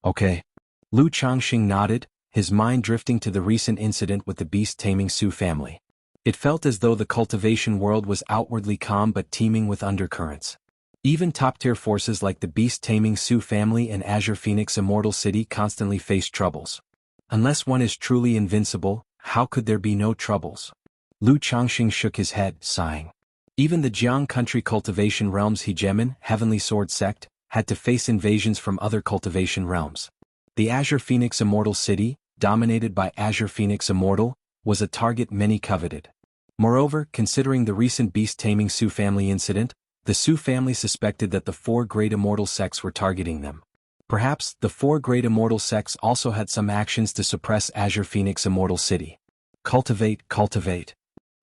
Speaker 1: Okay. Lu Changxing nodded, his mind drifting to the recent incident with the beast-taming Su family. It felt as though the cultivation world was outwardly calm but teeming with undercurrents. Even top-tier forces like the beast-taming Su family and Azure Phoenix Immortal City constantly face troubles. Unless one is truly invincible, how could there be no troubles? Lu Changxing shook his head, sighing. Even the Jiang country cultivation realm's hegemon, Heavenly Sword Sect, had to face invasions from other cultivation realms. The Azure Phoenix Immortal City, dominated by Azure Phoenix Immortal, was a target many coveted. Moreover, considering the recent beast-taming Su family incident, the Su family suspected that the 4 great immortal sects were targeting them. Perhaps, the 4 great immortal sects also had some actions to suppress Azure Phoenix Immortal City. Cultivate.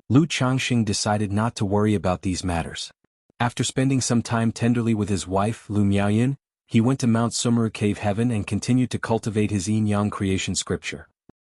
Speaker 1: Lu Changxing decided not to worry about these matters. After spending some time tenderly with his wife, Lu Miaoyan, he went to Mount Sumeru Cave Heaven and continued to cultivate his yin-yang creation scripture.